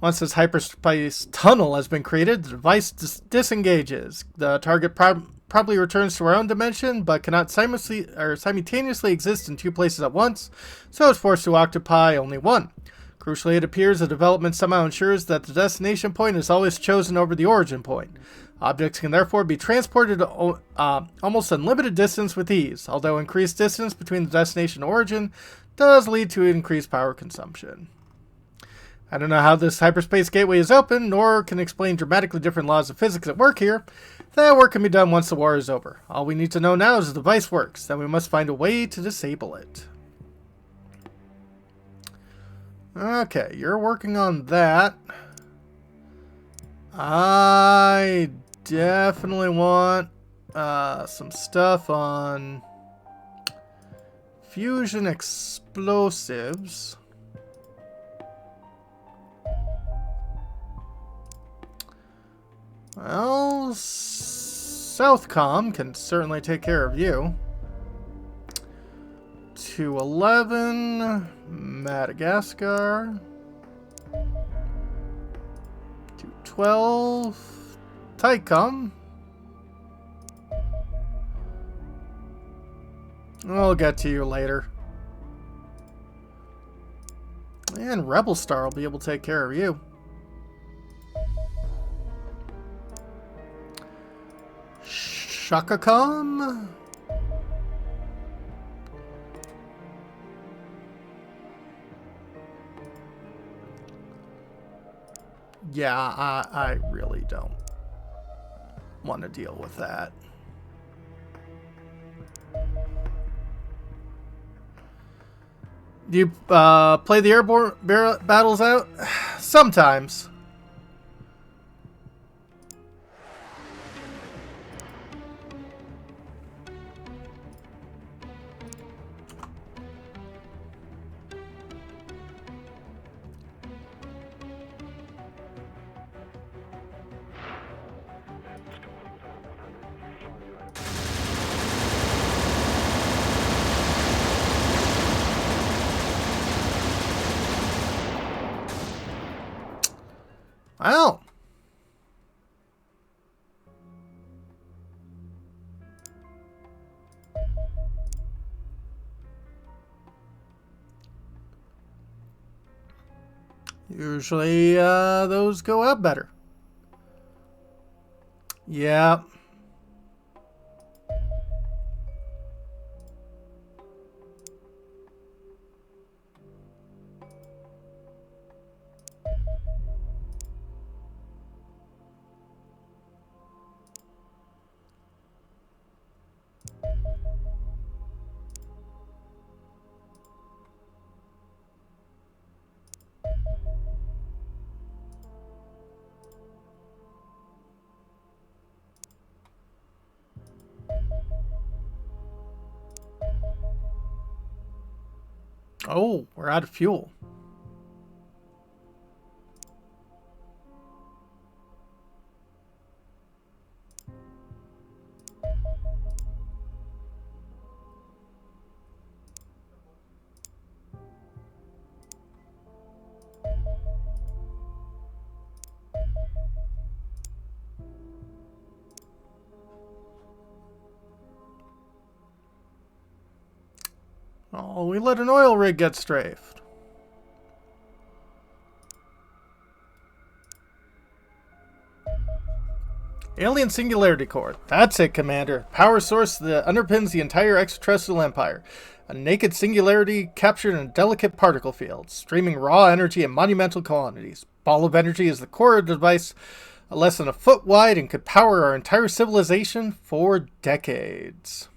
Once this hyperspace tunnel has been created, the device disengages. The target probably returns to our own dimension, but cannot simultaneously exist in 2 places at once, so it's forced to occupy only one. Crucially, it appears the development somehow ensures that the destination point is always chosen over the origin point. Objects can therefore be transported almost unlimited distance with ease, although increased distance between the destination and origin does lead to increased power consumption. I don't know how this hyperspace gateway is open, nor can explain dramatically different laws of physics at work here. That work can be done once the war is over. All we need to know now is the device works, then we must find a way to disable it. Okay, you're working on that. I definitely want some stuff on fusion explosives. Well, Southcom can certainly take care of you. 211, Madagascar. 212, Tycom. I'll get to you later. And Rebel Star will be able to take care of you. Shakacom. Yeah, I really don't want to deal with that. Do you play the airborne battles out? Sometimes. Wow. Usually, those go out better. Yeah. Oh, we're out of fuel. Oh, we let an oil rig get strafed. Alien Singularity Core. That's it, Commander. Power source that underpins the entire extraterrestrial empire. A naked singularity captured in a delicate particle field, streaming raw energy in monumental quantities. Ball of energy is the core of the device, less than a foot wide, and could power our entire civilization for decades.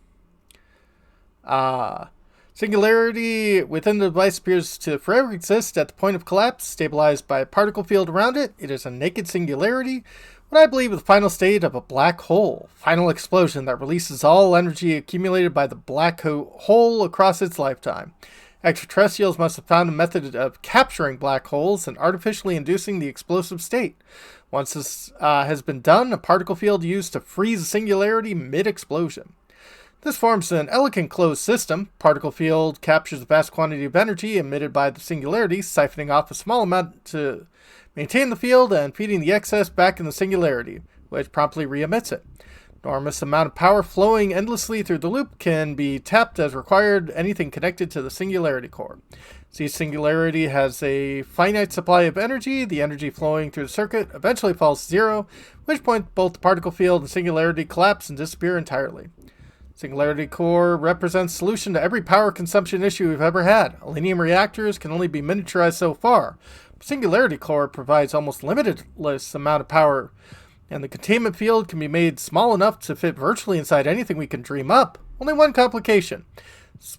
Singularity within the device appears to forever exist at the point of collapse, stabilized by a particle field around it. It is a naked singularity, what I believe is the final state of a black hole. Final explosion that releases all energy accumulated by the black hole across its lifetime. Extraterrestrials must have found a method of capturing black holes and artificially inducing the explosive state. Once this has been done, a particle field used to freeze a singularity mid-explosion. This forms an elegant closed system. Particle field captures a vast quantity of energy emitted by the singularity, siphoning off a small amount to maintain the field and feeding the excess back in the singularity, which promptly re-emits it. Enormous amount of power flowing endlessly through the loop can be tapped as required anything connected to the singularity core. The singularity has a finite supply of energy. The energy flowing through the circuit eventually falls to zero, at which point both the particle field and singularity collapse and disappear entirely. Singularity core represents solution to every power consumption issue we've ever had. Alenium reactors can only be miniaturized so far. Singularity core provides almost limitless amount of power, and the containment field can be made small enough to fit virtually inside anything we can dream up. Only one complication.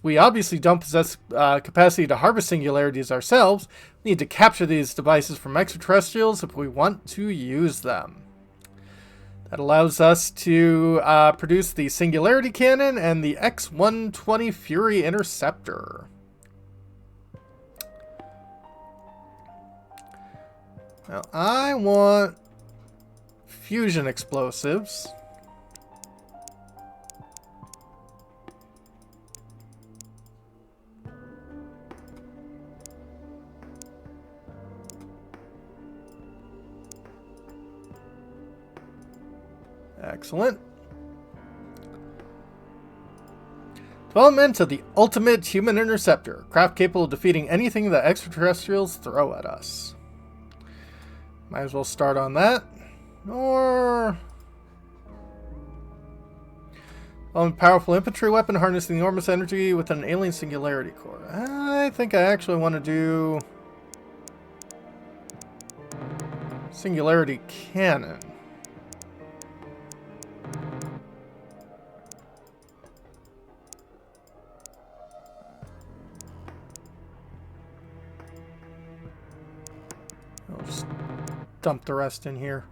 We obviously don't possess capacity to harvest singularities ourselves. We need to capture these devices from extraterrestrials if we want to use them. That allows us to produce the Singularity Cannon and the X-120 Fury Interceptor. Now, I want fusion explosives. Excellent. Development of the ultimate human interceptor. Craft capable of defeating anything that extraterrestrials throw at us. Might as well start on that. Or... powerful infantry weapon harnessing enormous energy with an alien singularity core. I think I actually want to do... singularity cannon. I'll just dump the rest in here.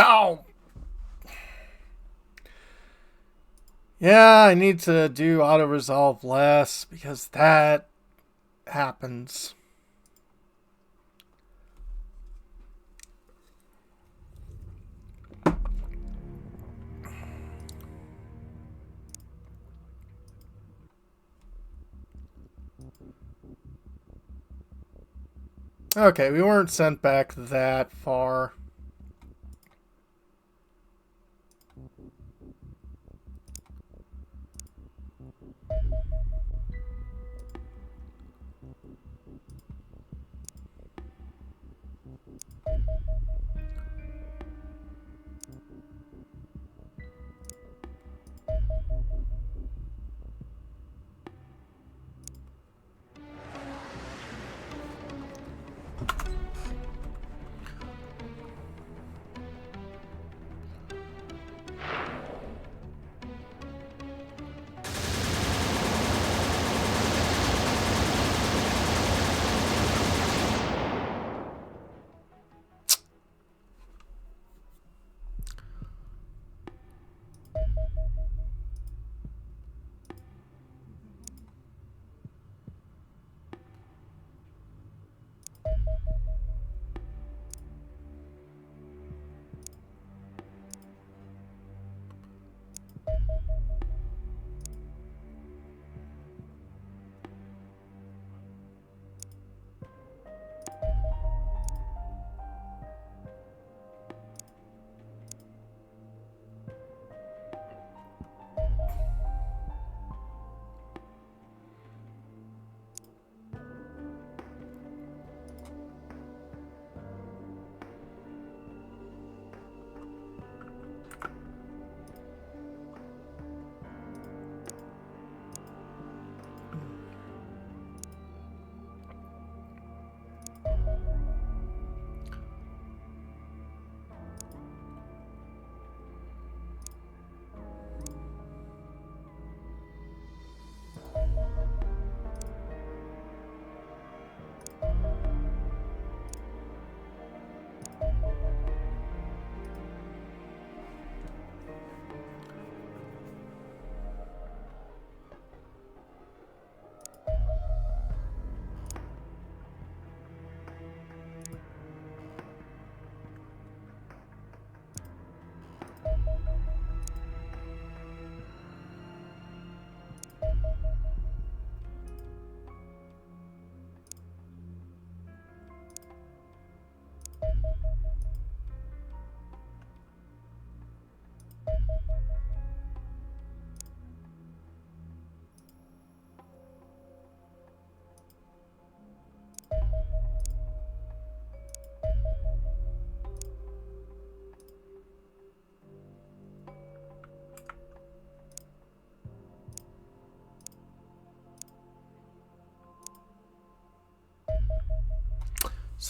Oh! Yeah, I need to do auto-resolve less because that happens. Okay, we weren't sent back that far.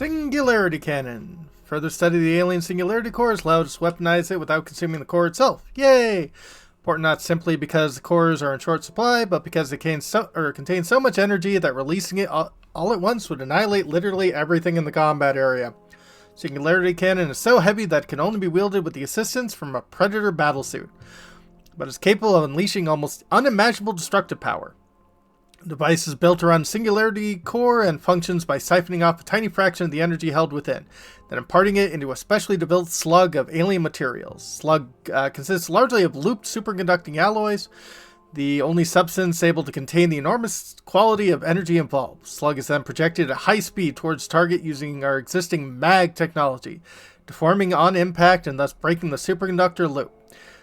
Singularity Cannon. Further study of the alien singularity core has allowed us to weaponize it without consuming the core itself. Yay! Important not simply because the cores are in short supply, but because they contain so much energy that releasing it all at once would annihilate literally everything in the combat area. Singularity Cannon is so heavy that it can only be wielded with the assistance from a Predator battlesuit, but is capable of unleashing almost unimaginable destructive power. The device is built around Singularity Core and functions by siphoning off a tiny fraction of the energy held within, then imparting it into a specially developed slug of alien materials. Slug consists largely of looped superconducting alloys, the only substance able to contain the enormous quality of energy involved. Slug is then projected at high speed towards target using our existing MAG technology, deforming on impact and thus breaking the superconductor loop.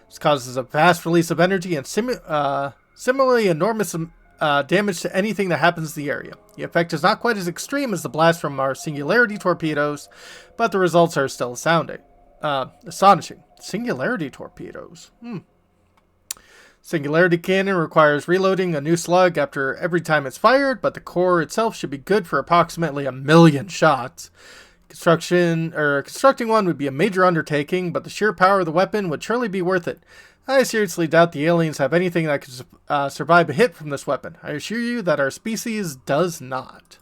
This causes a vast release of energy and similarly enormous damage to anything that happens in the area. The effect is not quite as extreme as the blast from our Singularity torpedoes, but the results are still astonishing. Singularity torpedoes. Singularity Cannon requires reloading a new slug after every time it's fired, but the core itself should be good for approximately 1 million shots. Constructing one would be a major undertaking, but the sheer power of the weapon would surely be worth it. I seriously doubt the aliens have anything that could survive a hit from this weapon. I assure you that our species does not.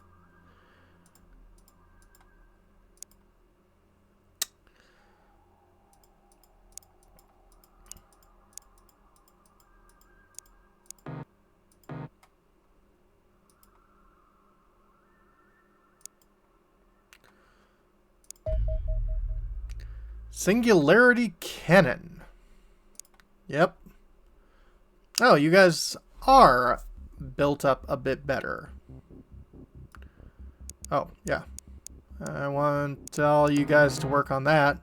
Singularity Cannon. Yep. Oh, you guys are built up a bit better. Oh, yeah. I want all you guys to work on that.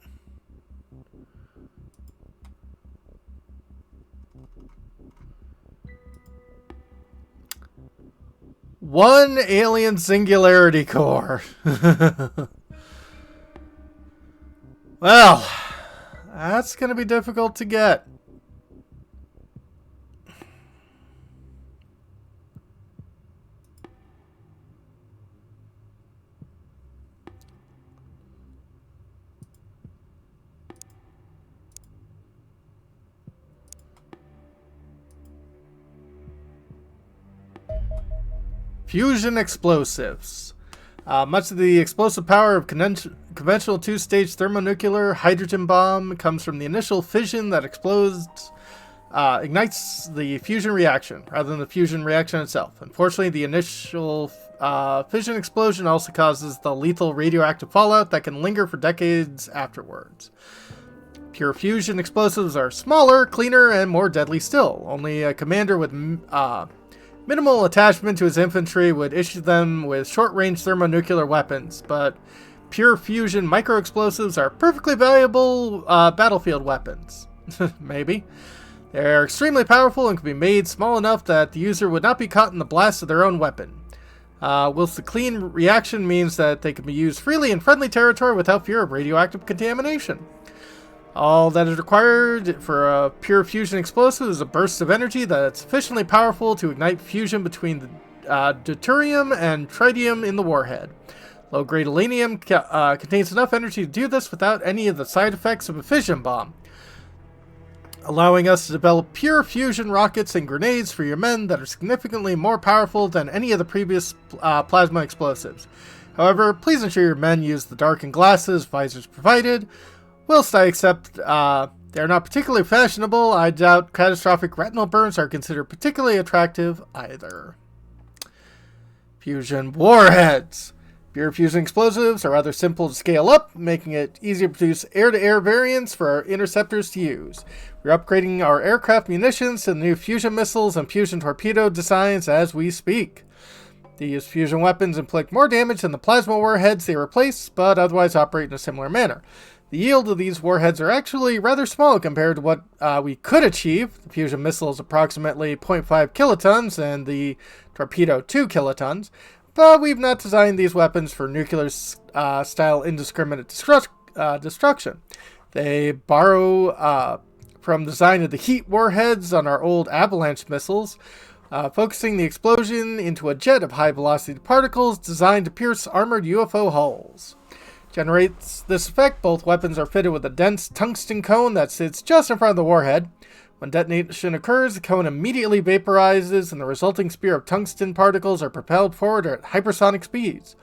One alien singularity core. Well, that's going to be difficult to get. Fusion explosives. Much of the explosive power of conventional two-stage thermonuclear hydrogen bomb comes from the initial fission that ignites the fusion reaction, rather than the fusion reaction itself. Unfortunately, the initial fission explosion also causes the lethal radioactive fallout that can linger for decades afterwards. Pure fusion explosives are smaller, cleaner, and more deadly still. Only a commander with minimal attachment to his infantry would issue them with short-range thermonuclear weapons, but pure fusion microexplosives are perfectly valuable battlefield weapons. Maybe. They're extremely powerful and can be made small enough that the user would not be caught in the blast of their own weapon. Whilst the clean reaction means that they can be used freely in friendly territory without fear of radioactive contamination. All that is required for a pure fusion explosive is a burst of energy that's sufficiently powerful to ignite fusion between the deuterium and tritium in the warhead. Low-grade uranium contains enough energy to do this without any of the side effects of a fission bomb, allowing us to develop pure fusion rockets and grenades for your men that are significantly more powerful than any of the previous plasma explosives. However, please ensure your men use the darkened glasses visors provided. Whilst I accept they are not particularly fashionable, I doubt catastrophic retinal burns are considered particularly attractive either. Fusion warheads. Pure fusion explosives are rather simple to scale up, making it easier to produce air-to-air variants for our interceptors to use. We're upgrading our aircraft munitions to the new fusion missiles and fusion torpedo designs as we speak. These fusion weapons inflict more damage than the plasma warheads they replace, but otherwise operate in a similar manner. The yield of these warheads are actually rather small compared to what we could achieve. The fusion missile is approximately 0.5 kilotons and the torpedo 2 kilotons, but we've not designed these weapons for nuclear-style indiscriminate destruction. They borrow from the design of the heat warheads on our old avalanche missiles, focusing the explosion into a jet of high-velocity particles designed to pierce armored UFO hulls. Generates this effect, both weapons are fitted with a dense tungsten cone that sits just in front of the warhead. When detonation occurs, the cone immediately vaporizes and the resulting spear of tungsten particles are propelled forward at hypersonic speeds.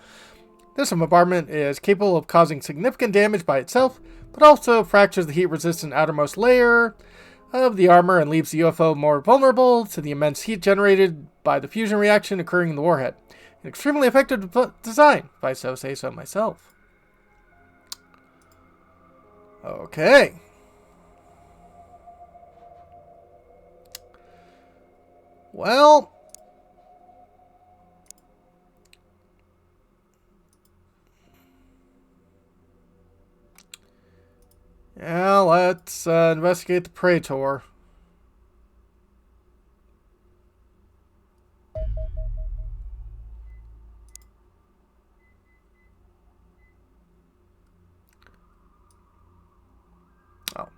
This bombardment is capable of causing significant damage by itself, but also fractures the heat-resistant outermost layer of the armor and leaves the UFO more vulnerable to the immense heat generated by the fusion reaction occurring in the warhead. An extremely effective design, if I so say so myself. Okay. Well, yeah, let's investigate the Praetor. Oh.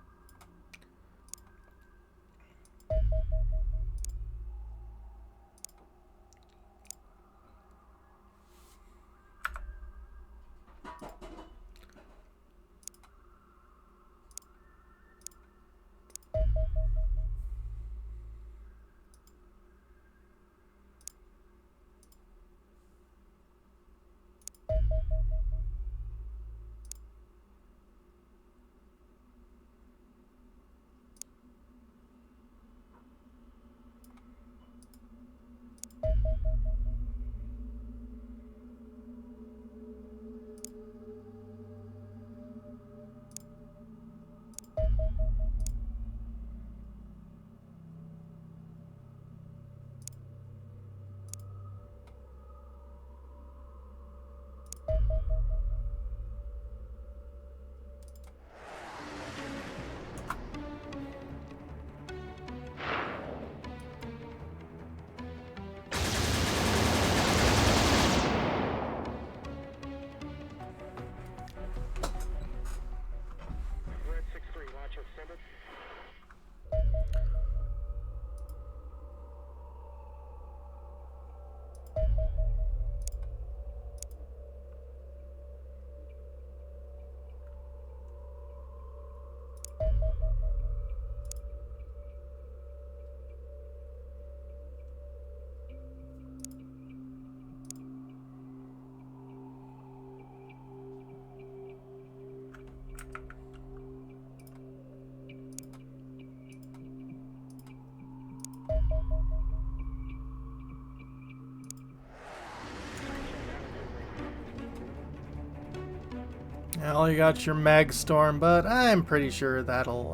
Well, you got your Mag Storm, but I'm pretty sure that'll,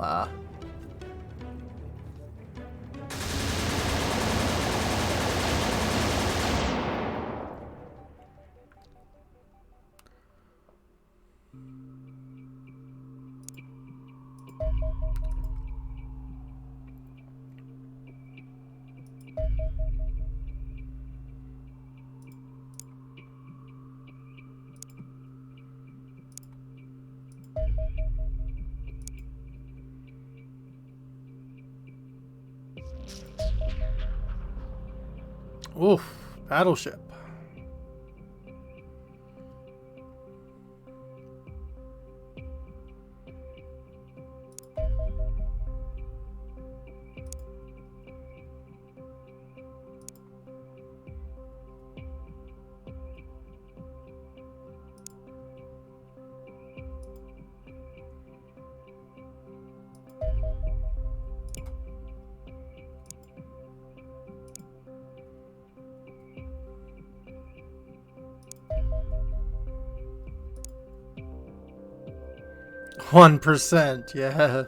oof, battleship. %, yeah.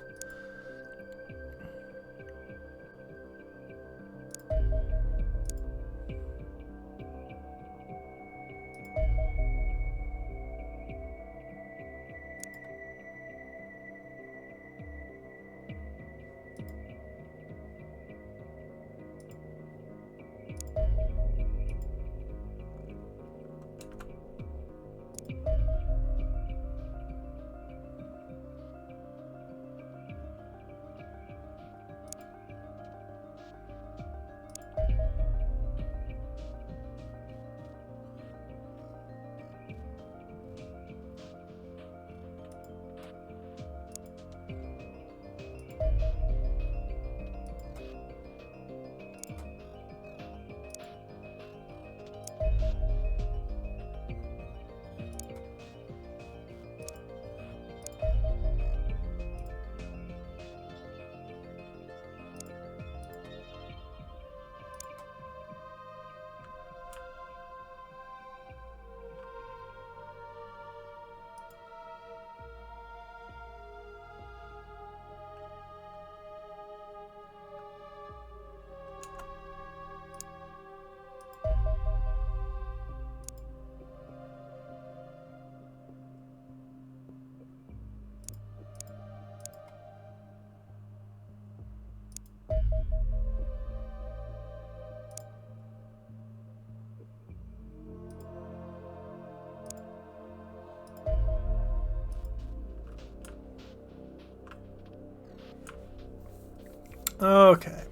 Okay.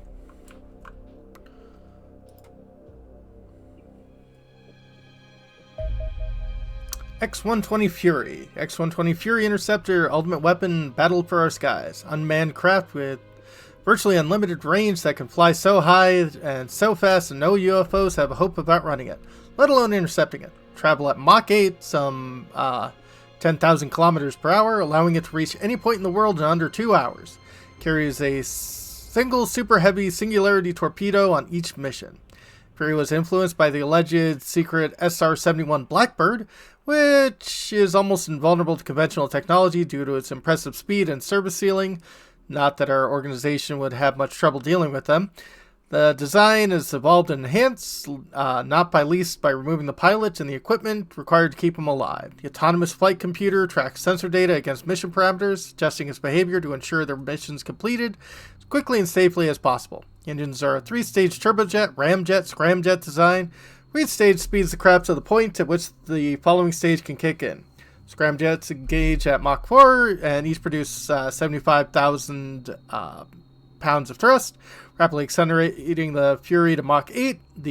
X-120 Fury. X-120 Fury Interceptor, ultimate weapon, battled for our skies. Unmanned craft with virtually unlimited range that can fly so high and so fast and no UFOs have a hope of outrunning it, let alone intercepting it. Travel at Mach 8, some 10,000 kilometers per hour, allowing it to reach any point in the world in under 2 hours. Carries a single super heavy singularity torpedo on each mission. Fury was influenced by the alleged secret SR-71 Blackbird, which is almost invulnerable to conventional technology due to its impressive speed and service ceiling. Not that our organization would have much trouble dealing with them. The design is evolved and enhanced, not by least by removing the pilot and the equipment required to keep them alive. The autonomous flight computer tracks sensor data against mission parameters, adjusting its behavior to ensure their missions completed as quickly and safely as possible. Engines are a 3-stage turbojet, ramjet, scramjet design. Each stage speeds the craft to the point at which the following stage can kick in. Scramjets engage at Mach 4 and each produce 75,000 pounds of thrust, rapidly accelerating the Fury to Mach 8. At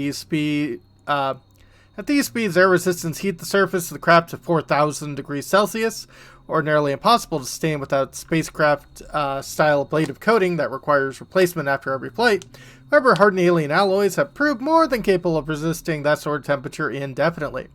these speeds, air resistance heat the surface of the craft to 4,000 degrees Celsius, ordinarily impossible to sustain without spacecraft-style ablative coating that requires replacement after every flight. However, hardened alien alloys have proved more than capable of resisting that sort of temperature indefinitely,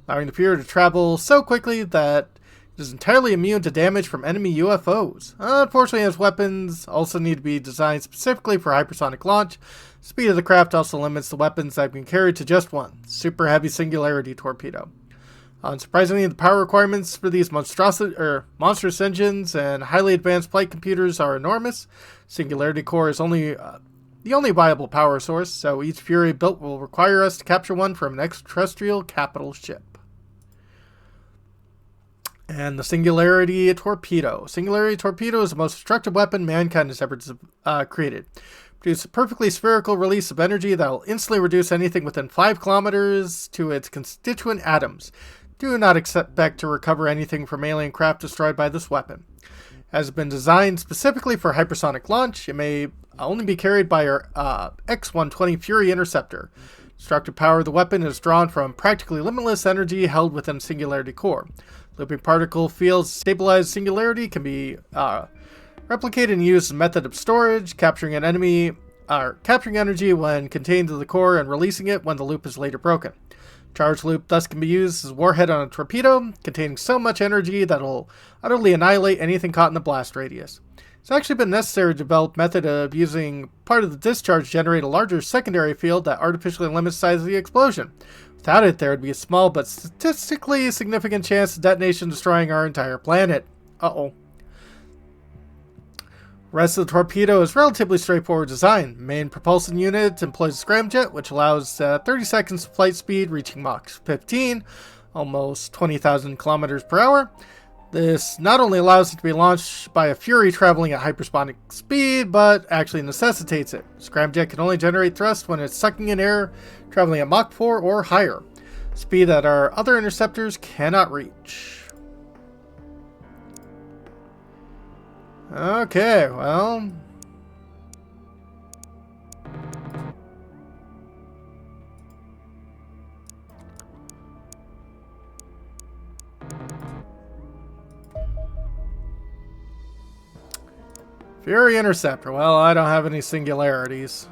allowing the Fury to travel so quickly that it is entirely immune to damage from enemy UFOs. Unfortunately, its weapons also need to be designed specifically for hypersonic launch. The speed of the craft also limits the weapons that can carry to just one, super heavy singularity torpedo. Unsurprisingly, the power requirements for these monstrous engines and highly advanced flight computers are enormous. Singularity core is the only viable power source, so each Fury built will require us to capture one from an extraterrestrial capital ship. And the Singularity Torpedo. Singularity Torpedo is the most destructive weapon mankind has ever created. Produce a perfectly spherical release of energy that will instantly reduce anything within 5 kilometers to its constituent atoms. Do not expect to recover anything from alien craft destroyed by this weapon. It has been designed specifically for hypersonic launch. It may only be carried by our X-120 Fury Interceptor. Destructive power of the weapon is drawn from practically limitless energy held within Singularity core. Looping particle fields stabilized Singularity can be replicated and used as a method of storage, capturing energy when contained to the core and releasing it when the loop is later broken. Charge loop thus can be used as a warhead on a torpedo, containing so much energy that it'll utterly annihilate anything caught in the blast radius. It's actually been necessary to develop a method of using part of the discharge to generate a larger secondary field that artificially limits the size of the explosion. Without it, there would be a small but statistically significant chance of detonation destroying our entire planet. Uh-oh. The rest of the torpedo is relatively straightforward design. Main propulsion unit employs a scramjet, which allows 30 seconds of flight speed, reaching Mach 15, almost 20,000 kilometers per hour. This not only allows it to be launched by a Fury traveling at hypersonic speed, but actually necessitates it. Scramjet can only generate thrust when it's sucking in air, traveling at Mach 4 or higher, speed that our other interceptors cannot reach. Okay, well... Fury Interceptor. Well, I don't have any singularities.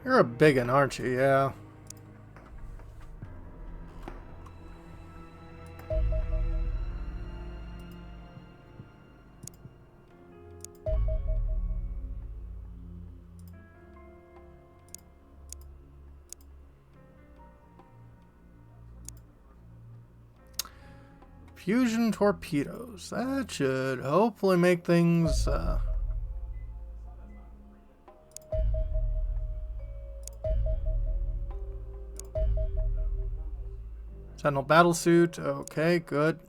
You're a big one, aren't you? Yeah. Fusion torpedoes. That should hopefully make things... Sentinel battlesuit. Okay, good.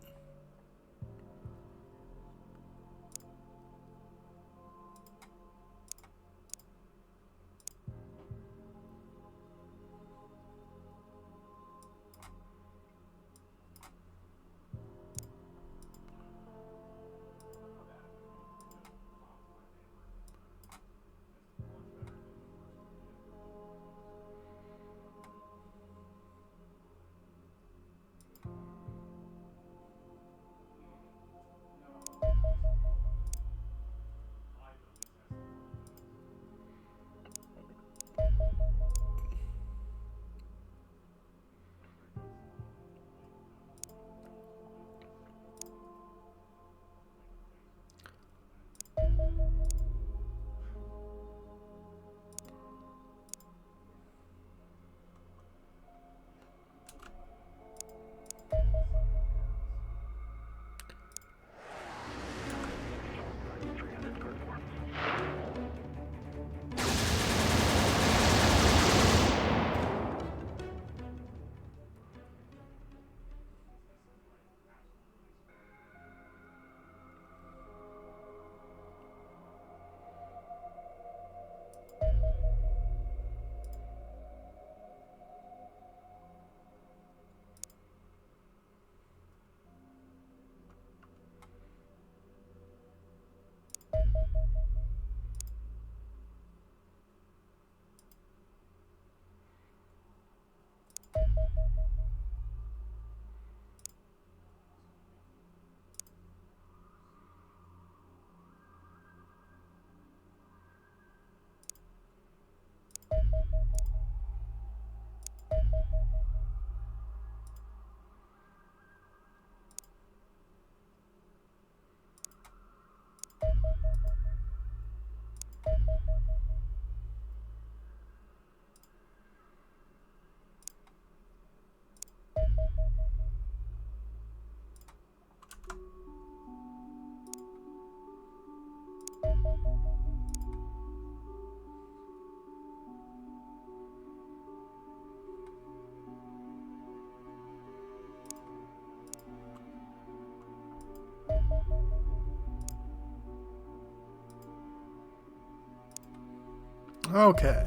Okay.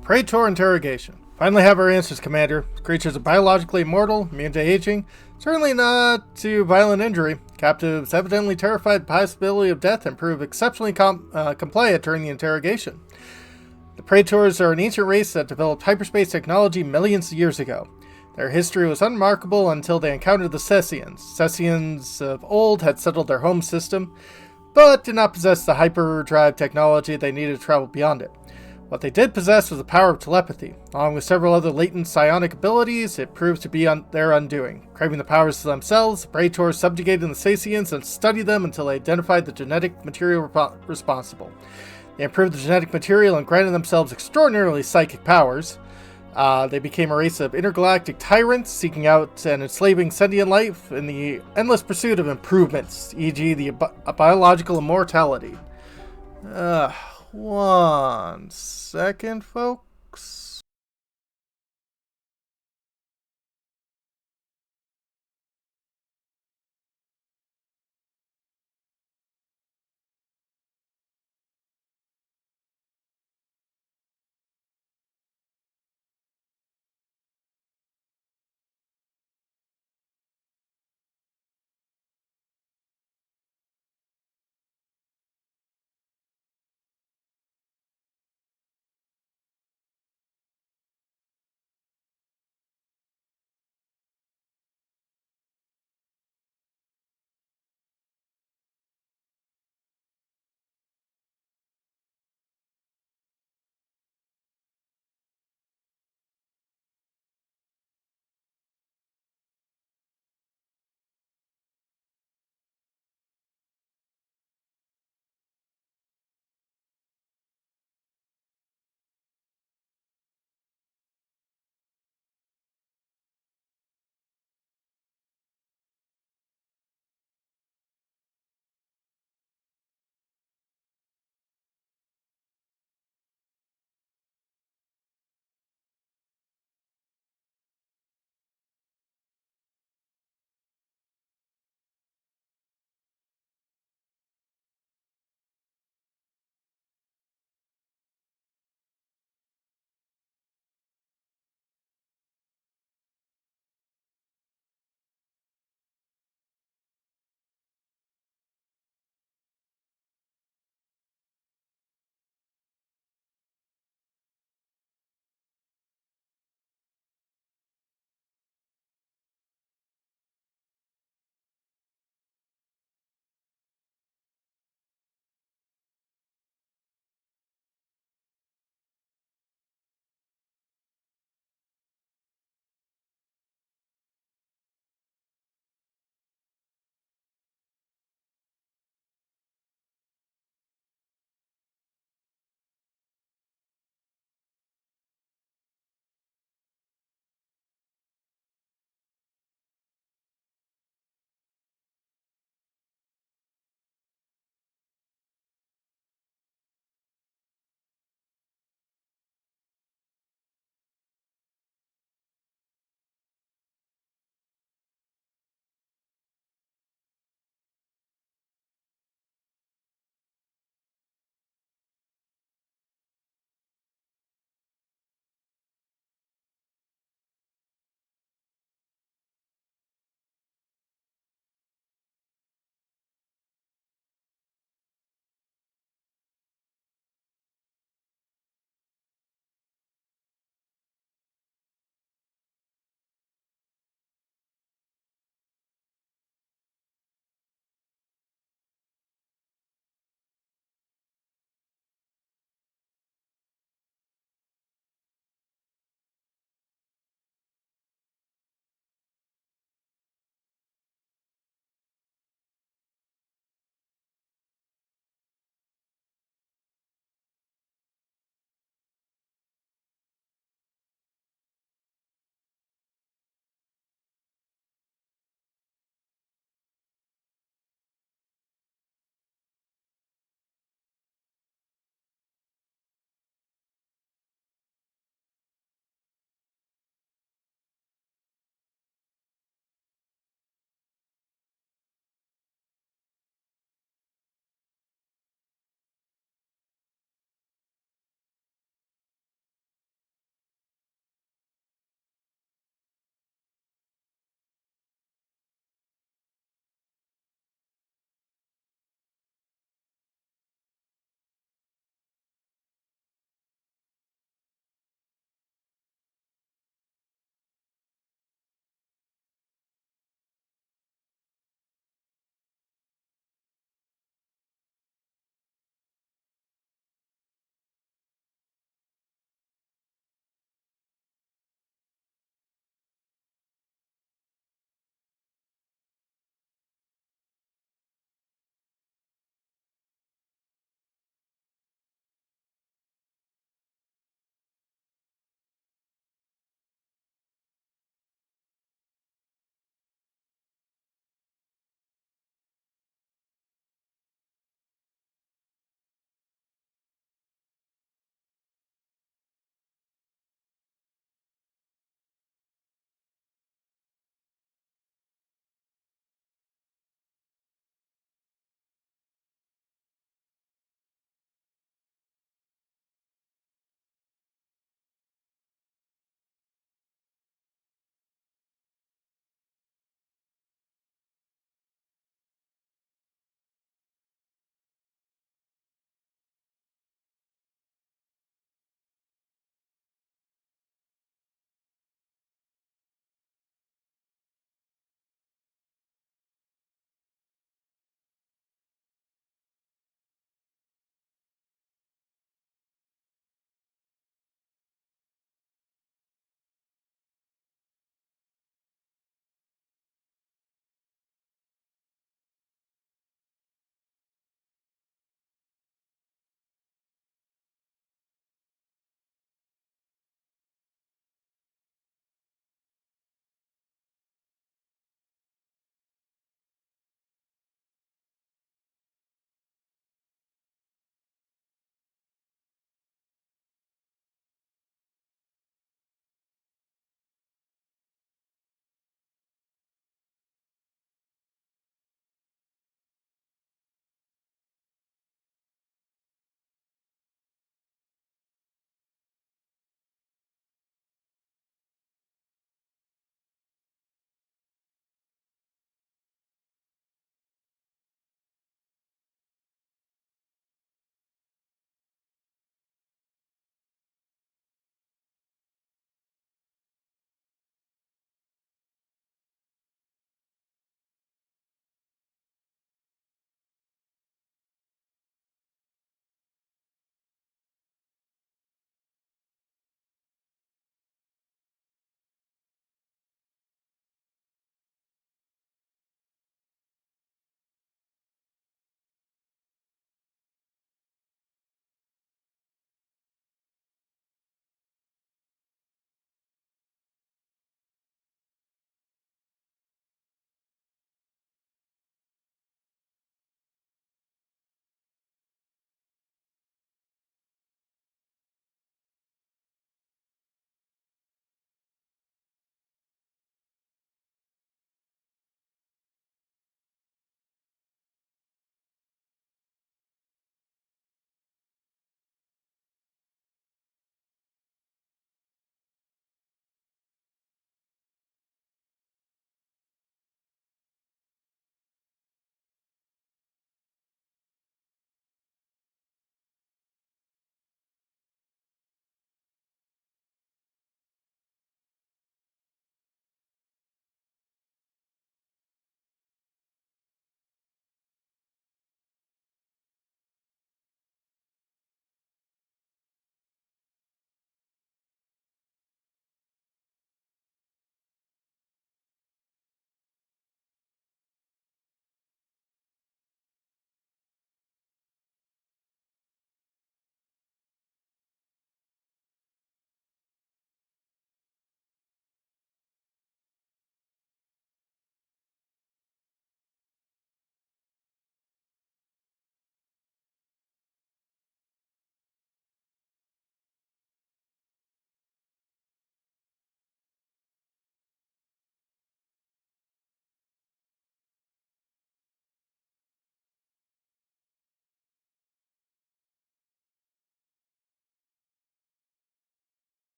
Praetor interrogation. Finally have our answers, Commander. The creatures are biologically immortal, immune to aging, certainly not to violent injury. Captives evidently terrified of the possibility of death and prove exceptionally compliant during the interrogation. The Praetors are an ancient race that developed hyperspace technology millions of years ago. Their history was unremarkable until they encountered the Cessians. Cessians of old had settled their home system, but did not possess the hyperdrive technology they needed to travel beyond it. What they did possess was the power of telepathy. Along with several other latent psionic abilities, it proved to be their undoing. Craving the powers to themselves, the Praetors subjugated the Cessians and studied them until they identified the genetic material responsible. They improved the genetic material and granted themselves extraordinarily psychic powers. They became a race of intergalactic tyrants, seeking out and enslaving sentient life in the endless pursuit of improvements, e.g. the biological immortality. 1 second, folks.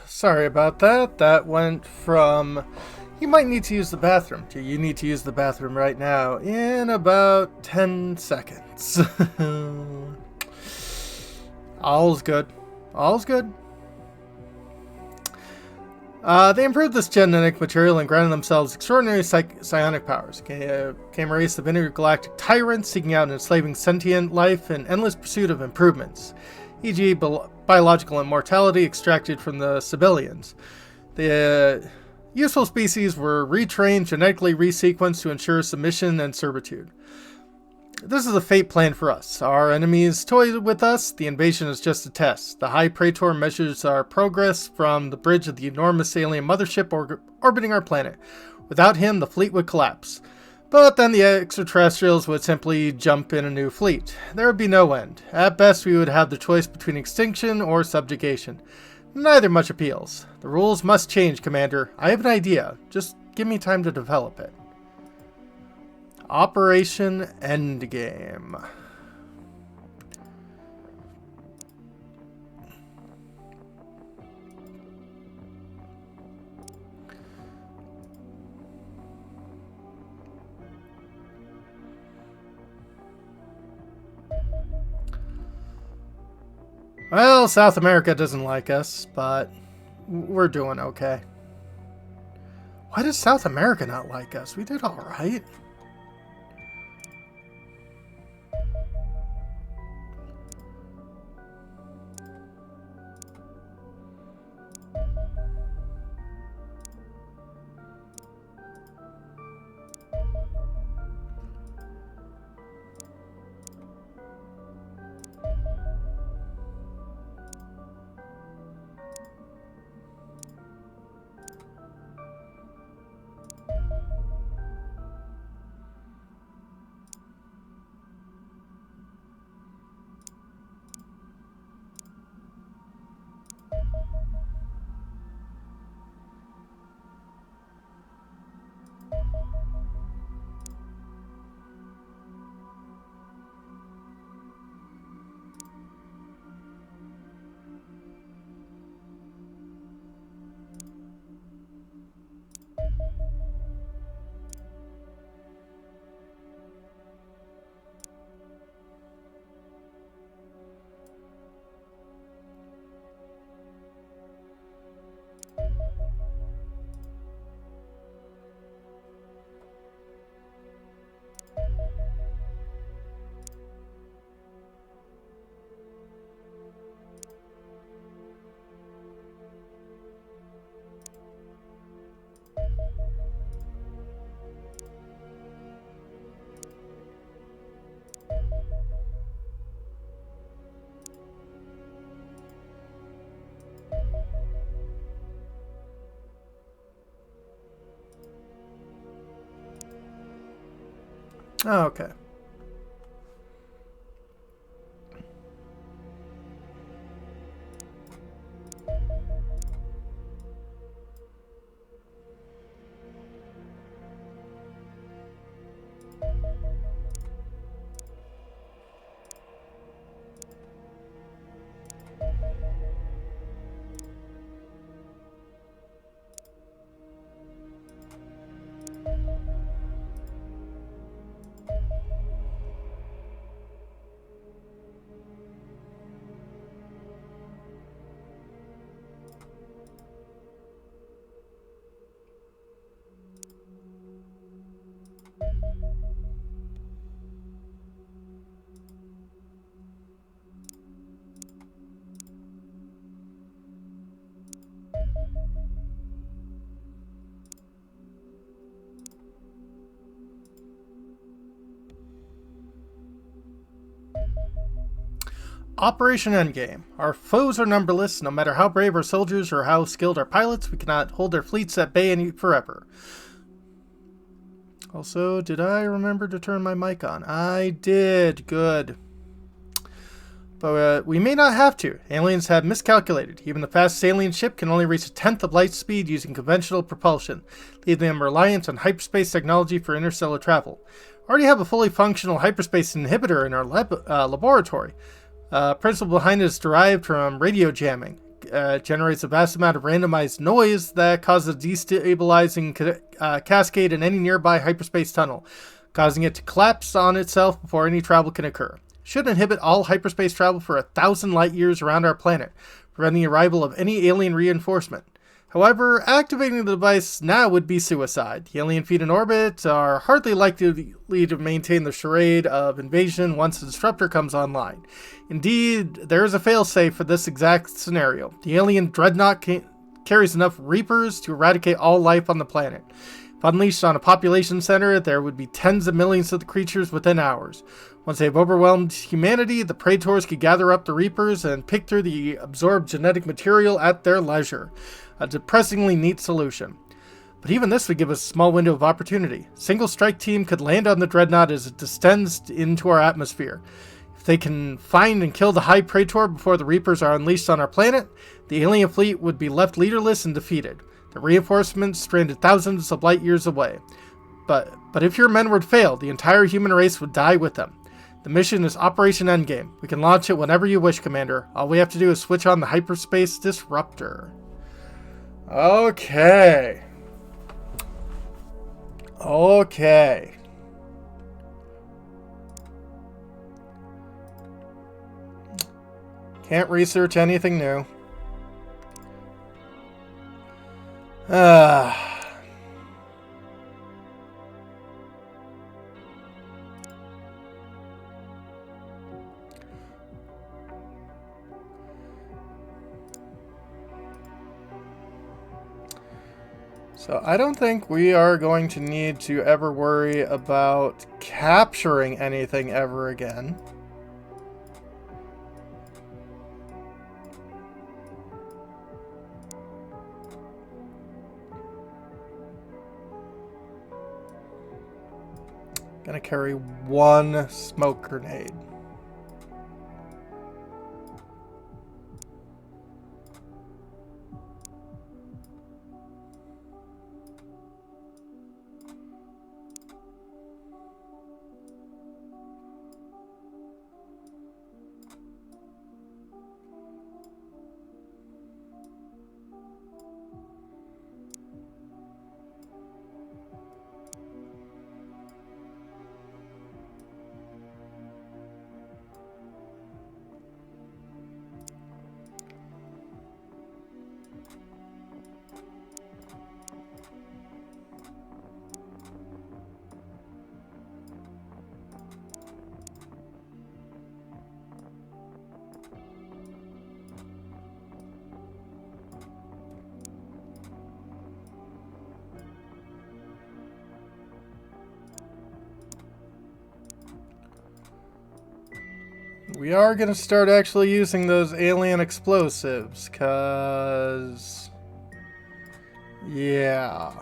Sorry about that. That went from you might need to use the bathroom to you need to use the bathroom right now in about 10 seconds. All's good. All's good. They improved this genetic material and granted themselves extraordinary psionic powers. Came a race of intergalactic tyrants seeking out and enslaving sentient life in endless pursuit of improvements, e.g. biological immortality extracted from the civilians. The useful species were retrained, genetically resequenced to ensure submission and servitude. This is a fate planned for us. Our enemies toy with us. The invasion is just a test. The High Praetor measures our progress from the bridge of the enormous alien mothership orbiting our planet. Without him, the fleet would collapse. But then the extraterrestrials would simply jump in a new fleet. There would be no end. At best, we would have the choice between extinction or subjugation. Neither much appeals. The rules must change, Commander. I have an idea. Just give me time to develop it. Operation Endgame. Well, South America doesn't like us, but we're doing okay. Why does South America not like us? We did all right. Oh, okay. Operation Endgame. Our foes are numberless. No matter how brave our soldiers or how skilled our pilots, we cannot hold their fleets at bay forever. Also, did I remember to turn my mic on? I did. Good. But we may not have to. Aliens have miscalculated. Even the fastest alien ship can only reach a tenth of light speed using conventional propulsion, leaving them reliant on hyperspace technology for interstellar travel. We already have a fully functional hyperspace inhibitor in our laboratory. Principle behind it is derived from radio jamming. generates a vast amount of randomized noise that causes a destabilizing cascade in any nearby hyperspace tunnel, causing it to collapse on itself before any travel can occur. Should inhibit all hyperspace travel for 1,000 light years around our planet, preventing the arrival of any alien reinforcement. However, activating the device now would be suicide. The alien fleet in orbit are hardly likely to maintain the charade of invasion once the disruptor comes online. Indeed, there is a failsafe for this exact scenario. The alien dreadnought carries enough Reapers to eradicate all life on the planet. If unleashed on a population center, there would be tens of millions of the creatures within hours. Once they have overwhelmed humanity, the Praetors could gather up the Reapers and pick through the absorbed genetic material at their leisure. A depressingly neat solution. But even this would give us a small window of opportunity. A single strike team could land on the Dreadnought as it descends into our atmosphere. If they can find and kill the High Praetor before the Reapers are unleashed on our planet, the alien fleet would be left leaderless and defeated. The reinforcements stranded thousands of light years away. But if your men would fail, the entire human race would die with them. The mission is Operation Endgame. We can launch it whenever you wish, Commander. All we have to do is switch on the hyperspace disruptor. Okay. Can't research anything new. So I don't think we are going to need to ever worry about capturing anything ever again. Gonna carry one smoke grenade. We are going to start actually using those alien explosives, cause... yeah.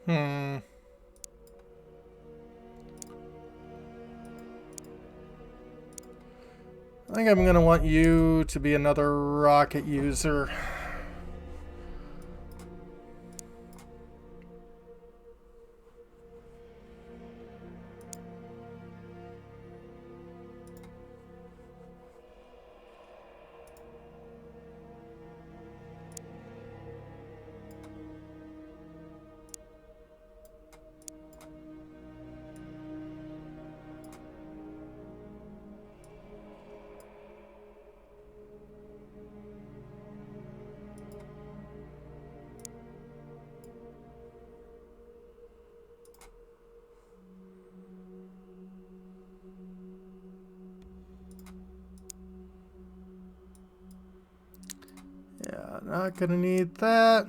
Hmm. I think I'm gonna want you to be another rocket user. Yeah, not gonna need that.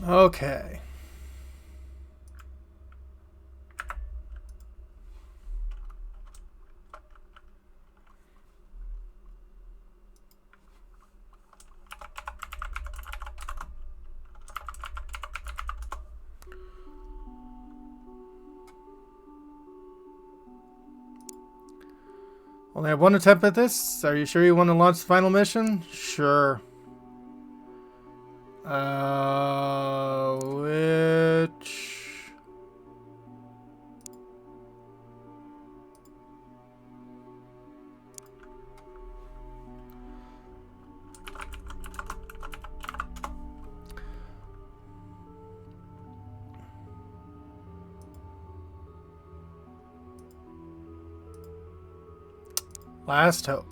Okay. Only have one attempt at this. Are you sure you want to launch the final mission? Sure. Which... Last hope.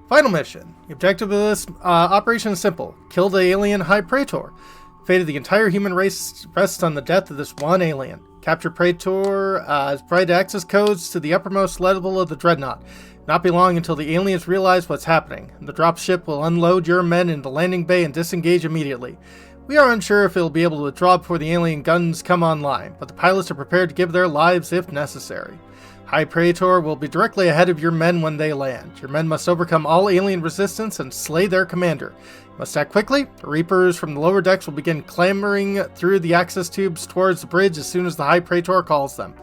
Final mission. The objective of this operation is simple. Kill the alien High Praetor. The fate of the entire human race rests on the death of this one alien. Capture Praetor as provide access codes to the uppermost level of the Dreadnought. Not be long until the aliens realize what's happening. The dropship will unload your men in the landing bay and disengage immediately. We are unsure if it will be able to withdraw before the alien guns come online, but the pilots are prepared to give their lives if necessary. High Praetor will be directly ahead of your men when they land. Your men must overcome all alien resistance and slay their commander. You must act quickly. The Reapers from the lower decks will begin clambering through the access tubes towards the bridge as soon as the High Praetor calls them.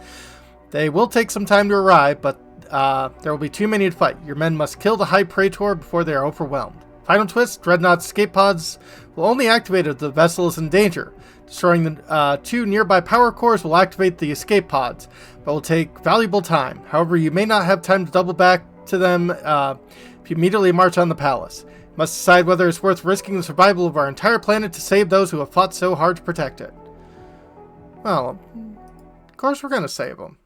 They will take some time to arrive, but there will be too many to fight. Your men must kill the High Praetor before they are overwhelmed. Final twist, Dreadnought's escape pods will only activate if the vessel is in danger. Destroying the 2 nearby power cores will activate the escape pods, but will take valuable time. However, you may not have time to double back to them if you immediately march on the palace. You must decide whether it's worth risking the survival of our entire planet to save those who have fought so hard to protect it. Well, of course we're going to save them.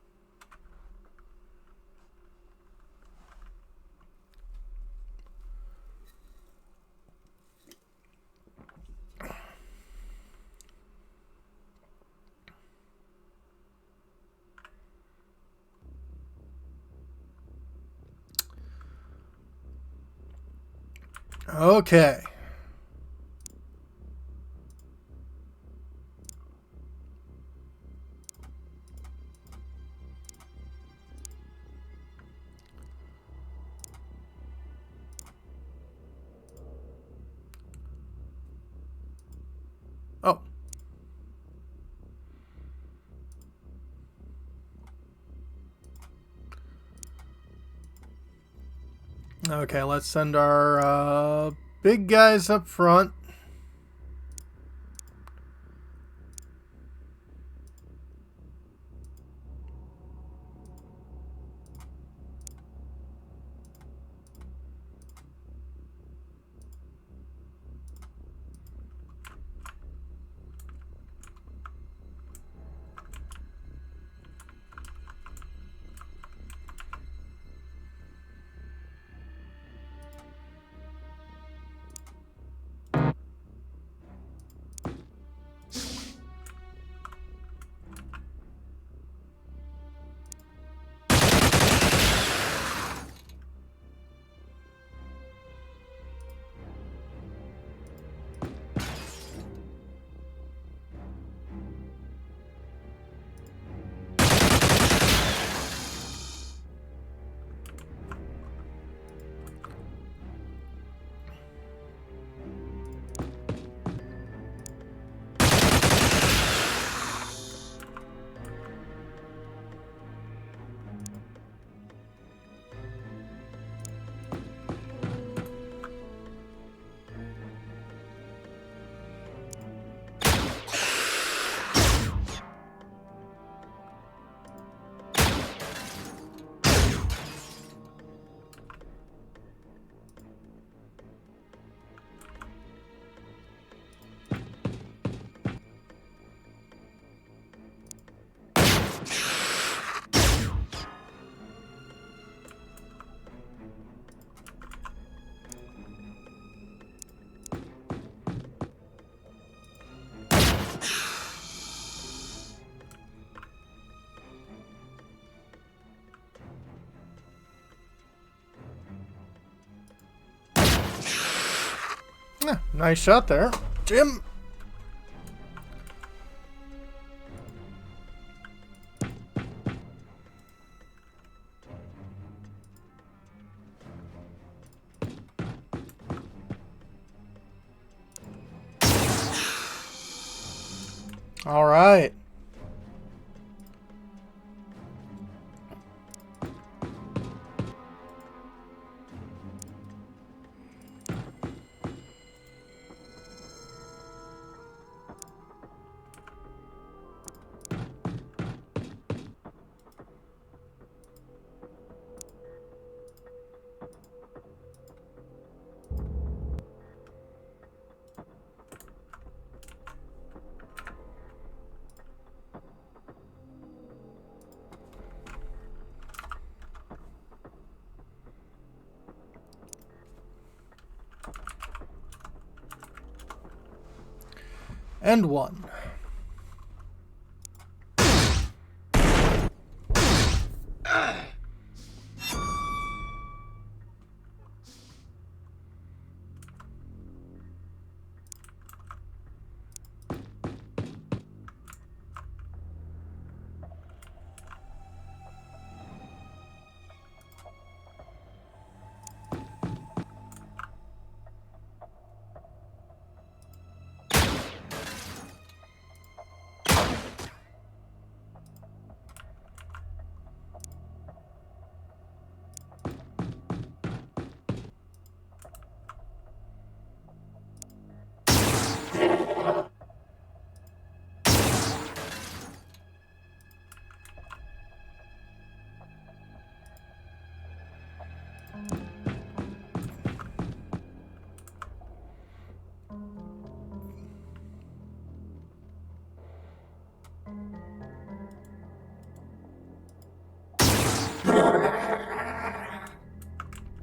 Okay. Oh. Okay, let's send our big guys up front. Nice shot there, Jim. All right. And one.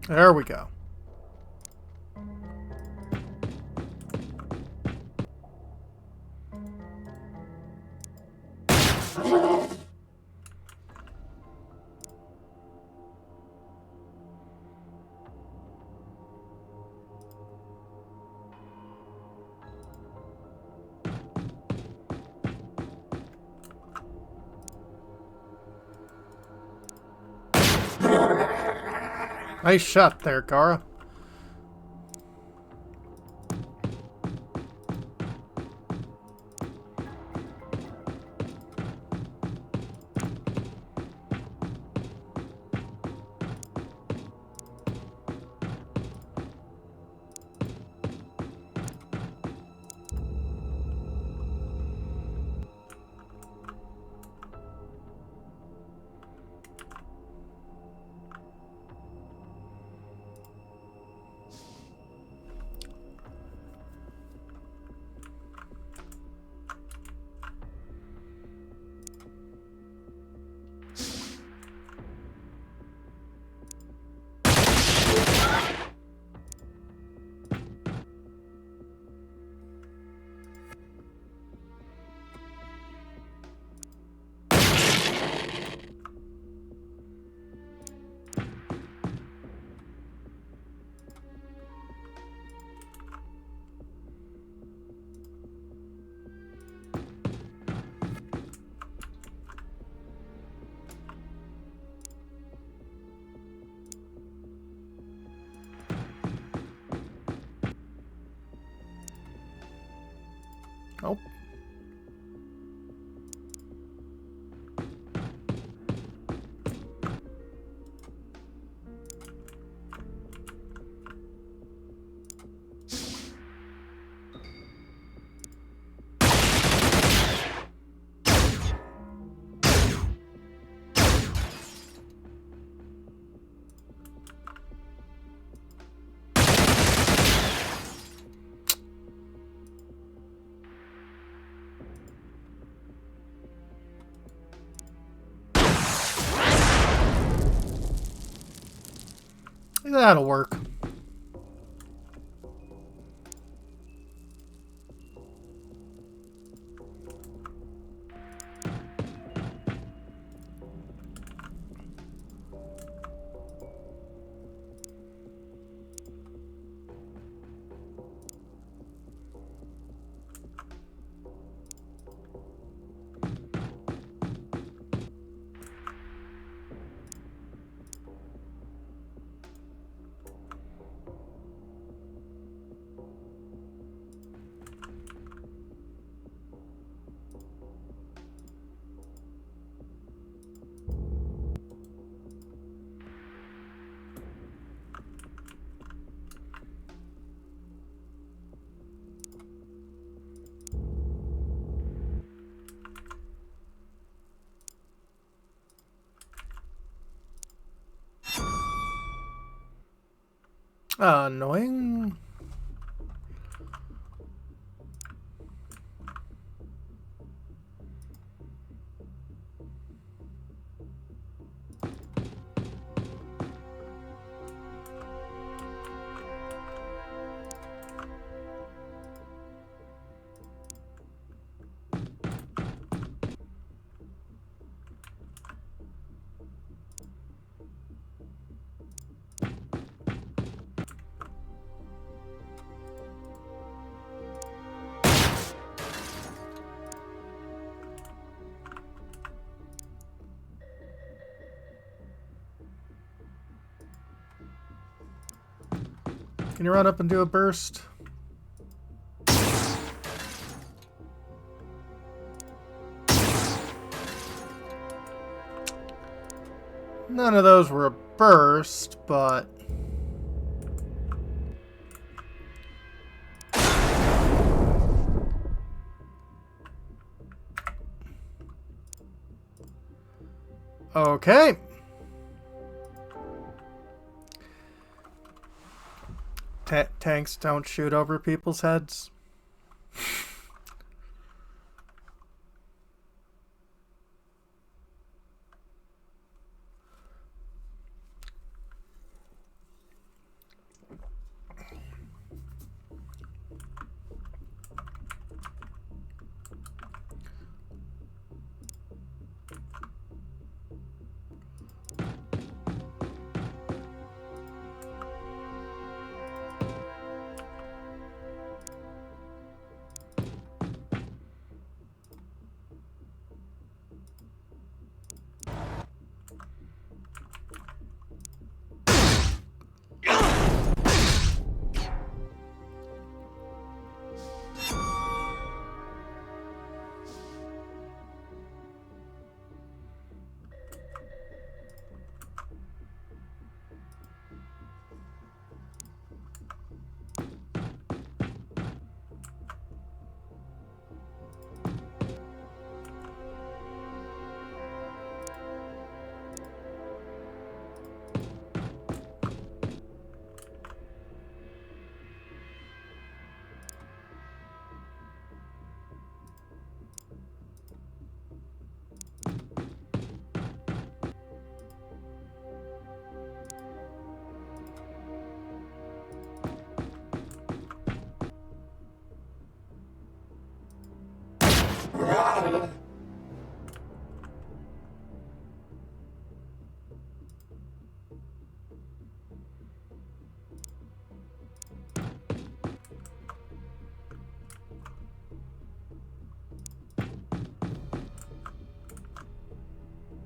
There we go. Nice shot there, Gara. Nope. That'll work. Annoying. Can you run up and do a burst? None of those were a burst, but... Okay. Tanks don't shoot over people's heads.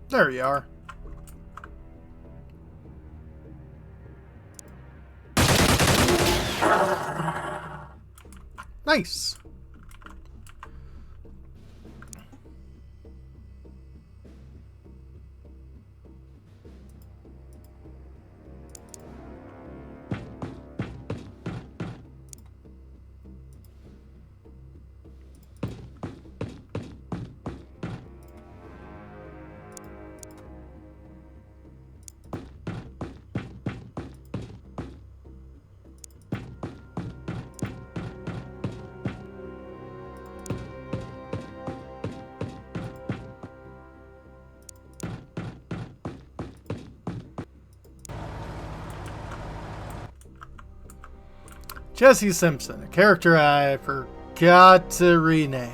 There you are. Nice. Jesse Simpson, a character I forgot to rename.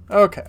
Okay.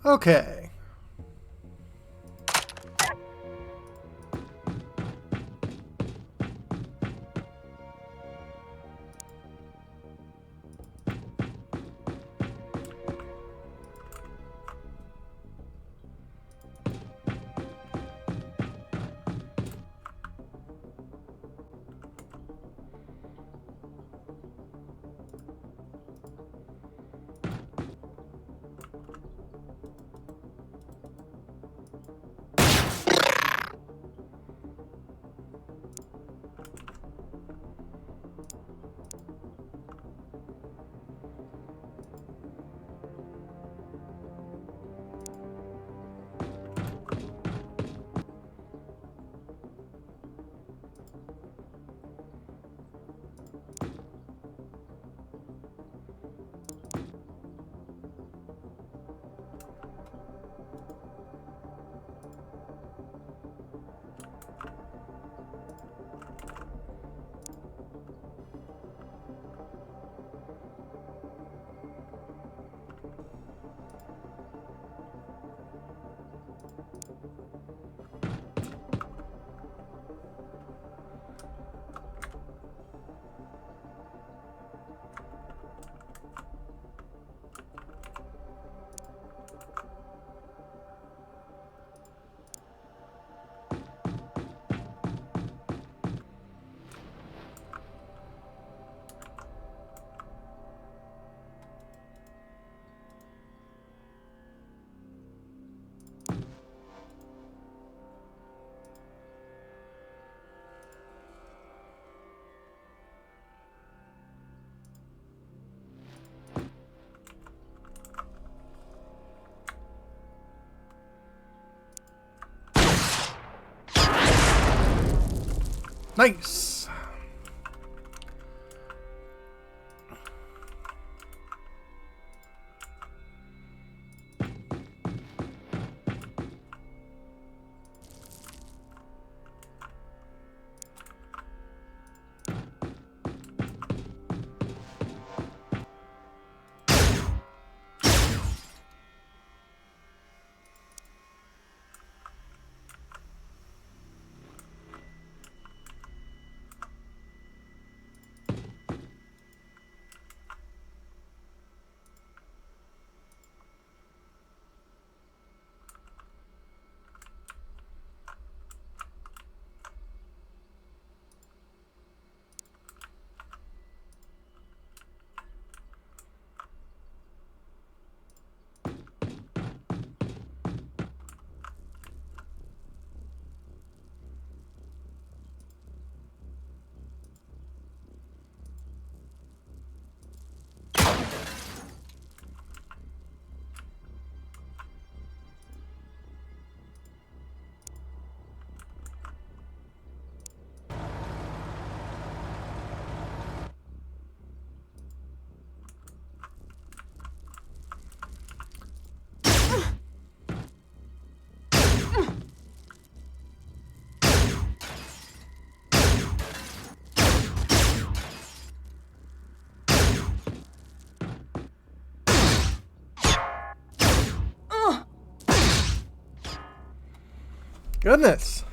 Okay. Nice. Goodness.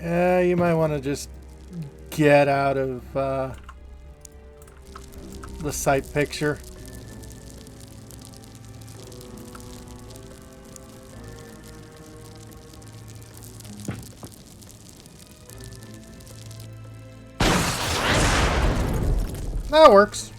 Yeah, you might want to just get out of the sight picture. That works.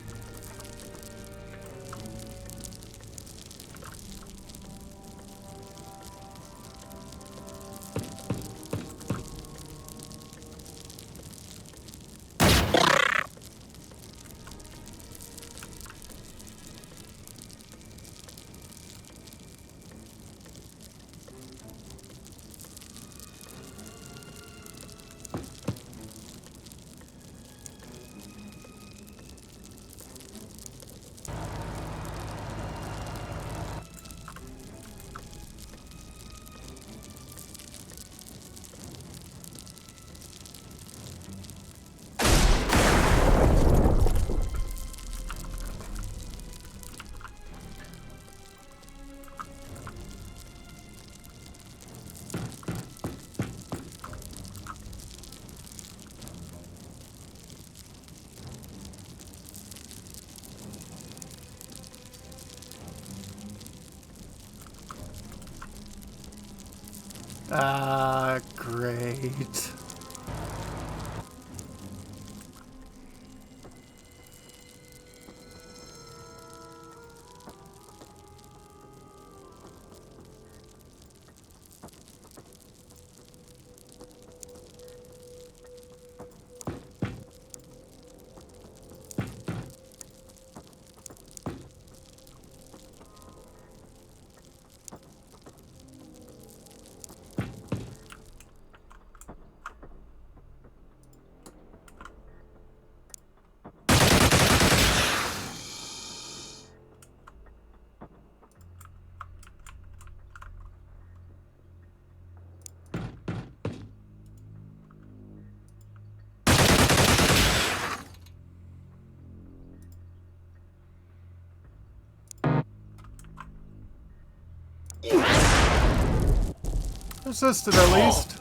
Great. Assisted at least.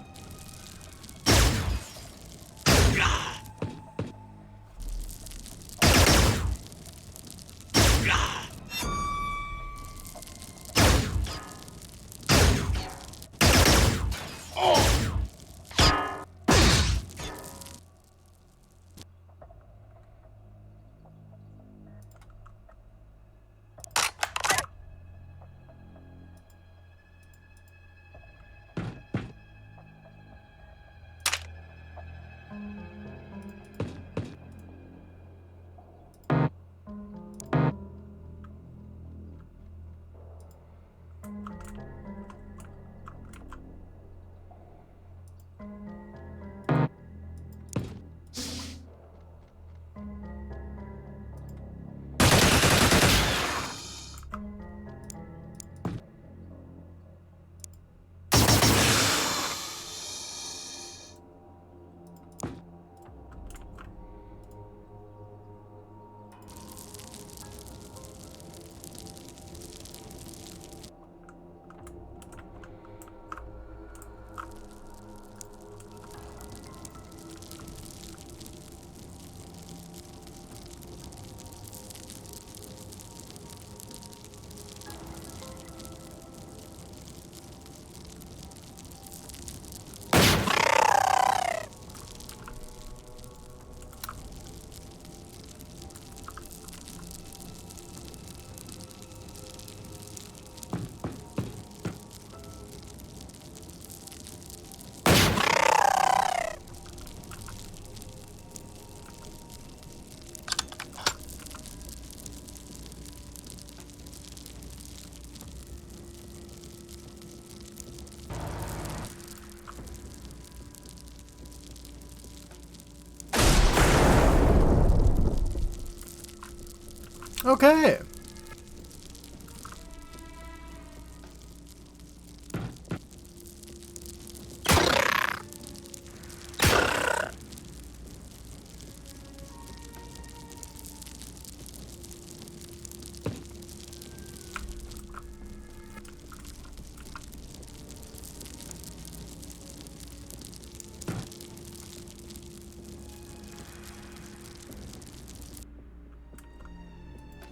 Okay.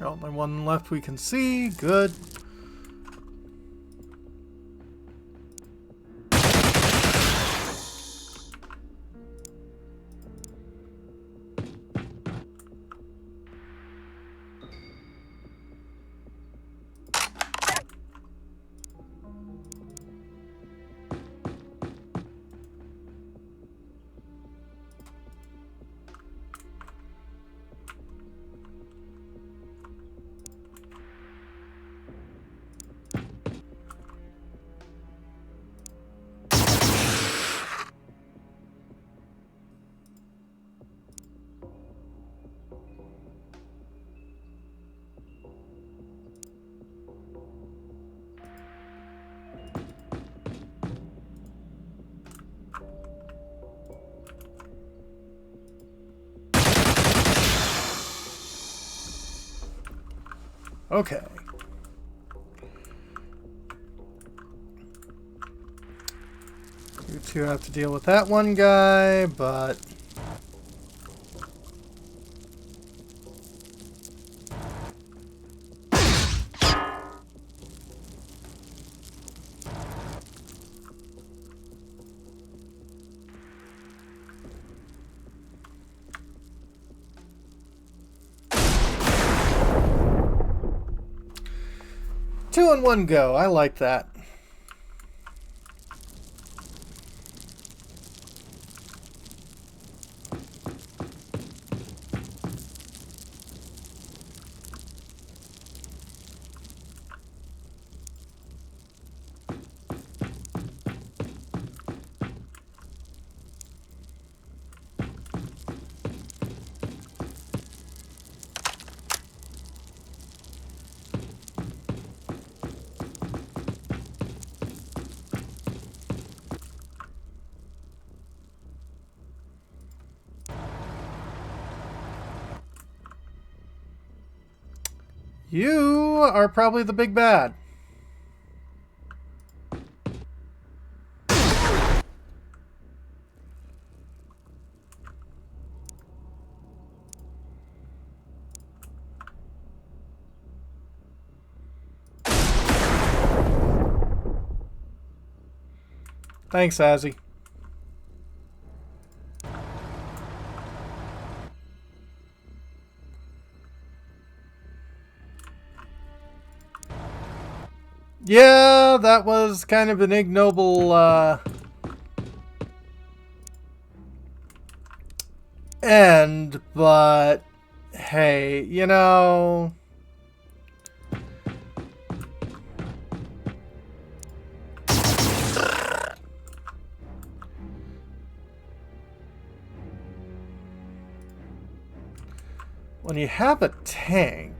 Only one left we can see. Good. Okay. You two have to deal with that one guy, but... 2 in one go. I like that. You are probably the big bad. Thanks, Azzy. Yeah, that was kind of an ignoble end, but hey, you know... When you have a tank...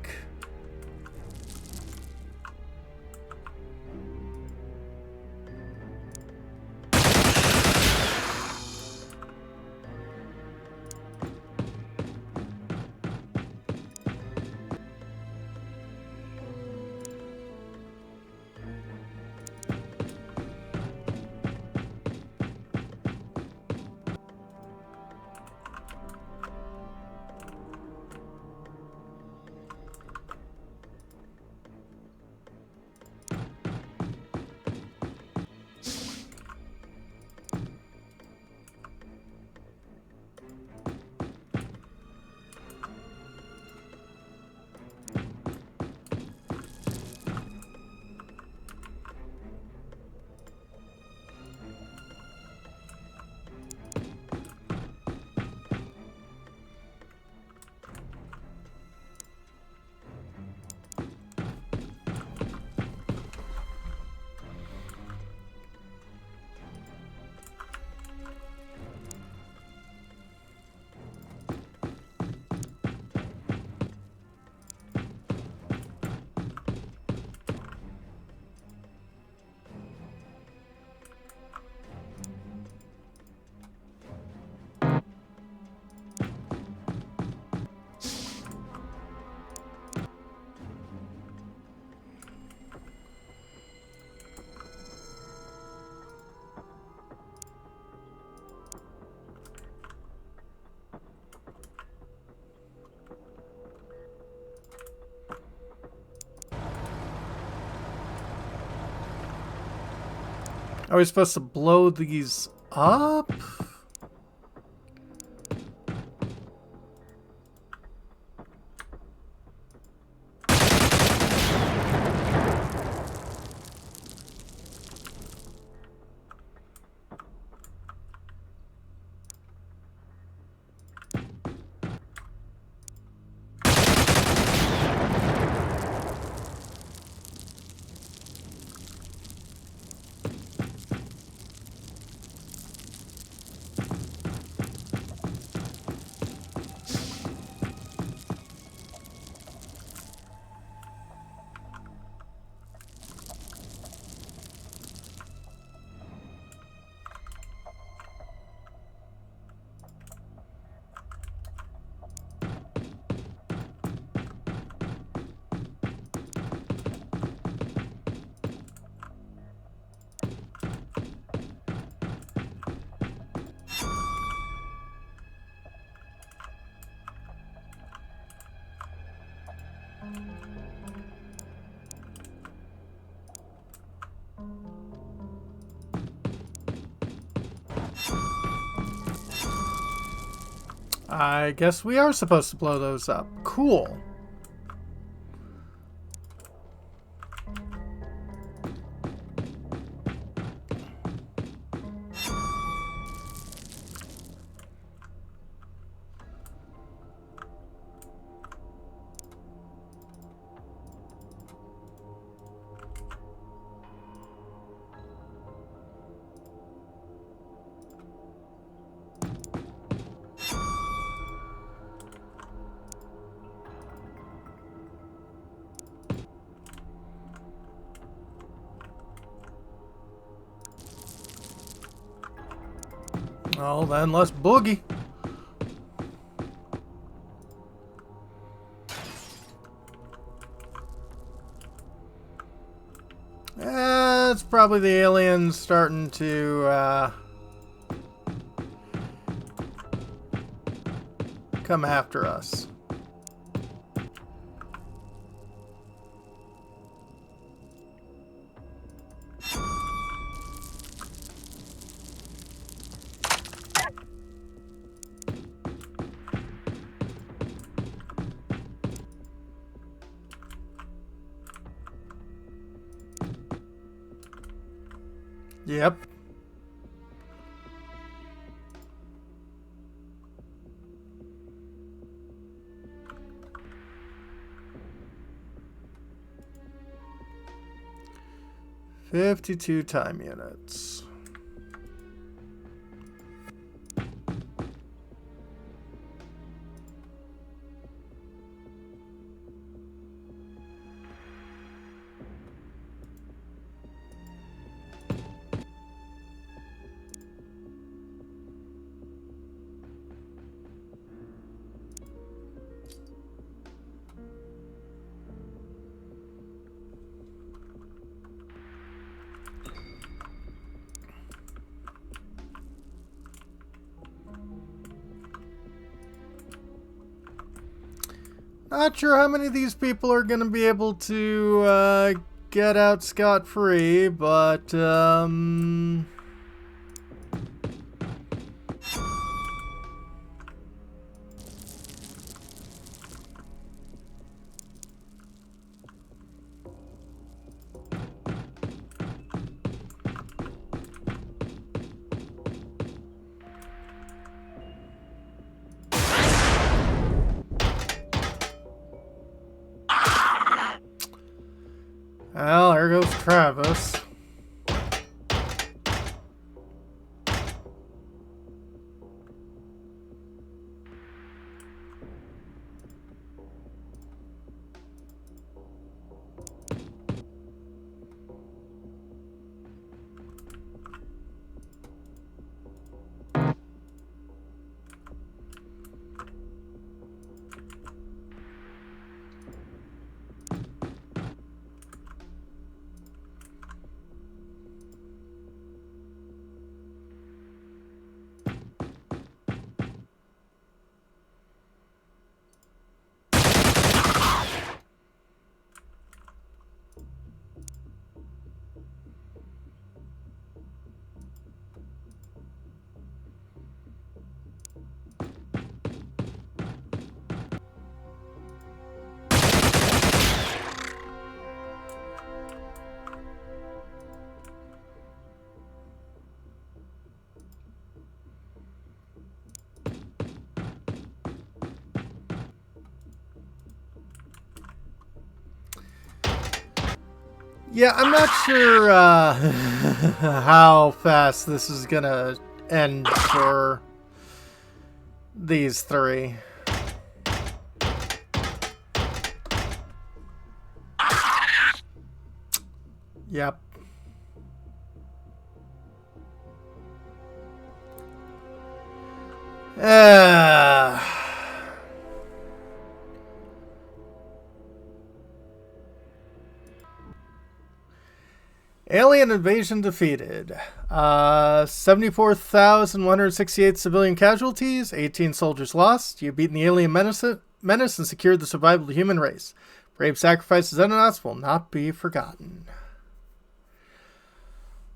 Are we supposed to blow these up? I guess we are supposed to blow those up. Cool. Oh, then let's boogie. It's probably the aliens starting to come after us. Yep. "52 time units." Not sure how many of these people are going to be able to get out scot-free, but well, there goes Travis. Yeah, I'm not sure how fast this is gonna end for these three. Yep. Alien invasion defeated. 74,168 civilian casualties, 18 soldiers lost. You've beaten the alien menace and secured the survival of the human race. Brave sacrifices of Xenonauts will not be forgotten.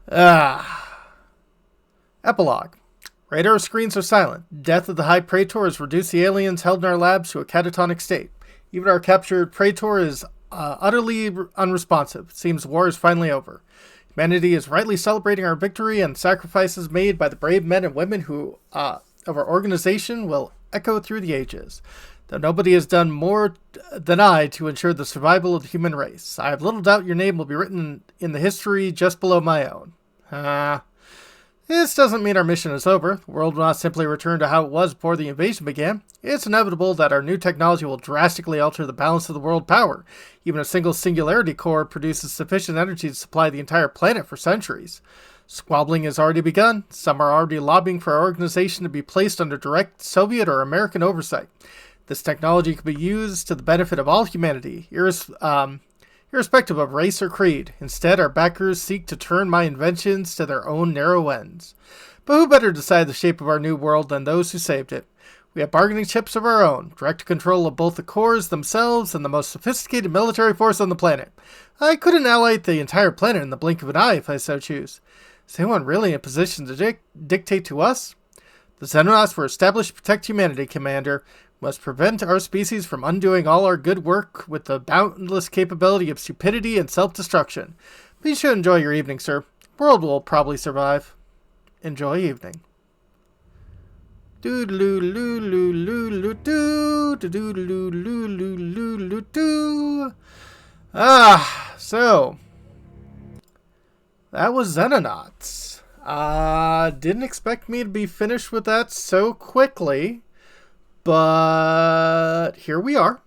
Epilogue. Radar screens are silent. Death of the High Praetor has reduced the aliens held in our labs to a catatonic state. Even our captured Praetor is utterly unresponsive. It seems war is finally over. Humanity is rightly celebrating our victory, and sacrifices made by the brave men and women who of our organization will echo through the ages. Though nobody has done more than I to ensure the survival of the human race, I have little doubt your name will be written in the history just below my own. This doesn't mean our mission is over. The world will not simply return to how it was before the invasion began. It's inevitable that our new technology will drastically alter the balance of the world power. Even a single singularity core produces sufficient energy to supply the entire planet for centuries. Squabbling has already begun. Some are already lobbying for our organization to be placed under direct Soviet or American oversight. This technology can be used to the benefit of all humanity, irrespective of race or creed. Instead, our backers seek to turn my inventions to their own narrow ends. But who better decide the shape of our new world than those who saved it? We have bargaining chips of our own, direct control of both the cores themselves and the most sophisticated military force on the planet. I could annihilate the entire planet in the blink of an eye if I so choose. Is anyone really in a position to dictate to us? The Xenonauts were established to protect humanity, Commander. We must prevent our species from undoing all our good work with the boundless capability of stupidity and self-destruction. Please should enjoy your evening, sir. The world will probably survive. Enjoy evening. So that was Xenonauts. Didn't expect me to be finished with that so quickly, but here we are.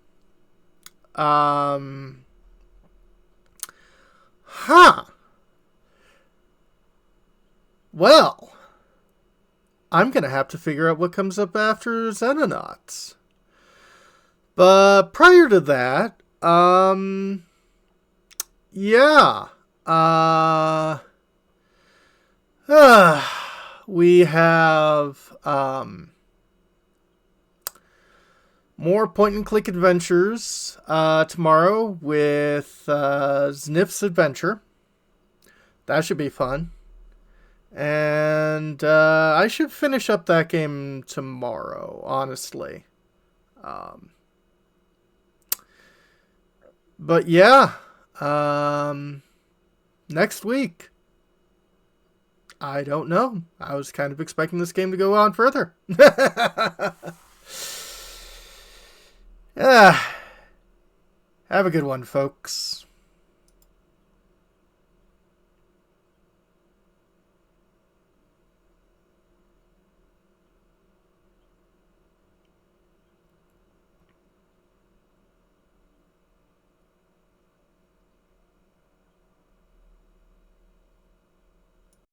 Well, I'm going to have to figure out what comes up after Xenonauts. But prior to that, yeah. We have more point-and-click adventures tomorrow with Sniff's Adventure. That should be fun. And I should finish up that game tomorrow, honestly. But yeah, next week, I don't know. I was kind of expecting this game to go on further. Yeah. Have a good one, folks.